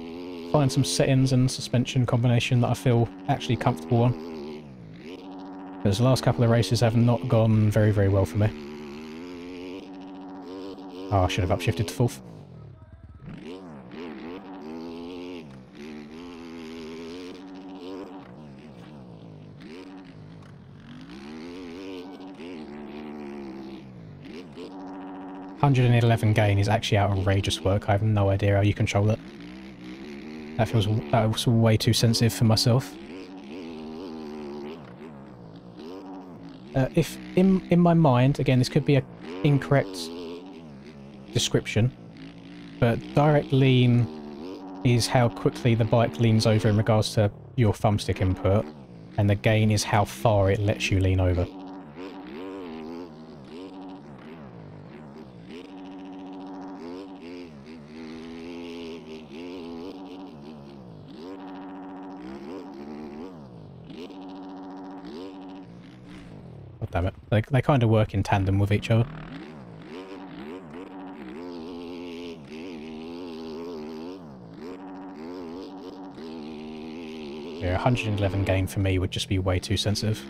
find some settings and suspension combination that I feel actually comfortable on. Because the last couple of races have not gone very, very well for me. Oh, I should have upshifted to fourth. $111 gain is actually outrageous work. I have no idea how you control it. That was way too sensitive for myself. If in my mind, again, this could be an incorrect description, but direct lean is how quickly the bike leans over in regards to your thumbstick input, and the gain is how far it lets you lean over. God damn it. They kind of work in tandem with each other. Yeah, 111 gain for me would just be way too sensitive.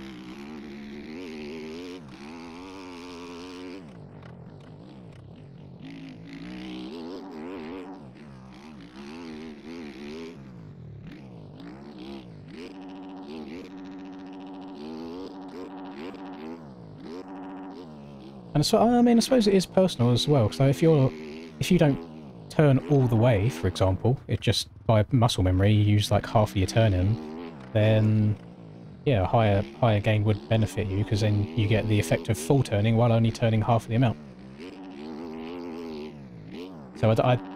And so, I mean, I suppose it is personal as well. So if you don't turn all the way, for example, it just by muscle memory you use like half of your turning, then yeah, higher gain would benefit you because then you get the effect of full turning while only turning half of the amount. So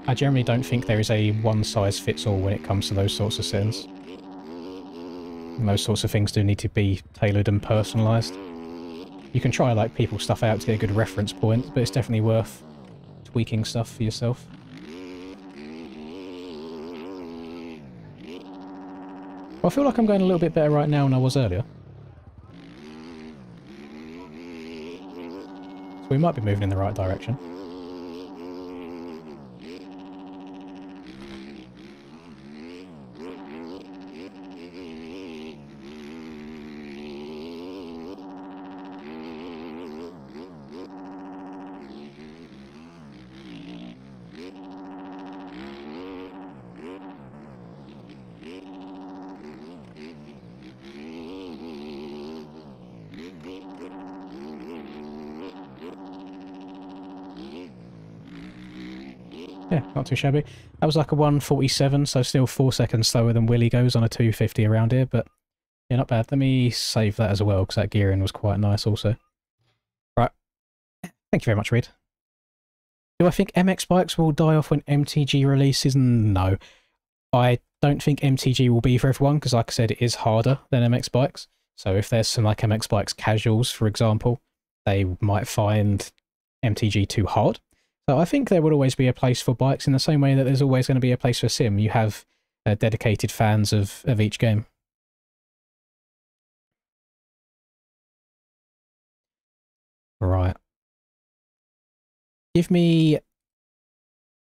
I generally don't think there is a one-size-fits-all when it comes to those sorts of settings. And those sorts of things do need to be tailored and personalised. You can try like people stuff out to get a good reference point, but it's definitely worth tweaking stuff for yourself. Well, I feel like I'm going a little bit better right now than I was earlier. So we might be moving in the right direction. Yeah, not too shabby. That was like a 147, so still 4 seconds slower than Willie goes on a 250 around here, but yeah, not bad. Let me save that as well, because that gearing was quite nice also. Right. Thank you very much, Reed. Do I think MX bikes will die off when MTG releases? No. I don't think MTG will be for everyone, because like I said, it is harder than MX bikes. So if there's some like MX bikes casuals, for example, they might find MTG too hard. So I think there would always be a place for bikes in the same way that there's always going to be a place for sim. You have dedicated fans of each game. Right. Give me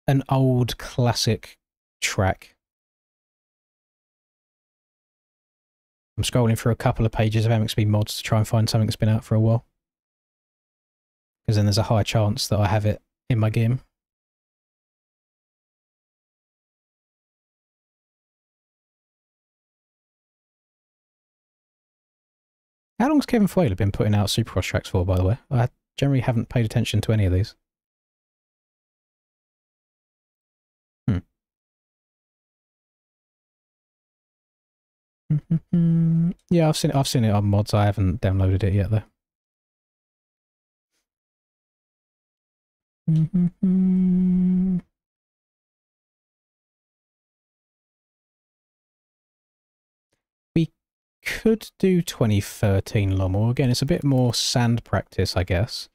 an old classic track. I'm scrolling through a couple of pages of MXB mods to try and find something that's been out for a while. Because then there's a high chance that I have it in my game. How long's Kevin Fuela been putting out Supercross tracks for, by the way? I generally haven't paid attention to any of these. Yeah, I've seen it on mods. I haven't downloaded it yet though. could do 2013 Lommel. Again, it's a bit more sand practice, I guess.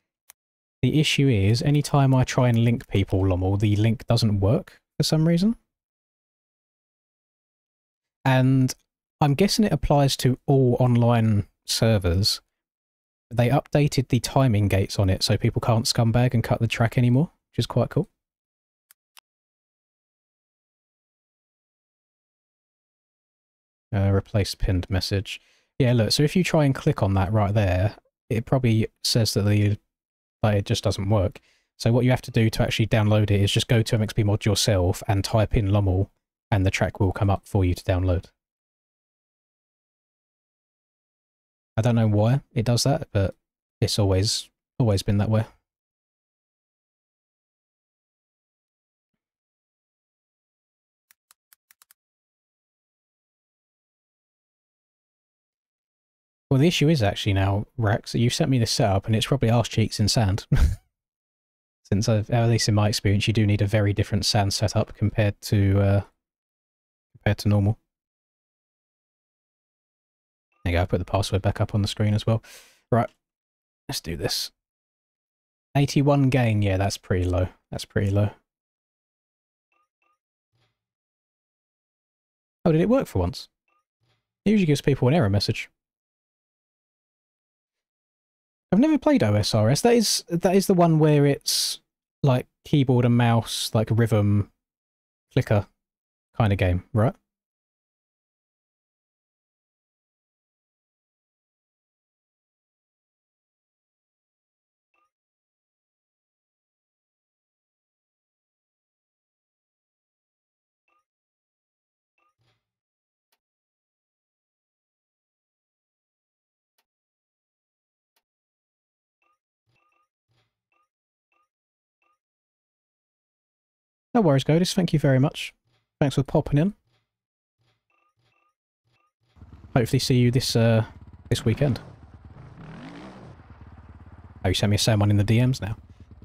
The issue is, anytime I try and link people Lommel, the link doesn't work for some reason. And I'm guessing it applies to all online servers. They updated the timing gates on it so people can't scumbag and cut the track anymore, which is quite cool. Replace pinned message. Yeah, look, so if you try and click on that right there, it probably says that it just doesn't work. So what you have to do to actually download it is just go to MXP Mod yourself and type in Lommel, and the track will come up for you to download. I don't know why it does that, but it's always been that way. Well, the issue is actually now, Rex, you sent me this setup and it's probably arse cheeks in sand. Since at least in my experience, you do need a very different sand setup compared to normal. There you go, I put the password back up on the screen as well. Right, let's do this. 81 gain, yeah, that's pretty low. That's pretty low. Oh, did it work for once? It usually gives people an error message. I've never played OSRS. That is the one where it's like keyboard and mouse, like rhythm, flicker kind of game, right? No worries, Godis. Thank you very much. Thanks for popping in. Hopefully see you this weekend. Oh, you sent me a someone in the DMs now.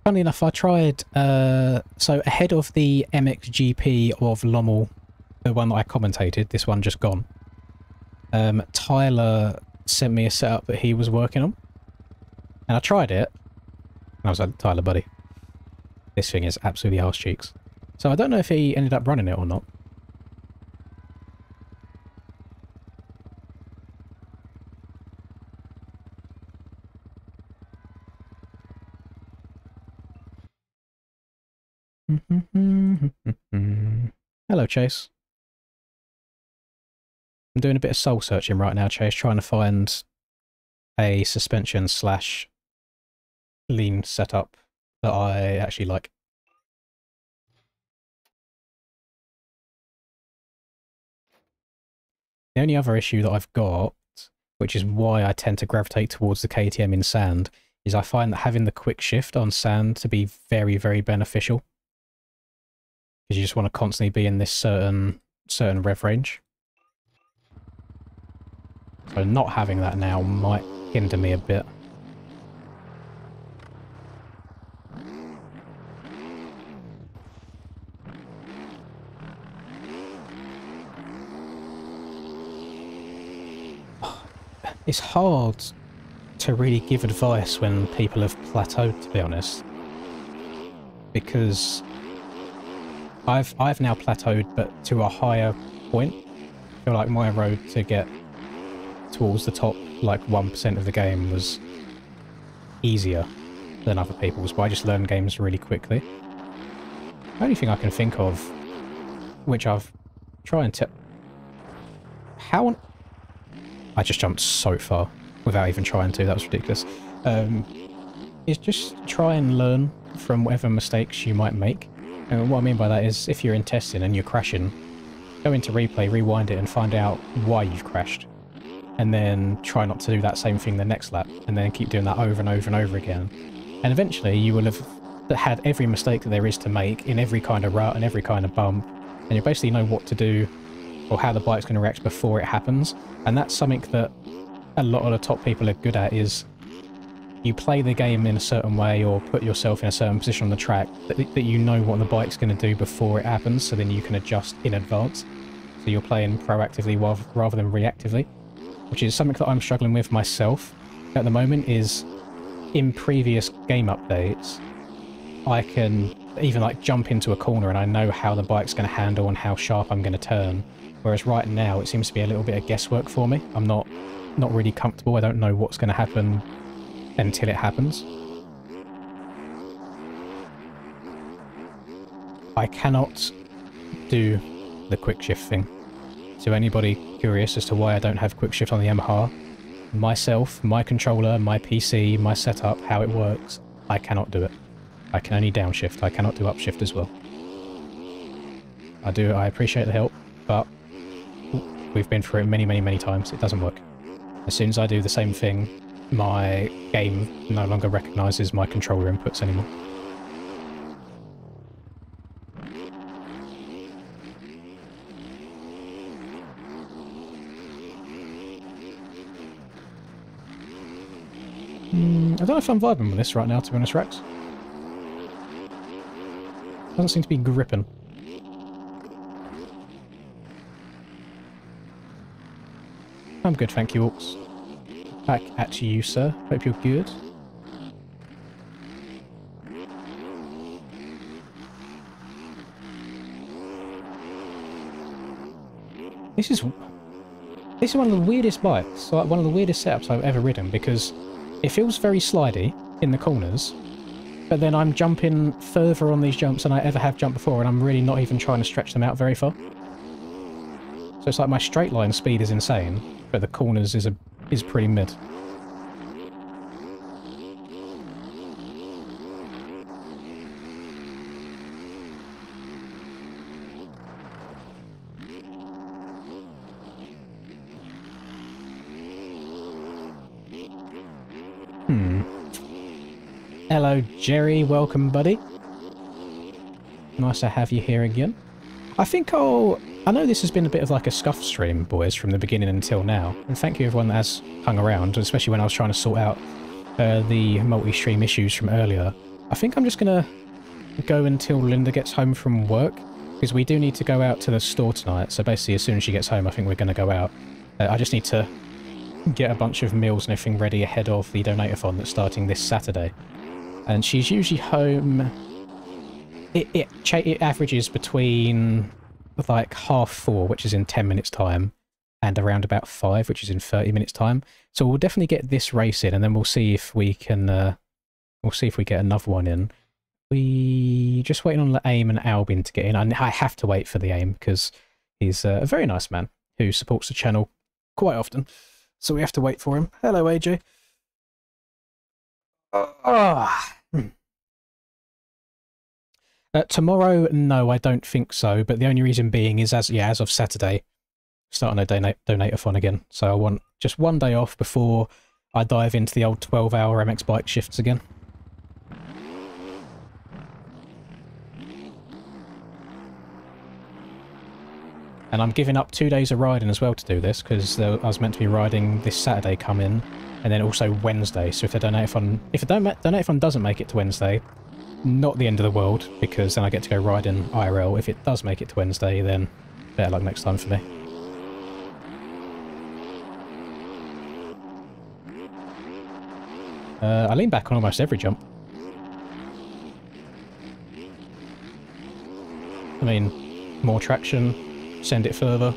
Funnily enough, I tried, so ahead of the MXGP of Lommel, the one that I commentated, this one just gone, Tyler sent me a setup that he was working on. And I tried it, and I was like, Tyler, buddy, this thing is absolutely arse cheeks. So I don't know if he ended up running it or not. Hello, Chase. I'm doing a bit of soul searching right now, Chase, trying to find a suspension slash lean setup that I actually like. The only other issue that I've got, which is why I tend to gravitate towards the KTM in sand, is I find that having the quick shift on sand to be very, very beneficial. Because you just want to constantly be in this certain rev range. So not having that now might hinder me a bit. It's hard to really give advice when people have plateaued, to be honest. Because I've now plateaued, but to a higher point. I feel like my road to get towards the top, like 1% of the game, was easier than other people's, but I just learned games really quickly. The only thing I can think of, which I've tried to... How on... I just jumped so far without even trying to, that was ridiculous. Is just try and learn from whatever mistakes you might make. And what I mean by that is, if you're in testing and you're crashing, go into replay, rewind it and find out why you've crashed. And then try not to do that same thing the next lap, and then keep doing that over and over and over again. And eventually you will have had every mistake that there is to make in every kind of rut and every kind of bump, and you basically know what to do or how the bike's going to react before it happens. And that's something that a lot of the top people are good at, is you play the game in a certain way or put yourself in a certain position on the track that you know what the bike's going to do before it happens, so then you can adjust in advance. So you're playing proactively rather than reactively. which is something that I'm struggling with myself at the moment, is in previous game updates, I can even like jump into a corner and I know how the bike's going to handle and how sharp I'm going to turn. Whereas right now it seems to be a little bit of guesswork for me. I'm not really comfortable. I don't know what's going to happen until it happens. I cannot do the quick shift thing. So anybody curious as to why I don't have quick shift on the Yamaha, myself, my controller, my PC, my setup, how it works, I cannot do it. I can only downshift. I cannot do upshift as well. I appreciate the help, but we've been through it many, many, many times. It doesn't work. As soon as I do the same thing, my game no longer recognises my controller inputs anymore. I don't know if I'm vibing with this right now, to be honest, Rex. Doesn't seem to be gripping. I'm good, thank you, Orcs. Back at you, sir. Hope you're good. This is one of the weirdest bikes, like one of the weirdest setups I've ever ridden, because it feels very slidey in the corners, but then I'm jumping further on these jumps than I ever have jumped before, and I'm really not even trying to stretch them out very far. So it's like my straight line speed is insane, but the corners is pretty mid. Hello, Jerry. Welcome, buddy. Nice to have you here again. I know this has been a bit of like a scuff stream, boys, from the beginning until now. And thank you everyone that has hung around, especially when I was trying to sort out the multi-stream issues from earlier. I think I'm just going to go until Linda gets home from work, because we do need to go out to the store tonight. So basically, as soon as she gets home, I think we're going to go out. I just need to get a bunch of meals and everything ready ahead of the donator-thon that's starting this Saturday. And she's usually home. It averages between like 4:30, which is in 10 minutes time, and around about 5, which is in 30 minutes time. So we'll definitely get this race in, and then we'll see if we can. We'll see if we get another one in. We just waiting on the AIM and Albin to get in. I have to wait for the AIM because he's a very nice man who supports the channel quite often. So we have to wait for him. Hello, AJ. Tomorrow, no, I don't think so. But the only reason being is as of Saturday, starting a donator-thon again. So I want just one day off before I dive into the old 12-hour MX bike shifts again. And I'm giving up 2 days of riding as well to do this, because I was meant to be riding this Saturday come in, and then also Wednesday. So if the donator-thon doesn't make it to Wednesday, not the end of the world, because then I get to go riding IRL. If it does make it to Wednesday, then better luck next time for me. I lean back on almost every jump. I mean, more traction, send it further.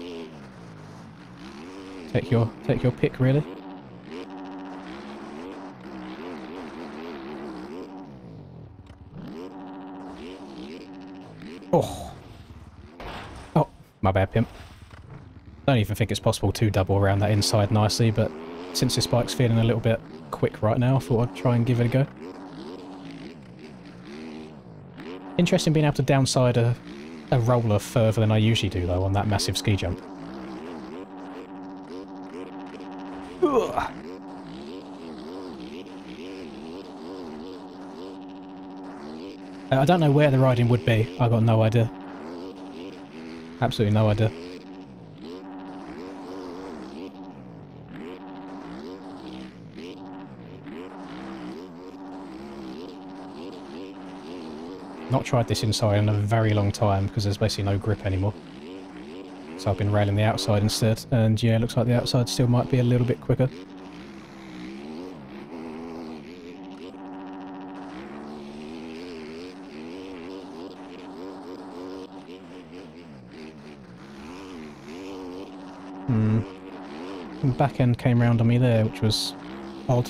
Take your pick, really. Oh, my bad, pimp. Don't even think it's possible to double around that inside nicely, but since this bike's feeling a little bit quick right now, I thought I'd try and give it a go. Interesting being able to downside a roller further than I usually do, though, on that massive ski jump. Ugh. I don't know where the riding would be. I've got no idea. Absolutely no idea. Not tried this inside in a very long time because there's basically no grip anymore. So I've been railing the outside instead, and yeah, it looks like the outside still might be a little bit quicker. And back end came round on me there, which was odd.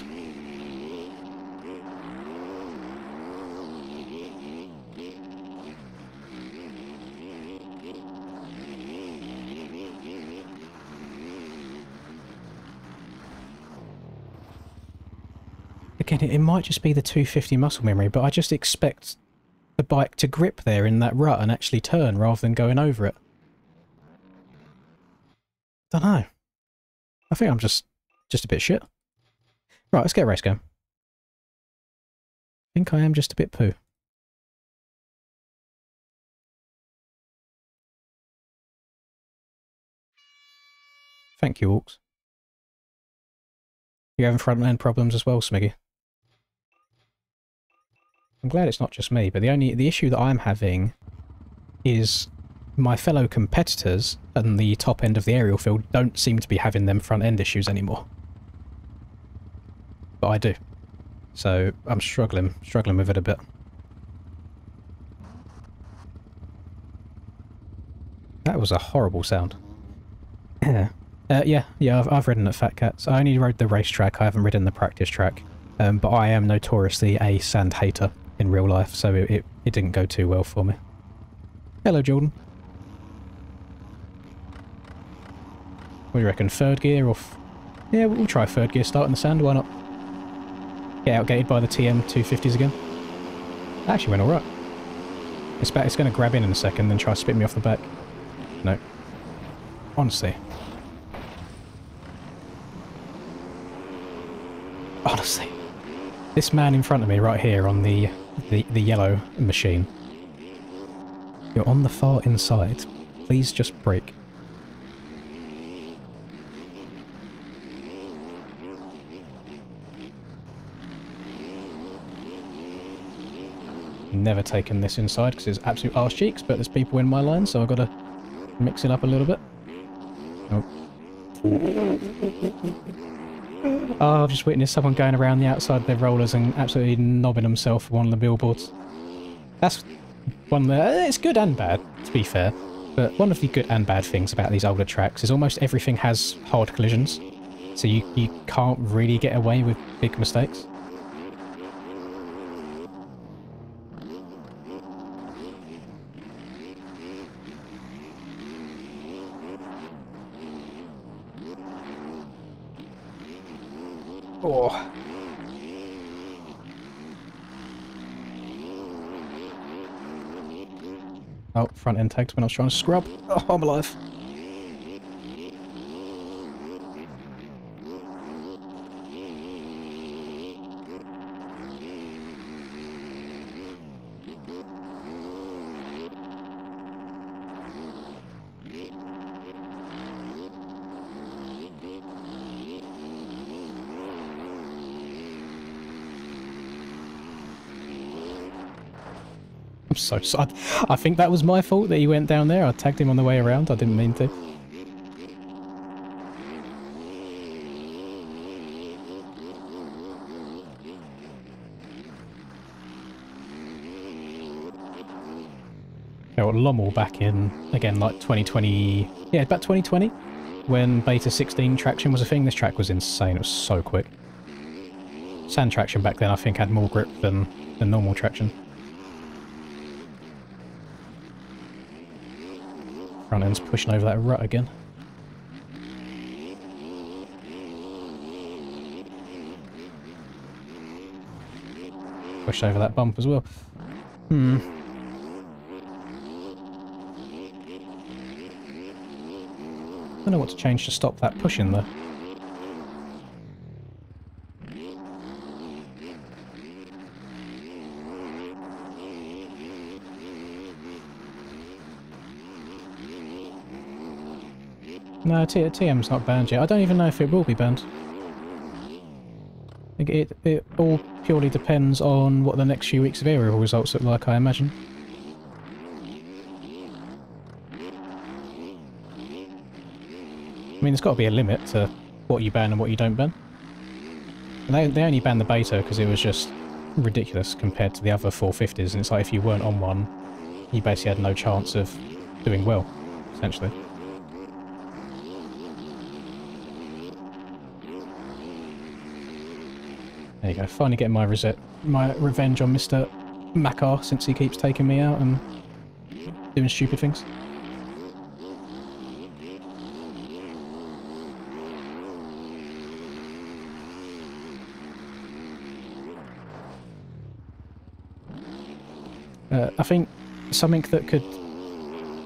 Again, it might just be the 250 muscle memory, but I just expect the bike to grip there in that rut and actually turn rather than going over it. Don't know. I think I'm just a bit shit. Right, let's get a race going. I think I am just a bit poo. Thank you, Orcs. You're having front end problems as well, Smiggy. I'm glad it's not just me, but the issue that I'm having is my fellow competitors and the top end of the aerial field don't seem to be having them front end issues anymore. But I do. So I'm struggling with it a bit. That was a horrible sound. Yeah. I've ridden at Fat Cats. I only rode the racetrack, I haven't ridden the practice track. But I am notoriously a sand hater in real life, so it didn't go too well for me. Hello, Jordan. What do you reckon, third gear or... Yeah, we'll try third gear start in the sand, why not? Get outgated by the TM 250s again. That actually went alright. It's going to grab in a second and try to spit me off the back. No. Honestly. Honestly. This man in front of me right here on the yellow machine. You're on the far inside. Please just brake. Never taken this inside because it's absolute arse cheeks, but there's people in my line, so I've got to mix it up a little bit. Oh. Oh, I've just witnessed someone going around the outside of their rollers and absolutely knobbing himself for one of the billboards. That's one of the... It's good and bad, to be fair. But one of the good and bad things about these older tracks is almost everything has hard collisions. So you can't really get away with big mistakes. Oh. Oh, front end tagged when I was trying to scrub. Oh, I'm alive. I'm so sorry. I think that was my fault that he went down there. I tagged him on the way around. I didn't mean to. Yeah, well, Lommel back in, again, like 2020... Yeah, about 2020, when Beta 16 traction was a thing. This track was insane. It was so quick. Sand traction back then, I think, had more grip than normal traction. Front end's pushing over that rut again. Push over that bump as well. Don't know what to change to stop that pushing though. No, TM's not banned yet. I don't even know if it will be banned. I think it all purely depends on what the next few weeks of aerial results look like, I imagine. I mean, there's got to be a limit to what you ban and what you don't ban. And they only banned the beta because it was just ridiculous compared to the other 450s, and it's like if you weren't on one, you basically had no chance of doing well, essentially. There you go, finally getting my revenge on Mr. Makar since he keeps taking me out and doing stupid things. I think something that could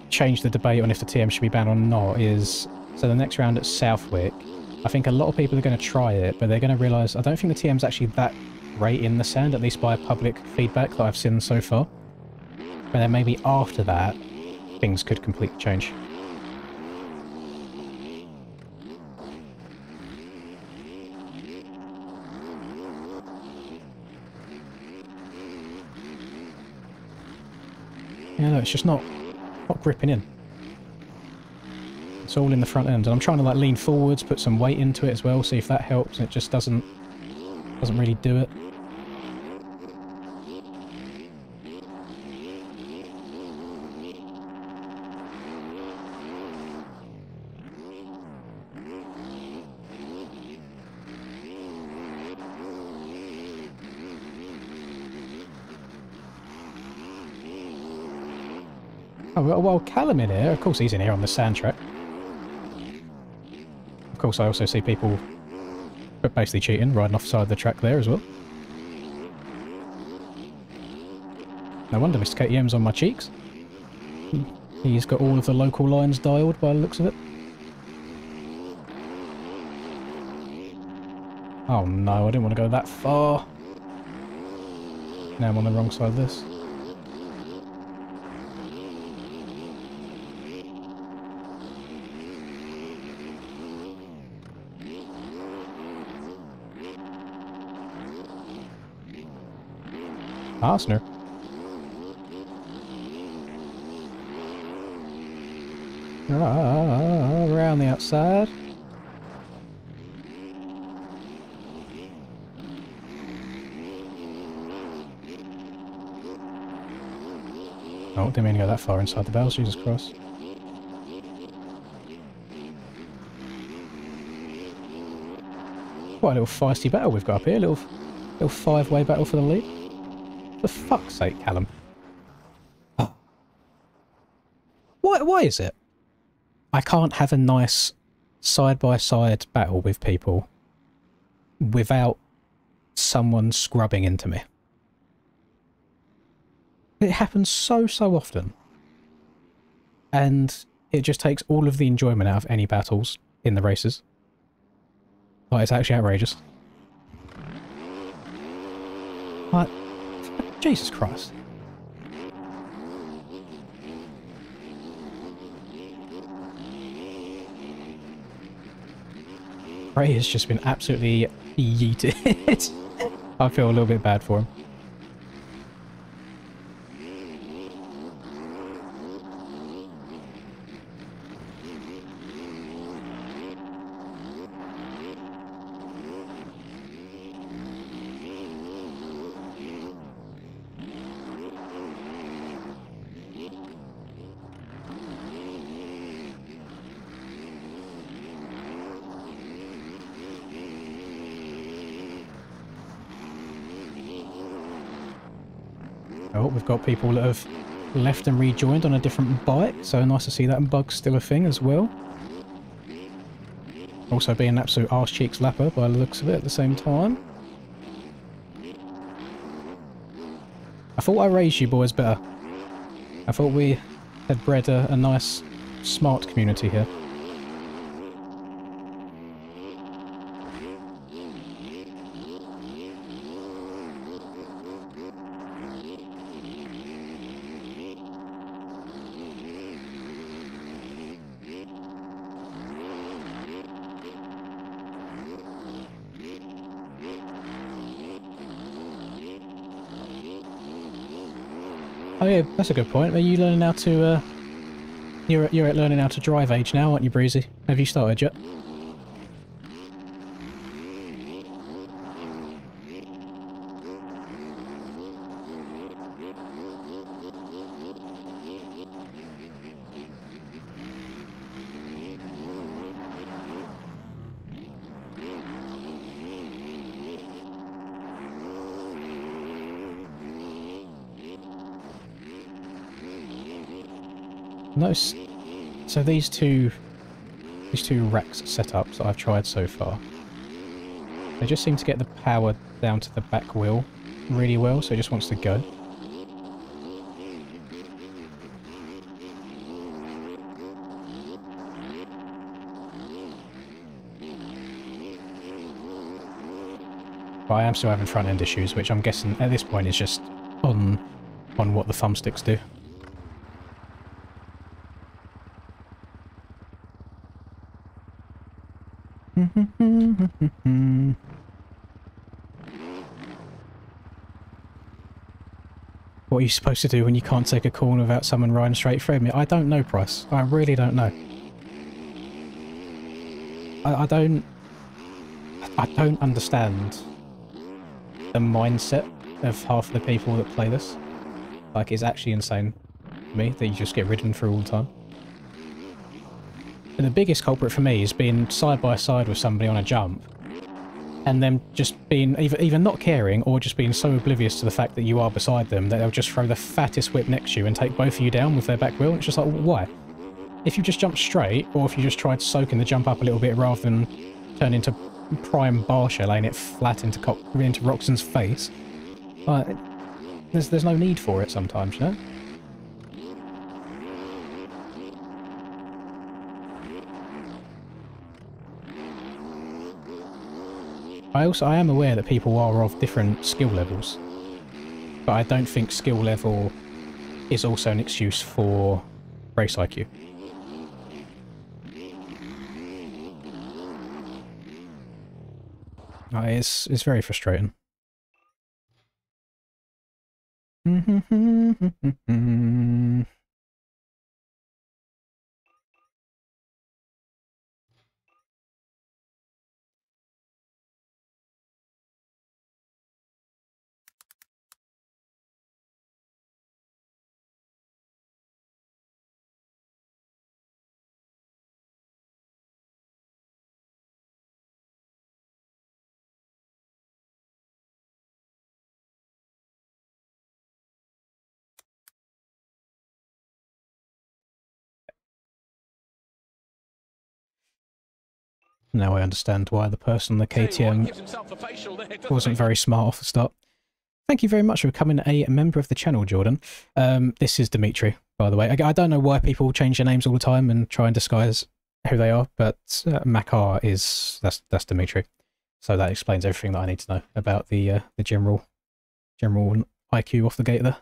change the debate on if the TM should be banned or not is, so the next round at Southwick, I think a lot of people are going to try it, but they're going to realise I don't think the TM's actually that great in the sand, at least by public feedback that I've seen so far. And then maybe after that, things could completely change. Yeah, no, it's just not gripping in. It's all in the front end, and I'm trying to like lean forwards, put some weight into it as well, see if that helps, and it just doesn't really do it. Oh, well, Callum in here. Of course he's in here on the sand track. Of course I also see people basically cheating, riding off the side of the track there as well. No wonder Mr. KTM's on my cheeks. He's got all of the local lines dialed by the looks of it. Oh no, I didn't want to go that far. Now I'm on the wrong side of this. Arsener. Around the outside. Oh, didn't mean to go that far inside the bells, Jesus Christ. Quite a little feisty battle we've got up here, little five-way battle for the lead. For fuck's sake, Callum. Oh. Why is it I can't have a nice side-by-side battle with people without someone scrubbing into me? It happens so often. And it just takes all of the enjoyment out of any battles in the races. Like, it's actually outrageous. Like, Jesus Christ. Ray has just been absolutely yeeted. I feel a little bit bad for him. Oh, we've got people that have left and rejoined on a different bike, so nice to see that, and Bug's still a thing as well. Also being an absolute arse cheeks lapper by the looks of it at the same time. I thought I raised you boys better. I thought we had bred a nice, smart community here. Oh yeah, that's a good point. Are you learning how to You're at learning how to drive age now, aren't you, Breezy? Have you started yet? Notice, so these two racks set up that I've tried so far, they just seem to get the power down to the back wheel really well, so it just wants to go. But I am still having front end issues, which I'm guessing at this point is just on what the thumbsticks do. What are you supposed to do when you can't take a corner without someone riding straight through me? I don't know, Price. I really don't know. I don't understand the mindset of half of the people that play this. Like, it's actually insane to me that you just get ridden through all the time. And the biggest culprit for me is being side by side with somebody on a jump and them just being either not caring or just being so oblivious to the fact that you are beside them that they'll just throw the fattest whip next to you and take both of you down with their back wheel. And it's just like, why? If you just jumped straight, or if you just tried soaking the jump up a little bit rather than turn into prime Barsha, laying it flat into Roxanne's face, there's no need for it sometimes, you know? I am aware that people are of different skill levels, but I don't think skill level is also an excuse for race IQ. It's very frustrating. Now I understand why the person on the KTM wasn't very smart off the start. Thank you very much for becoming a member of the channel, Jordan. This is Dimitri, by the way. I don't know why people change their names all the time and try and disguise who they are, but Makar that's Dimitri. So that explains everything that I need to know about the general IQ off the gate there.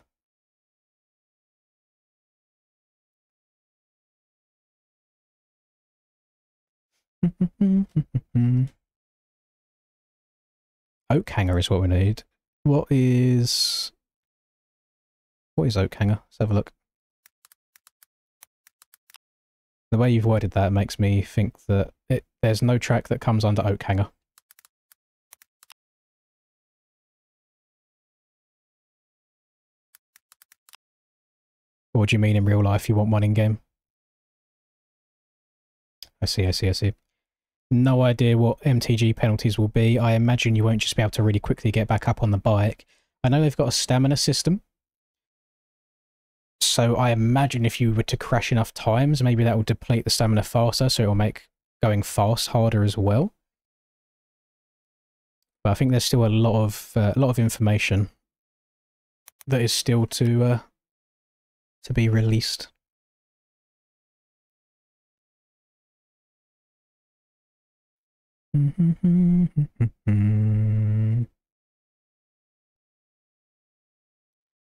Oak hanger is what we need. What is oak hanger? Let's have a look. The way you've worded that makes me think that there's no track that comes under oak hanger. Or do you mean in real life you want one in game? I see. No idea what MTG penalties will be. I imagine you won't just be able to really quickly get back up on the bike. I know they've got a stamina system. So I imagine if you were to crash enough times, maybe that will deplete the stamina faster, so it will make going fast harder as well. But I think there's still a lot of information that is still to be released. I'm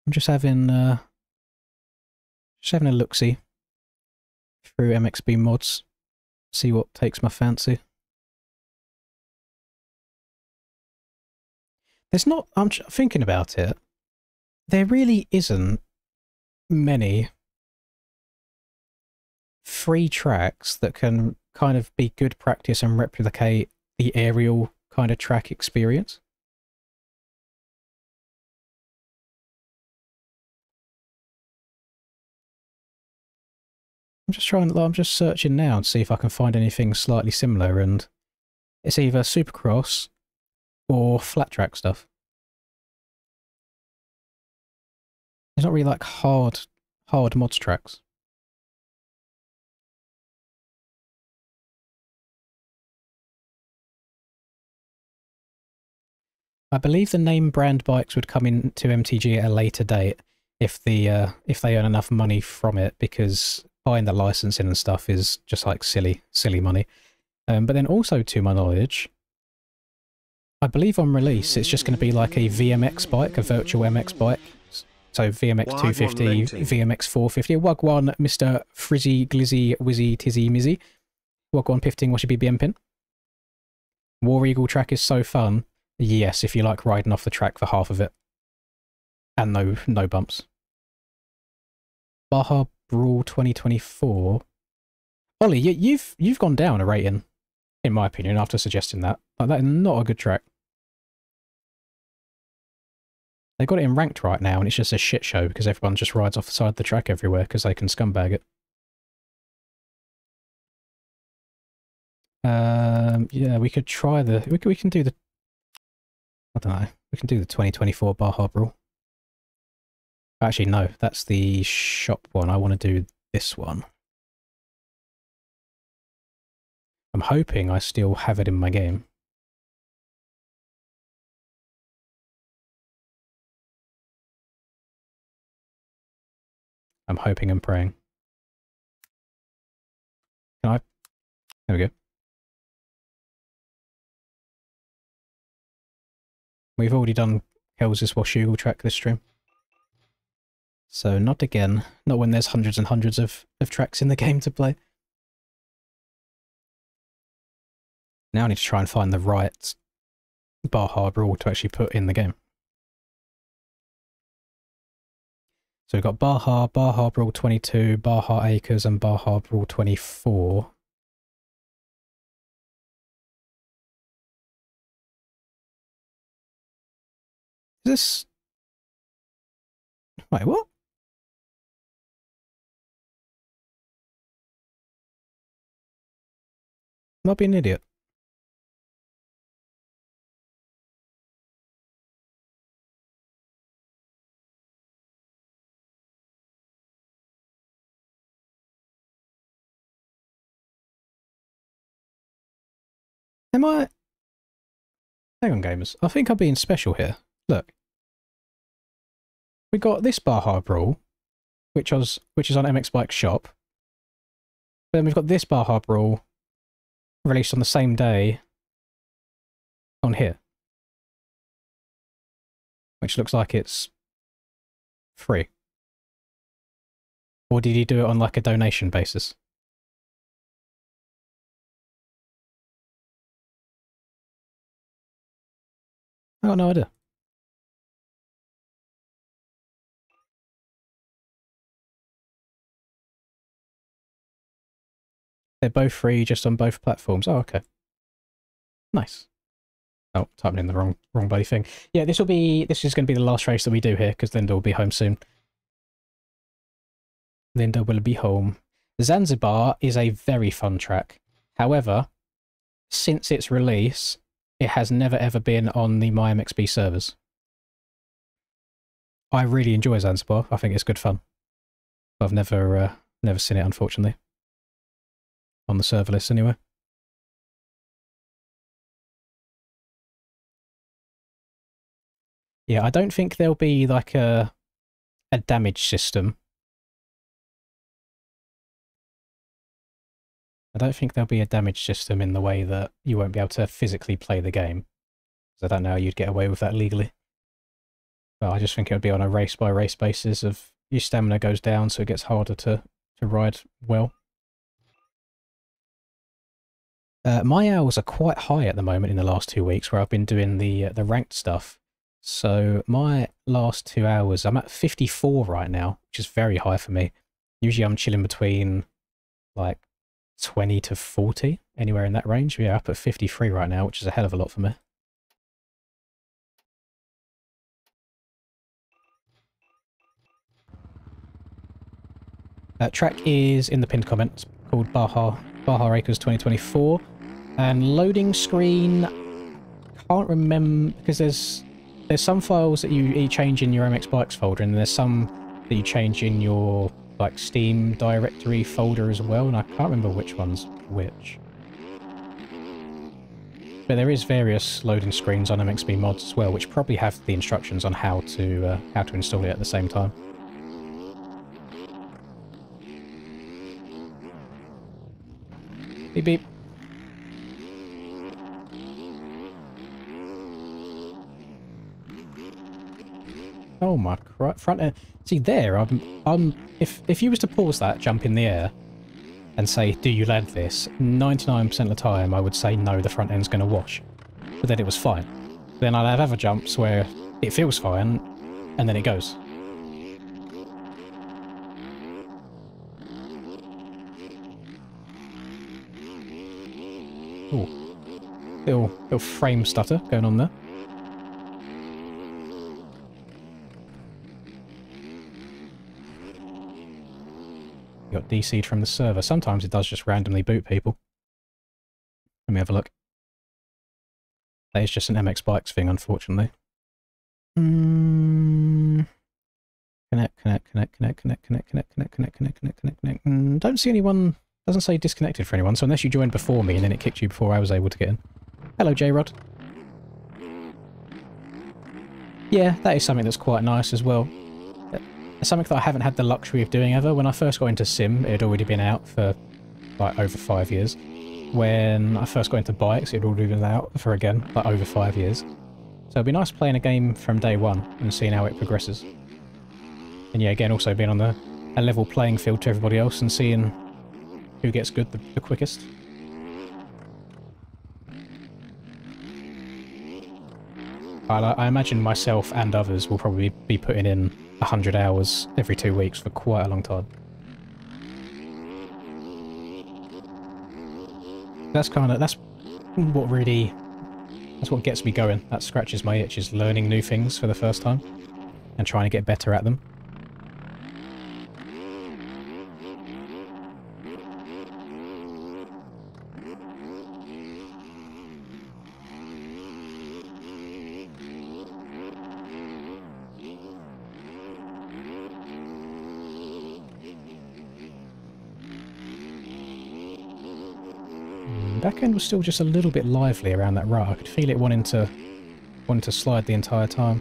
just having a look-see through MXB mods, see what takes my fancy. There's not, I'm thinking about it, there really isn't many 3 tracks that can kind of be good practice and replicate the aerial kind of track experience. I'm just searching now to see if I can find anything slightly similar, and it's either Supercross or flat track stuff. It's not really like hard mods tracks. I believe the name brand bikes would come into MTG at a later date if they earn enough money from it, because buying the licensing and stuff is just like silly money. But then also, to my knowledge, I believe on release it's just going to be like a VMX bike, a virtual MX bike. So VMX 250, VMX 450, Wagwan, Mr. Frizzy, Glizzy, Wizzy, Tizzy, Mizzy. Wagwan Pifting, what's your BBM pin? War Eagle track is so fun. Yes, if you like riding off the track for half of it. And no bumps. Baja Brawl 2024. Ollie, you've gone down a rating, in my opinion, after suggesting that. Like, that is not a good track. They got it in ranked right now, and it's just a shit show because everyone just rides off the side of the track everywhere because they can scumbag it. Yeah, we could try the... We can do the... I don't know. We can do the 2024 Baja Brawl. Actually, no. That's the shop one. I want to do this one. I'm hoping I still have it in my game. I'm hoping and praying. Can I? There we go. We've already done Kels's Washugal track this stream. So not again. Not when there's hundreds and hundreds of tracks in the game to play. Now I need to try and find the right Baja Brawl to actually put in the game. So we've got Baja Brawl 22, Baja Acres, and Baja Brawl 24. Is this... Wait, what? Am I being an idiot? Am I... Hang on, gamers. I think I'm being special here. Look. We got this Baja Brawl, which is on MX Bike Shop. Then we've got this Baja Brawl, released on the same day, on here. Which looks like it's free. Or did he do it on like a donation basis? I got no idea. They're both free, just on both platforms. Oh, okay. Nice. Oh, typing in the wrong bloody thing. Yeah, this is going to be the last race that we do here, because Linda will be home soon. Linda will be home. Zanzibar is a very fun track. However, since its release, it has never ever been on the MyMXB servers. I really enjoy Zanzibar. I think it's good fun. I've never seen it, unfortunately. On the server list, anyway. Yeah, I don't think there'll be like a damage system. I don't think there'll be a damage system in the way that you won't be able to physically play the game. So I don't know how you'd get away with that legally. But I just think it would be on a race-by-race basis of your stamina goes down, so it gets harder to ride well. My hours are quite high at the moment in the last 2 weeks, where I've been doing the ranked stuff. So my last 2 hours, I'm at 54 right now, which is very high for me. Usually I'm chilling between like 20 to 40, anywhere in that range. Yeah, up at 53 right now, which is a hell of a lot for me. Track is in the pinned comments, called Baja Acres 2024. And loading screen, can't remember, because there's some files that you change in your MX Bikes folder, and there's some that you change in your like Steam directory folder as well, and I can't remember which one's which. But there is various loading screens on MXB mods as well, which probably have the instructions on how to install it at the same time. Beep beep. Oh my front end. See there, if you was to pause that, jump in the air, and say, do you land this? 99% of the time I would say no, the front end's gonna wash. But then it was fine. Then I'd have other jumps where it feels fine, and then it goes. Ooh. Little frame stutter going on there. Got DC'd from the server. Sometimes it does just randomly boot people. Let me have a look. That is just an MX Bikes thing, unfortunately. Connect. Don't see anyone. Doesn't say disconnected for anyone, so unless you joined before me and then it kicked you before I was able to get in. Hello, J-Rod. Yeah, that is something that's quite nice as well. It's something that I haven't had the luxury of doing ever. When I first got into Sim, it had already been out for like over 5 years. When I first got into bikes, it had already been out for, again, like over 5 years. So it'd be nice playing a game from day one and seeing how it progresses. And yeah, again, also being on a level playing field to everybody else and seeing who gets good the quickest. I imagine myself and others will probably be putting in 100 hours every 2 weeks for quite a long time. That's what gets me going. That scratches my itch, is learning new things for the first time and trying to get better at them. Back end was still just a little bit lively around that rut. I could feel it wanting to slide the entire time.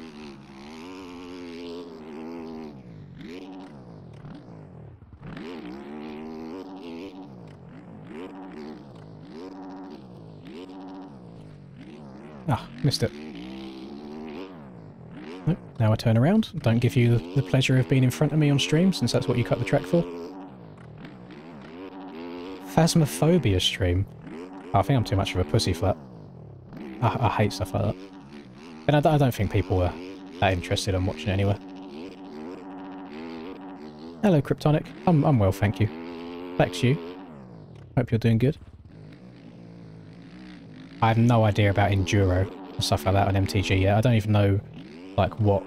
Ah, missed it. Nope, now I turn around. Don't give you the pleasure of being in front of me on stream, since that's what you cut the track for. Phasmophobia stream. I think I'm too much of a pussy for that. I hate stuff like that. And I don't think people are that interested in watching it anyway. Hello, Kryptonic. I'm well, thank you. Back to you. Hope you're doing good. I have no idea about Enduro and stuff like that on MTG yet. I don't even know, like, what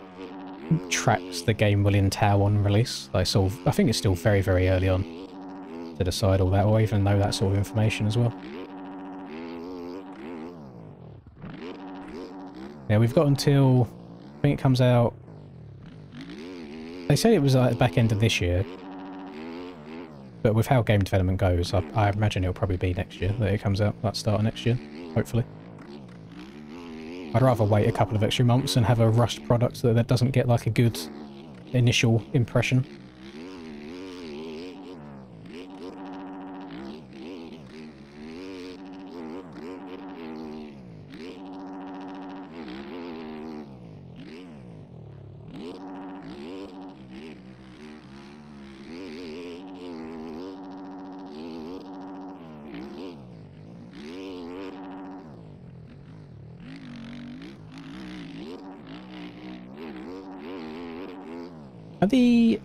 tracks the game will entail on release. Like, I think it's still very, very early on to decide all that, or even know that sort of information as well. Yeah, we've got until, I think it comes out, they said it was like the back end of this year, but with how game development goes, I imagine it'll probably be next year that it comes out, that start of next year, hopefully. I'd rather wait a couple of extra months and have a rushed product that doesn't get like a good initial impression. Are the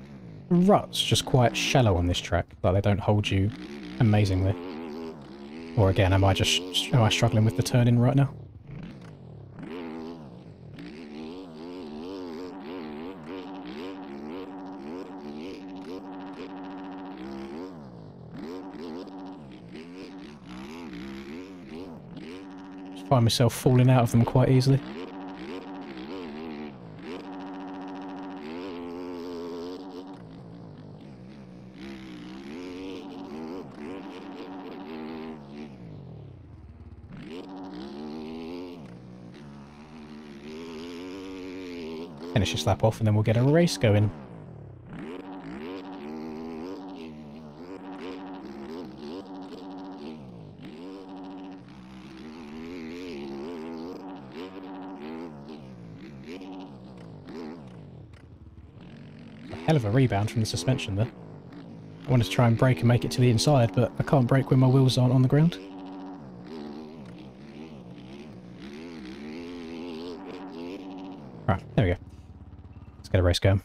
ruts just quite shallow on this track? Like they don't hold you amazingly. Or again, am I struggling with the turning right now? Just find myself falling out of them quite easily. Finish this lap off and then we'll get a race going. A hell of a rebound from the suspension there. I wanted to try and brake and make it to the inside, but I can't brake when my wheels aren't on the ground. Right, there we go. Let's get a race going.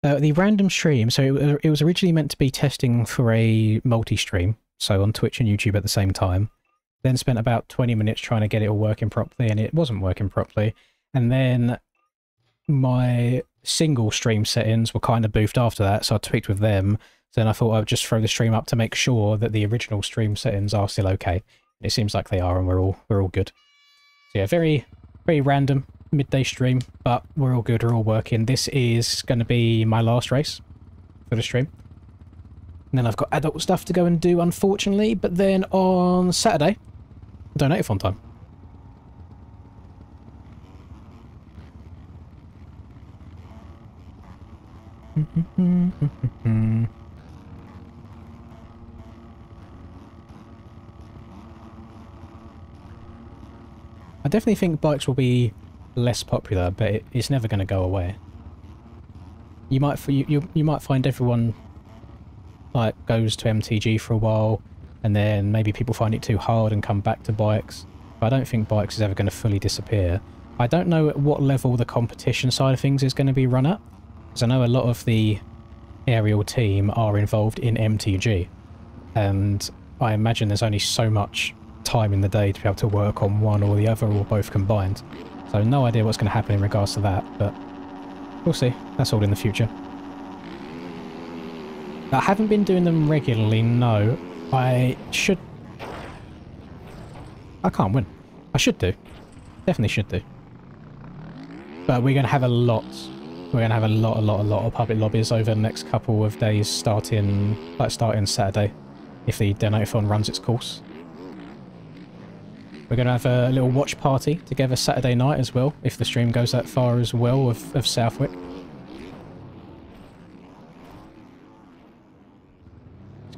The random stream, so it was originally meant to be testing for a multi-stream, so on Twitch and YouTube at the same time. Then spent about 20 minutes trying to get it all working properly, and it wasn't working properly. And then my single stream settings were kind of boofed after that, so I tweaked with them. So then I thought I would just throw the stream up to make sure that the original stream settings are still okay. It seems like they are, and we're all good. So yeah, very random midday stream, but we're all good, we're all working. This is going to be my last race for the stream. And then I've got adult stuff to go and do, unfortunately, but then on Saturday, donate-a-thon time. I definitely think bikes will be less popular, but it's never going to go away. You might find everyone like goes to MTG for a while, and then maybe people find it too hard and come back to bikes. But I don't think bikes is ever going to fully disappear. I don't know at what level the competition side of things is going to be run at, because I know a lot of the aerial team are involved in MTG, and I imagine there's only so much time in the day to be able to work on one or the other or both combined. So no idea what's going to happen in regards to that, but we'll see. That's all in the future. I haven't been doing them regularly, no. I can't win. I should do. Definitely should do. But we're going to have a lot. We're going to have a lot of public lobbies over the next couple of days, starting Saturday, if the donate-a-thon runs its course. We're going to have a little watch party together Saturday night as well, if the stream goes that far as well, of Southwick.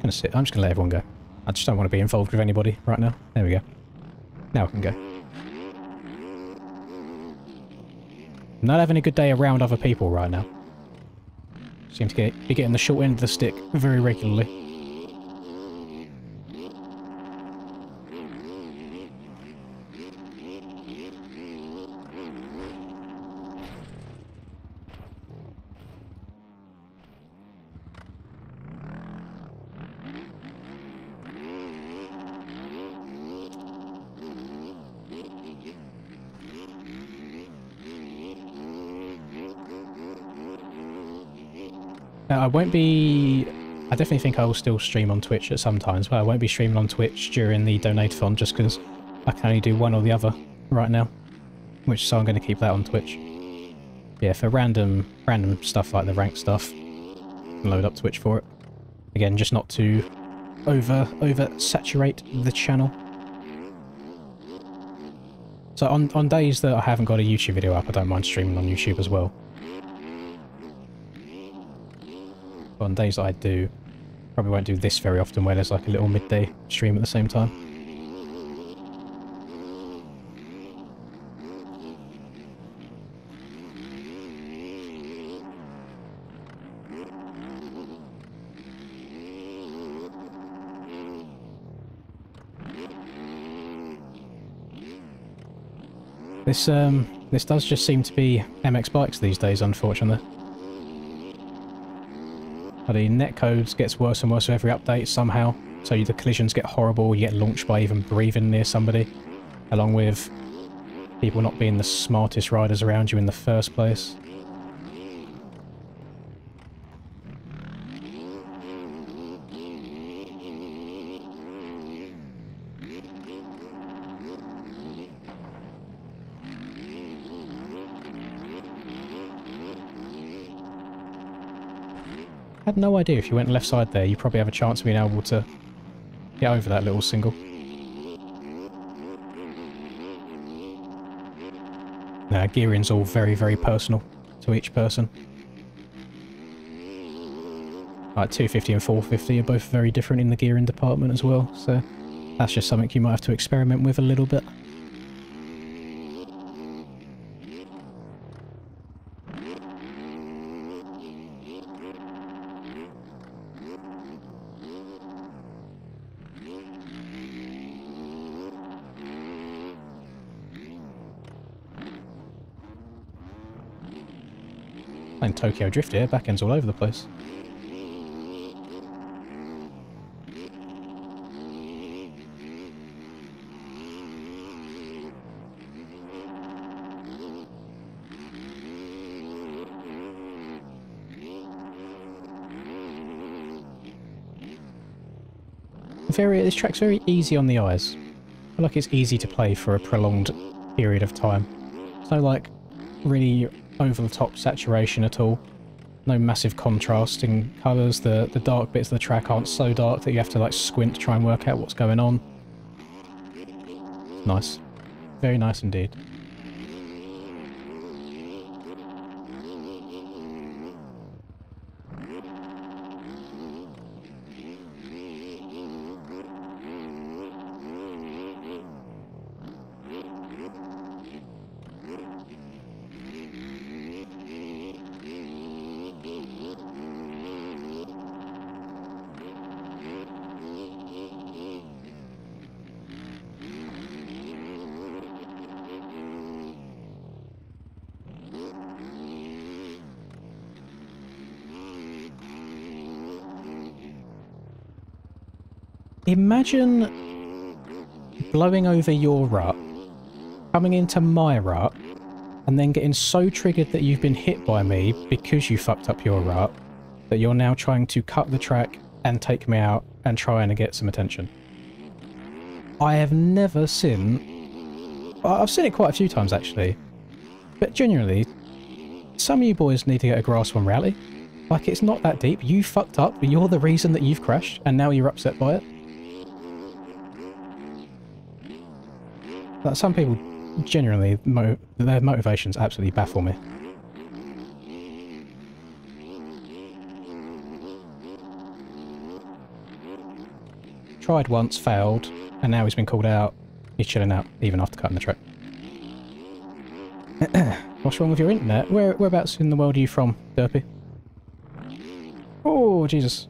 I'm just going to let everyone go. I just don't want to be involved with anybody right now. There we go. Now I can go. Not having a good day around other people right now. Seem to be getting the short end of the stick very regularly. I definitely think I will still stream on Twitch at some times, but I won't be streaming on Twitch during the donate-a-thon just because I can only do one or the other right now. So I'm going to keep that on Twitch. Yeah, for random stuff like the rank stuff, load up Twitch for it. Again, just not to over-saturate the channel. So on days that I haven't got a YouTube video up, I don't mind streaming on YouTube as well. But on days that I do, probably won't do this very often where there's like a little midday stream at the same time. This does just seem to be MX bikes these days, unfortunately. the netcode gets worse and worse with every update somehow. So the collisions get horrible, you get launched by even breathing near somebody, along with people not being the smartest riders around you in the first place. I had no idea if you went left side there, you probably have a chance of being able to get over that little single. Now, gearing's all very, very personal to each person. Like 250 and 450 are both very different in the gearing department as well, so that's just something you might have to experiment with a little bit. Playing Tokyo Drift here, back ends all over the place. This track's very easy on the eyes. I feel like it's easy to play for a prolonged period of time. There's no like really over the top saturation at all. No massive contrast in colours. The dark bits of the track aren't so dark that you have to like squint to try and work out what's going on. Nice. Very nice indeed. Imagine blowing over your rut, coming into my rut, and then getting so triggered that you've been hit by me because you fucked up your rut, that you're now trying to cut the track and take me out and try and get some attention. I have never seen... I've seen it quite a few times actually, but genuinely, some of you boys need to get a grasp on reality. Like, it's not that deep. You fucked up, but you're the reason that you've crashed, and now you're upset by it. Like, some people, genuinely, their motivations absolutely baffle me. Tried once, failed, and now he's been called out. He's chilling out, even after cutting the track. What's wrong with your internet? Whereabouts in the world are you from, Derpy? Oh, Jesus.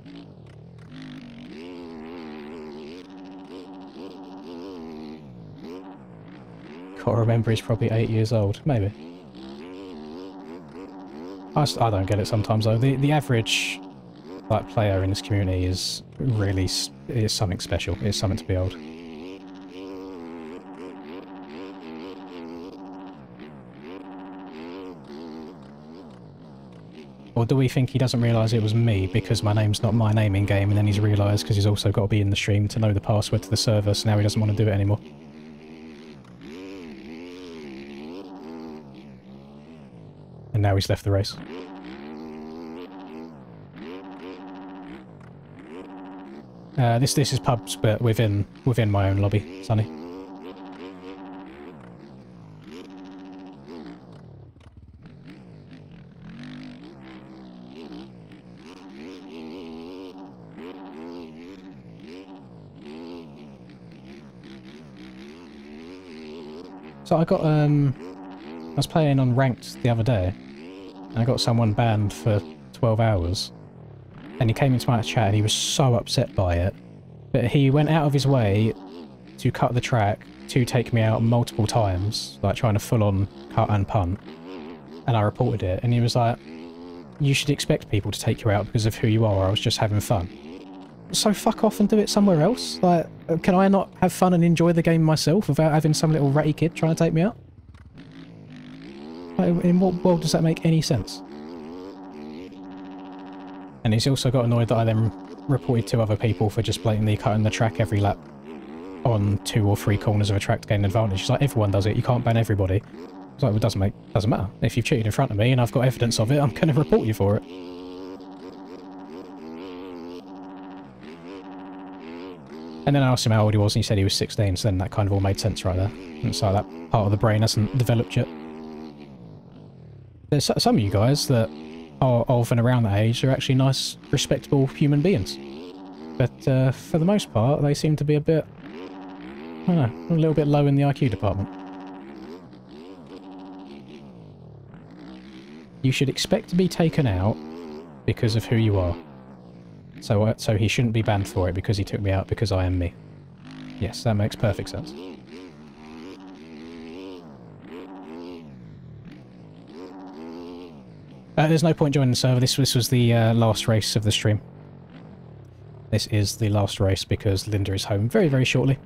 Can't remember, he's probably 8 years old. Maybe. I don't get it sometimes, though. The average like player in this community is really... is something special. It's something to behold. Or do we think he doesn't realise it was me because my name's not my name in game, and then he's realised because he's also got to be in the stream to know the password to the server, so now he doesn't want to do it anymore? And now he's left the race. This is pubs, but within my own lobby, Sonny. So I got I was playing on ranked the other day, and I got someone banned for 12 hours. And he came into my chat and he was so upset by it. But he went out of his way to cut the track to take me out multiple times, like trying to full on cut and punt. And I reported it, and he was like, you should expect people to take you out because of who you are, or I was just having fun. So fuck off and do it somewhere else. Like, can I not have fun and enjoy the game myself without having some little ratty kid trying to take me out? Like, in what world does that make any sense? And he's also got annoyed that I then reported 2 other people for just blatantly cutting the track every lap on 2 or 3 corners of a track to gain an advantage. It's like, everyone does it, you can't ban everybody. It's like, well, it doesn't matter. If you've cheated in front of me and I've got evidence of it, I'm going to report you for it. And then I asked him how old he was, and he said he was 16, so then that kind of all made sense right there. And so that part of the brain hasn't developed yet. There's some of you guys that are of and around that age are actually nice, respectable human beings. But for the most part, they seem to be a bit, I don't know, a little bit low in the IQ department. You should expect to be taken out because of who you are. So he shouldn't be banned for it because he took me out because I am me. Yes, that makes perfect sense. There's no point joining the server. This was the last race of the stream. This is the last race because Linda is home very, very shortly.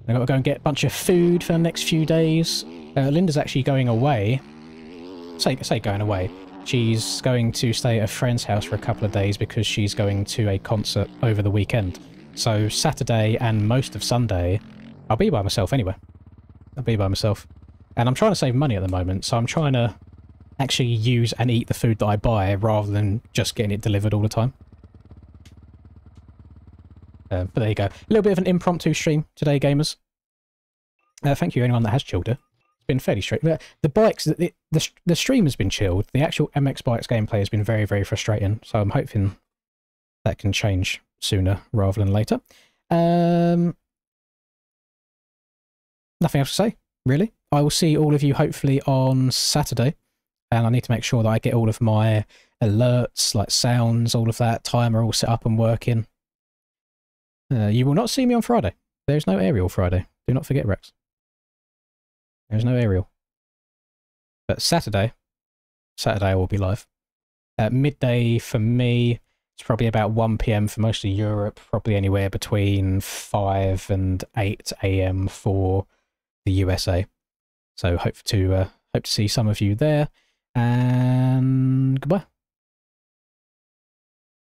I've got to go and get a bunch of food for the next few days. Linda's actually going away. Say going away. She's going to stay at a friend's house for a couple of days because she's going to a concert over the weekend. So Saturday and most of Sunday, I'll be by myself anyway. I'll be by myself. And I'm trying to save money at the moment, so I'm trying to actually use and eat the food that I buy rather than just getting it delivered all the time. But there you go. A little bit of an impromptu stream today, gamers. Thank you anyone that has chilled it. It's been fairly straight. The bikes, the stream has been chilled. The actual MX Bikes gameplay has been very, very frustrating. So I'm hoping that can change sooner rather than later. Nothing else to say, really. I will see all of you hopefully on Saturday. And I need to make sure that I get all of my alerts, like sounds, all of that, timer all set up and working. You will not see me on Friday. There's no aerial Friday. Do not forget, Rex. There's no aerial. But Saturday I will be live. At midday for me, it's probably about 1 PM for most of Europe, probably anywhere between 5 and 8 AM for the USA. So hope to see some of you there, and goodbye.